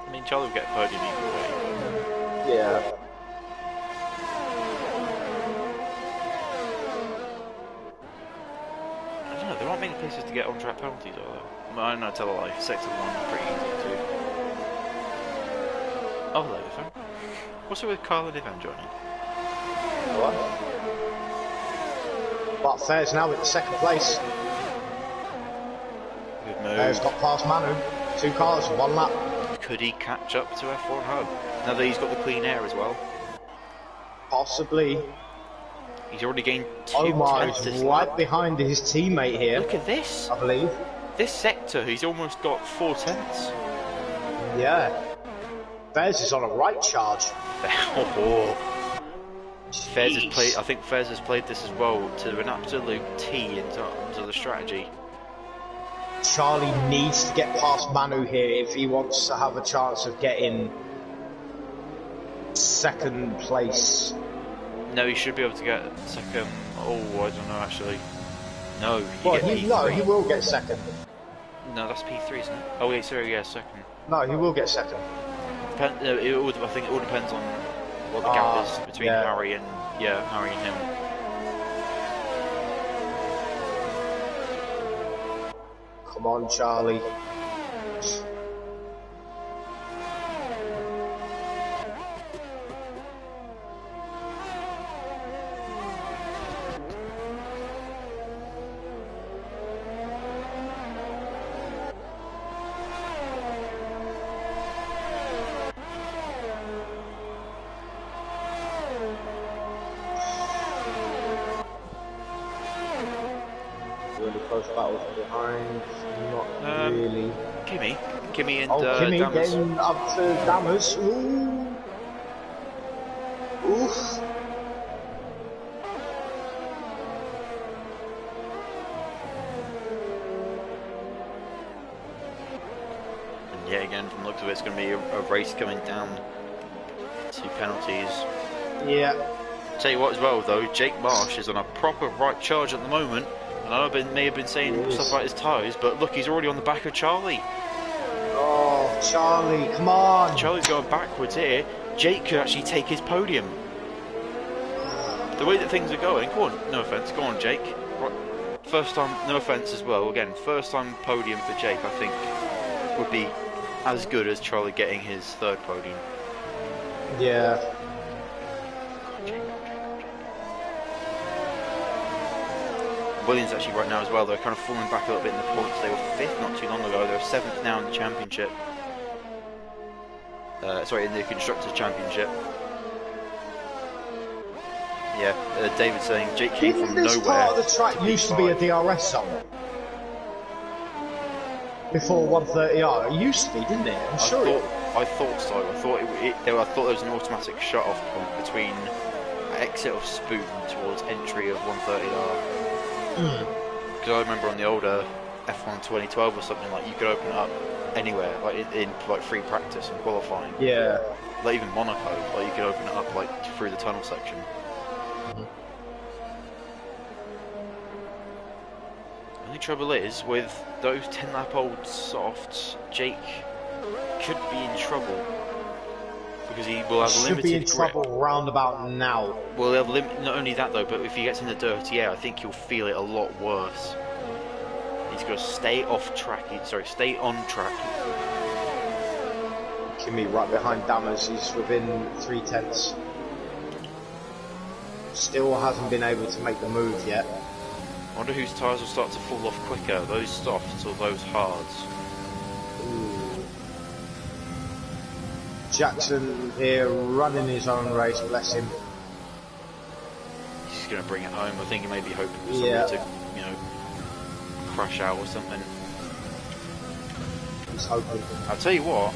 I mean, Charlie will get a podium either way. Yeah. There aren't many places to get on-track penalties, are there? I know, tell a lie. Sector 1 pretty easy too. Oh, hello, Ivan. What's it with Carl and Ivan joining? What? But Fez now in second place. Good move. Fez got past Manu. 2 cars, 1 lap. Could he catch up to F1 Hub? Now that he's got the clean air as well. Possibly. He's already gained 2 Omar tenths is this right lap. behind his teammate here. Look at this. I believe. This sector, he's almost got 4 tenths. Yeah. Fez is on a right charge. Fez has played. I think Fez has played this as well to an absolute T into the strategy. Charlie needs to get past Manu here if he wants to have a chance of getting second place. No, he should be able to get second. Oh, I don't know actually. No, he will get second. No, that's P3, isn't it? Oh wait, sorry, yeah, second. No, he will get second. I think it all depends on what the gap is between Harry and Harry and him. Come on, Charlie. Really close battles behind, not really. Kimmy and Kimmy Dammers. getting up to Dammers. Ooh. Oof. And yet again, from the looks of it, it's going to be a race coming down to penalties. Yeah. Tell you what as well though, Jake Marsh is on a proper right charge at the moment, and I may have been saying stuff about his tyres, but look, he's already on the back of Charlie. Oh, Charlie, come on! Charlie's going backwards here. Jake could actually take his podium. The way that things are going, go on, no offence, go on Jake. Right. First time, no offence as well, again, first time podium for Jake I think would be as good as Charlie getting his third podium. Yeah. Williams actually right now as well, they're kind of falling back a little bit in the points. They were 5th not too long ago, they're 7th now in the championship. Sorry, in the Constructors' Championship. Yeah, David's saying Jake came from nowhere. This part of the track used to be a DRS zone? Before 130R? It used to be, didn't it? I'm sure. I thought so. I thought there was an automatic shut-off point between exit of Spoon towards entry of 130R. Because I remember on the older F1 2012 or something, like you could open it up anywhere, like in like free practice and qualifying. Yeah. Like even Monaco, like you could open it up like through the tunnel section. The only trouble is with those 10-lap-old softs, Jake could be in trouble. Because he will have limited grip. Should be in trouble round about now. Well, he'll have not only that though, but if he gets in the dirty air, I think he'll feel it a lot worse. He's got to stay off track. Stay on track. Kimmy right behind Dammers. He's within 3/10. Still hasn't been able to make the move yet. I wonder whose tyres will start to fall off quicker, those softs or those hards. Jackson here running his own race, bless him. He's going to bring it home. I think he may be hoping for somebody to, crash out or something. He's hoping. I'll tell you what,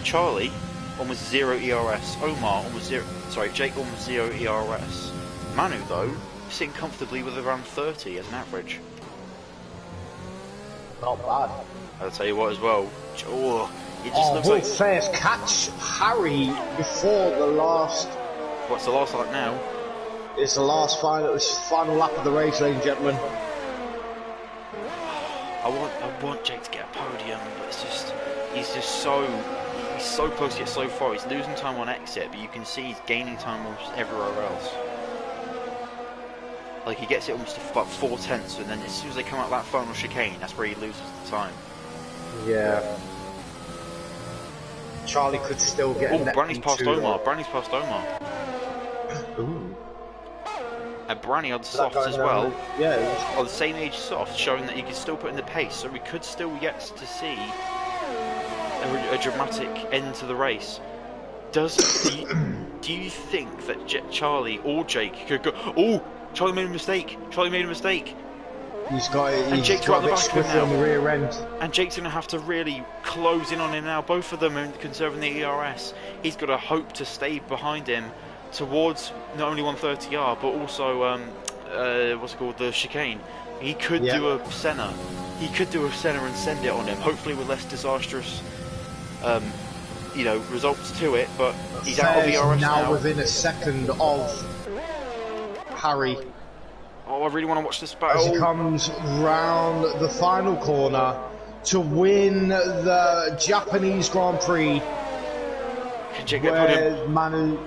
Charlie almost 0 ERS. Omar almost 0. Sorry, Jake almost 0 ERS. Manu though sitting comfortably with around 30 as an average. Not bad. I'll tell you what as well. It just looks like first catch Harry before the last. What's the last lap now? It's the last final lap of the race, ladies and gentlemen. I want Jake to get a podium, but it's just he's so close yet so far. He's losing time on exit, but you can see he's gaining time almost everywhere else. Like he gets it almost about 4/10, and then as soon as they come out that final chicane, that's where he loses the time. Yeah. Charlie could still get. Oh, Branny's passed Omar. Branny's passed Omar. Ooh. And Branny on softs as well. Yeah. On the same age soft, showing that he can still put in the pace, so we could still yet to see a dramatic end to the race. Do you think that Charlie or Jake could go? Oh, Charlie made a mistake. Charlie made a mistake. He's got a bit squiffy on the rear end. And Jake's going to have to really close in on him now. Both of them are conserving the ERS. He's got to hope to stay behind him towards not only 130R, but also, the chicane. He could do a Senna. He could do a Senna and send it on him, hopefully with less disastrous, results to it, but he's out of ERS now. Within a second of Harry. Oh, I really want to watch this battle. As he comes round the final corner to win the Japanese Grand Prix. Can Jake get podium? Manu,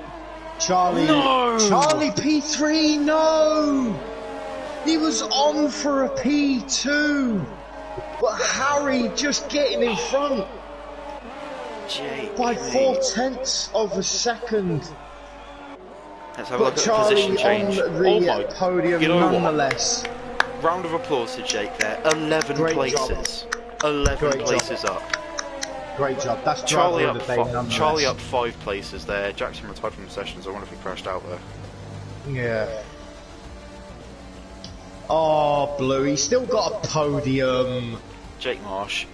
Charlie, no! Charlie P3, no! He was on for a P2, but Harry just getting in front Jake, by 4/10 of a second. Let's have a look at the position change. On the podium, nonetheless. What? Round of applause to Jake there. 11 places. 11 places up. Great job. That's Charlie up. Charlie up 5 places there. Jackson retired from the sessions. I wonder if he crashed out there. Yeah. Oh, Blue. He's still got a podium. Jake Marsh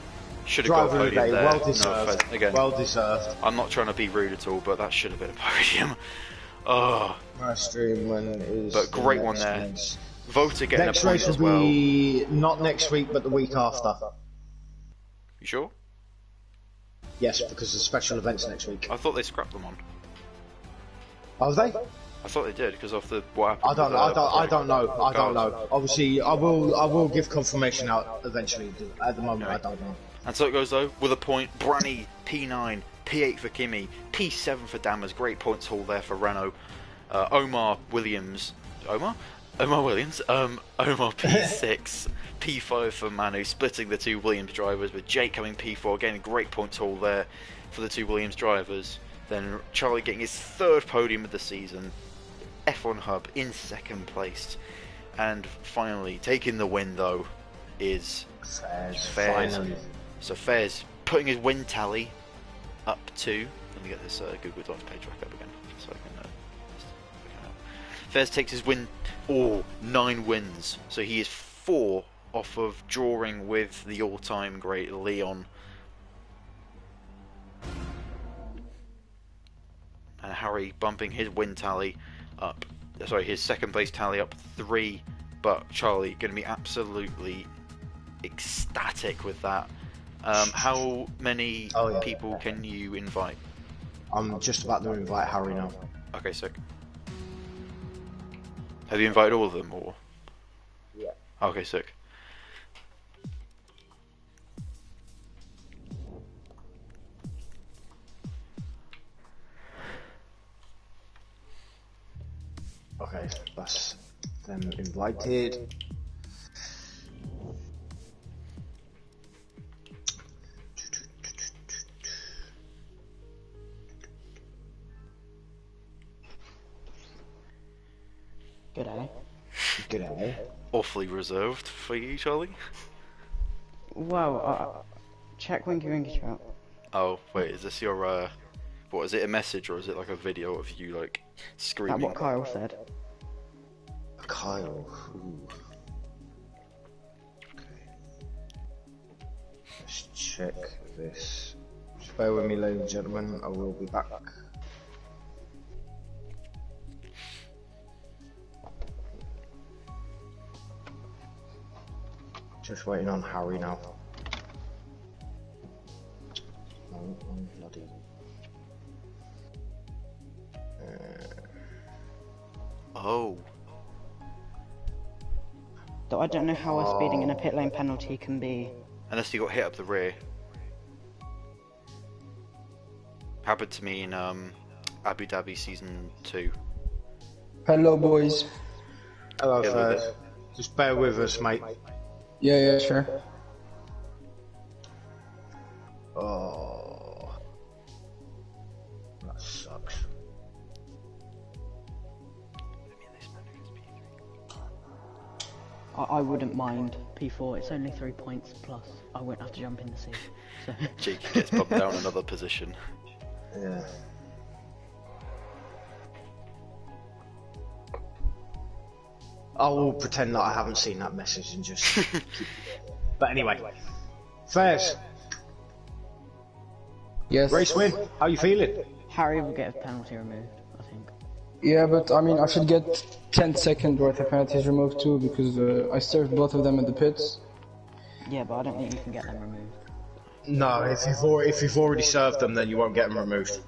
should have got a podium there. Well deserved. No, again, well deserved. I'm not trying to be rude at all, but that should have been a podium. Oh. My stream when is. But great one there. Voter getting next a point race as will well. be not next week, but the week after. You sure? Yes, because of special events next week. I thought they scrapped them on. Are they? I thought they did because of the what happened. I don't know. I don't know. I don't Guards. know. Obviously, I will give confirmation out eventually. At the moment, I don't know. And so it goes though with a point. Branny P9, P8 for Kimi, P7 for Dammers. Great points haul there for Renault. Omar Williams, Omar Williams. Omar P6, P5 for Manu, splitting the two Williams drivers. With Jake coming P4, again great points haul there for the two Williams drivers. Then Charlie getting his third podium of the season. F1 Hub in second place. And finally, taking the win though, is Fairs. Finally. So Fairs putting his win tally up to... Let me get this Google Docs page back up again. So I can... Fairs takes his win... 9 wins. So he is 4 off of drawing with the all-time great Leon. And Harry bumping his win tally up, sorry, his second place tally up 3, but Charlie going to be absolutely ecstatic with that. How many people can you invite? I'm just about to invite Harry now. Okay, sick. Have you invited all of them, or? Yeah. Okay, sick. Okay, that's them invited. G'day. G'day. Awfully reserved for you, Charlie. Well, check Winky Winky chat. Oh, wait, is this your, what, is it a message or is it like a video of you, like, screaming? That's what Kyle said. Kyle. Ooh. Okay. Let's check this. Just bear with me, ladies and gentlemen. I will be back. Just waiting on Harry now. Oh, bloody. Oh. Though I don't know how a speeding in a pit lane penalty can be. Unless you got hit up the rear. Happened to me in Abu Dhabi season 2. Hello, boys. Hello, Get with it. just bear with us, mate. Yeah, sure. Oh, that sucks. I wouldn't mind P4. It's only 3 points plus. I won't have to jump in the sea. So. Jake gets bumped down another position. Yeah. I will pretend that I haven't seen that message and just. But anyway, Fairs, Yes. race win. How you feeling? Harry will get his penalty removed, I think. Yeah, but I mean, I should get 10-second worth of penalties removed too, because I served both of them in the pits. Yeah, but I don't think you can get them removed. No, if you've already served them, then you won't get them removed.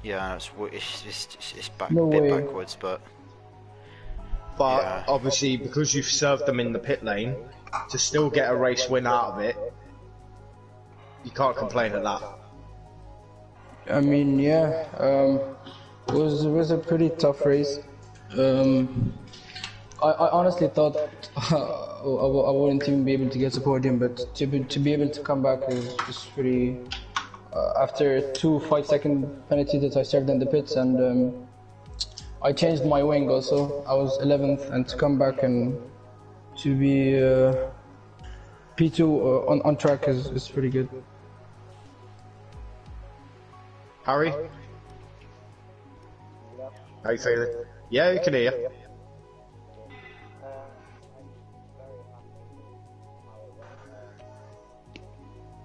Yeah, it's back, No bit way. backwards, but But Yeah. obviously, because you've served them in the pit lane, to still get a race win out of it, you can't complain at that. I mean, yeah, it was a pretty tough race. I honestly thought I wouldn't even be able to get the podium, but to be able to come back is pretty. After 2 5-second penalties that I served in the pits, and I changed my wing also. I was 11th, and to come back and to be P2 on track is pretty good. Harry, how you feeling? Yeah, you can hear.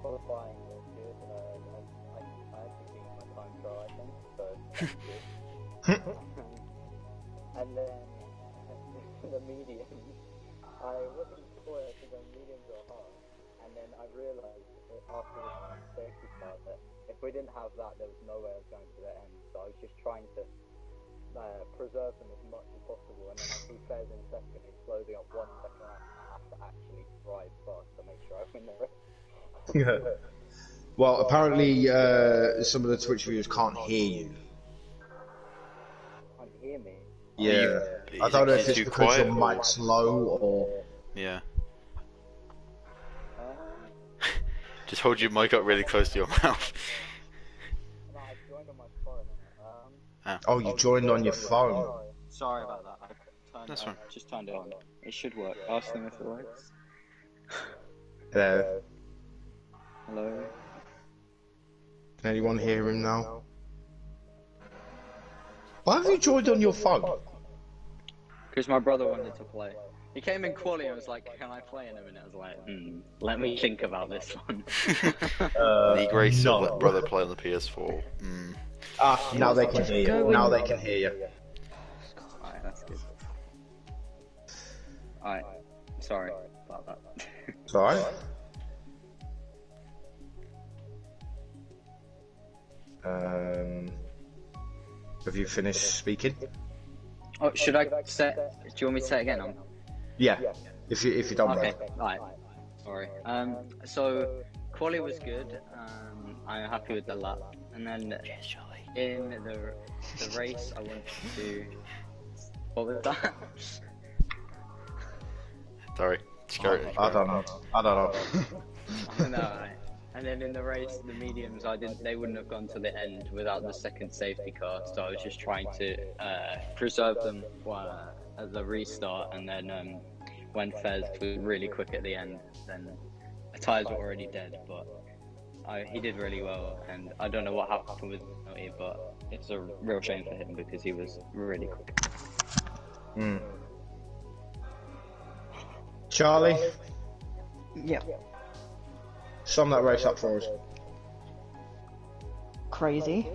Qualifying was good, I actually think my time trial, I think, so that's good. And then the mediums, I wasn't sure if the mediums or hard, and then I realised after the safety car that if we didn't have that, there was no way of going to the end. So I was just trying to preserve them as much as possible, and then I see Fez in second, he's closing up 1 second out, and I have to actually drive fast to make sure I win the race. Well, apparently some of the Twitch viewers can't hear you. Can't hear me. Yeah. I don't know if it's because your mic's low or... Yeah. Just hold your mic up really close to your mouth. No, I joined on my phone. Oh, you joined on your phone. Sorry about that. That's fine. Just turned it on. It should work. Ask them if it works. Hello. Hello. Can anyone hear him now? Why have you joined on your phone? Because my brother wanted to play. He came in quali and was like, "Can I play in a minute?" I was like, let me think about this one. League Racer, let brother play on the PS4. Now they can hear you. Now they can hear you. Alright, that's good. Alright, sorry about that. It's alright. Have you finished speaking? Oh, should I say? Do you want me to say it again? Yeah. If you don't Okay, mind. alright. Sorry. So quali was good. I'm happy with the lap, and then in the race I wanted to. What was that? Sorry. I don't know. No, right. And then in the race, the mediums, they wouldn't have gone to the end without the second safety car. So I was just trying to preserve them at the restart, and then when Fez was really quick at the end, then the tyres were already dead. But he did really well, and I don't know what happened with him, but it's a real shame for him because he was really quick. Charlie, Yeah. sum that race up for us. Crazy,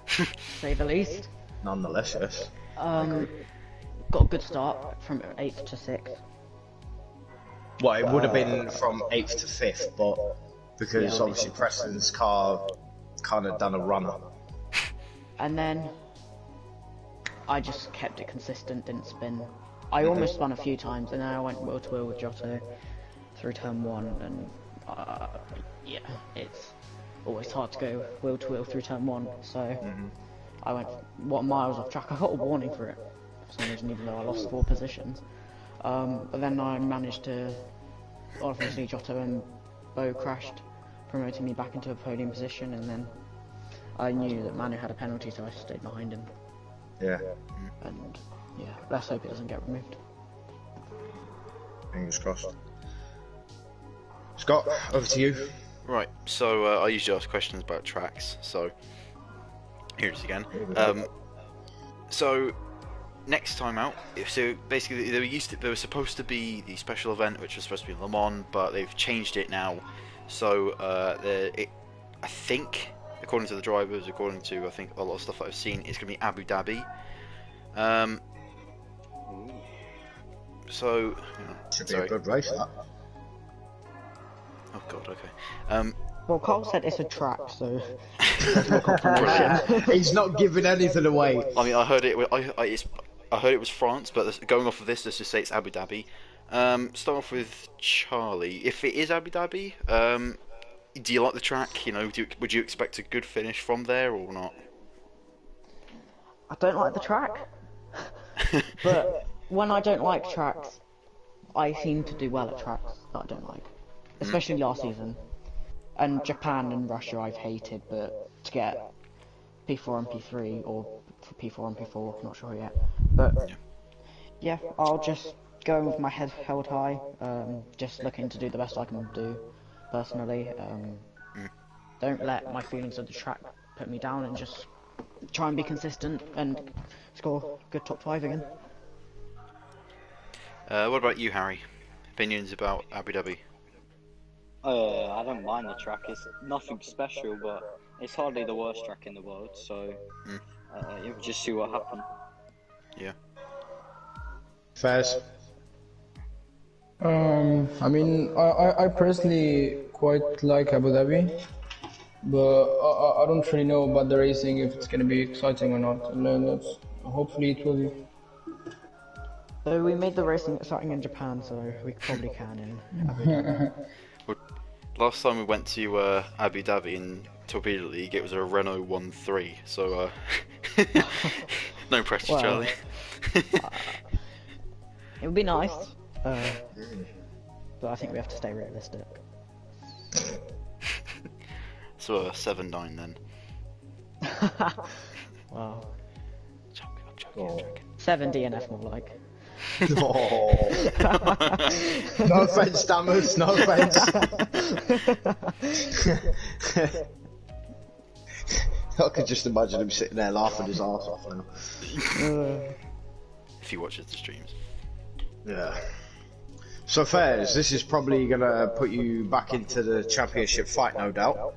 to say the least. Nonetheless, yes. Got a good start from 8th to 6th. Well, it would have been from 8th to 5th, but because obviously Preston's car kind of done a runner. And then I just kept it consistent, didn't spin. I almost spun a few times, and then I went wheel to wheel with Giotto through turn 1, and yeah, it's always hard to go wheel to wheel through turn 1, so I went miles off track. I got a warning for it for some reason, even though I lost 4 positions. But then I managed to, obviously Giotto and Bo crashed, promoting me back into a podium position, and then I knew that Manu had a penalty, so I stayed behind him. Yeah. And yeah, let's hope it doesn't get removed. Fingers crossed. Scott, over to you. Right, so I usually ask questions about tracks, so here it is again. So next time out, so basically there was supposed to be the special event, which was supposed to be in Le Mans, but they've changed it now. So I think, according to the drivers, according to I think a lot of stuff that I've seen, it's going to be Abu Dhabi. So Should be a good race, that. Oh god, okay. Well, Carl said it's a track, so there's no confirmation. He's not giving anything away. I mean, I heard it. I heard it was France, but going off of this, let's just say it's Abu Dhabi. Start off with Charlie. If it is Abu Dhabi, do you like the track? You know, would you expect a good finish from there or not? I don't like the track, but when I don't like tracks, I seem to do well at tracks that I don't like, especially last season. And Japan and Russia I've hated, but to get P4 and P3, or P4 and P4, not sure yet. But yeah, I'll just go in with my head held high, just looking to do the best I can do, personally. Don't let my feelings of the track put me down, and just try and be consistent and score good top 5 again. What about you, Harry? Opinions about Abu Dhabi? I don't mind the track. It's nothing special, but it's hardly the worst track in the world. So you'll just see what happens. Yeah. Fairs. I mean, I personally quite like Abu Dhabi, but I don't really know about the racing if it's gonna be exciting or not. And then hopefully it will be. So we made the racing exciting in Japan, so we probably can in Abu Dhabi. Well, last time we went to Abu Dhabi in Torpedo League, it was a Renault 1.3, so no pressure, Well, Charlie. It would be nice, but I think we have to stay realistic. So a 7.9 then. Wow. I'm joking. 7 DNF more like. Oh. No offense, Dammers, no offense. I could just imagine him sitting there laughing his arse off now. If he watches the streams. Yeah. So Fairs, this is probably gonna put you back into the championship fight, no doubt.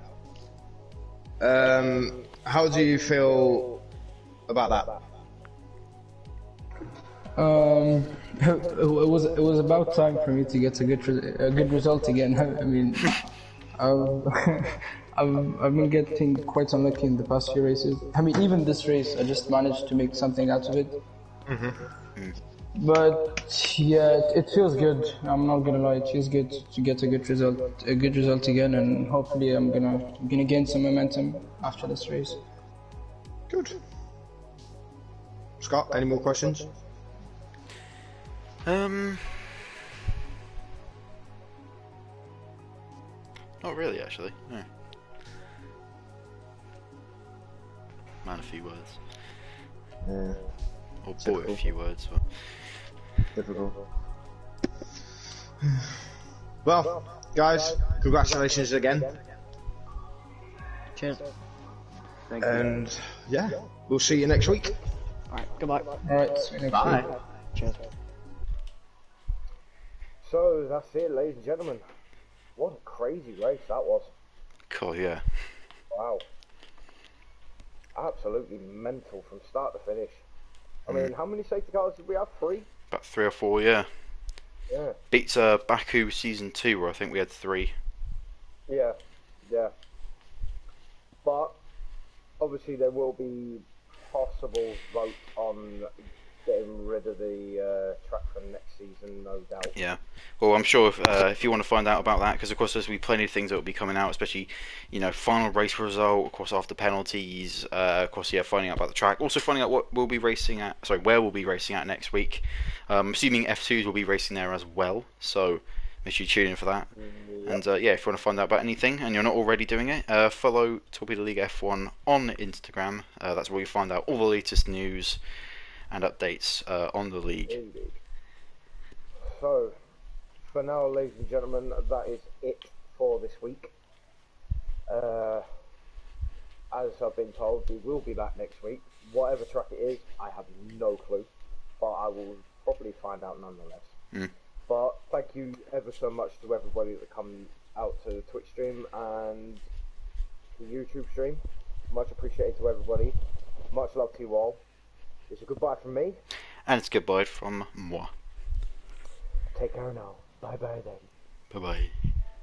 How do you feel about that? It was about time for me to get a good result again. I mean, I've been getting quite unlucky in the past few races. I mean, even this race, I just managed to make something out of it. But yeah, it feels good. I'm not gonna lie, it feels good to get a good result again, and hopefully I'm gonna gain some momentum after this race. Good. Scott, any more questions? Not really, actually. No. Man, a few words. Yeah. Or boy, a Typical. few words. But... Difficult. Well, guys, congratulations again. Cheers. Thank you. And yeah, we'll see you next week. Alright, goodbye. Alright, see you next Bye. week. Cheers. So that's it, ladies and gentlemen. What a crazy race that was. Cool, yeah. Wow. Absolutely mental from start to finish. I mean, how many safety cars did we have? 3? About 3 or 4, yeah. Yeah. Beats Baku Season 2, where I think we had 3. Yeah. Yeah. But obviously there will be possible vote on getting rid of the track for next season, no doubt. Yeah. Well, I'm sure if you want to find out about that, because of course there's will be plenty of things that will be coming out, especially, you know, final race result, of course after penalties, of course, yeah, finding out about the track, also finding out what we'll be racing at, where we'll be racing at next week. Assuming F2s will be racing there as well, so make sure you tune in for that. And yeah, if you want to find out about anything and you're not already doing it, follow Torpedo League F1 on Instagram. That's where you find out all the latest news and updates on the league. Indeed. So, for now, ladies and gentlemen, that is it for this week. As I've been told, we will be back next week. Whatever track it is, I have no clue, but I will probably find out nonetheless. But thank you ever so much to everybody that come out to the Twitch stream and the YouTube stream. Much appreciated to everybody. Much love to you all. It's a goodbye from me. And it's goodbye from moi. Take care now. Bye bye then. Bye bye.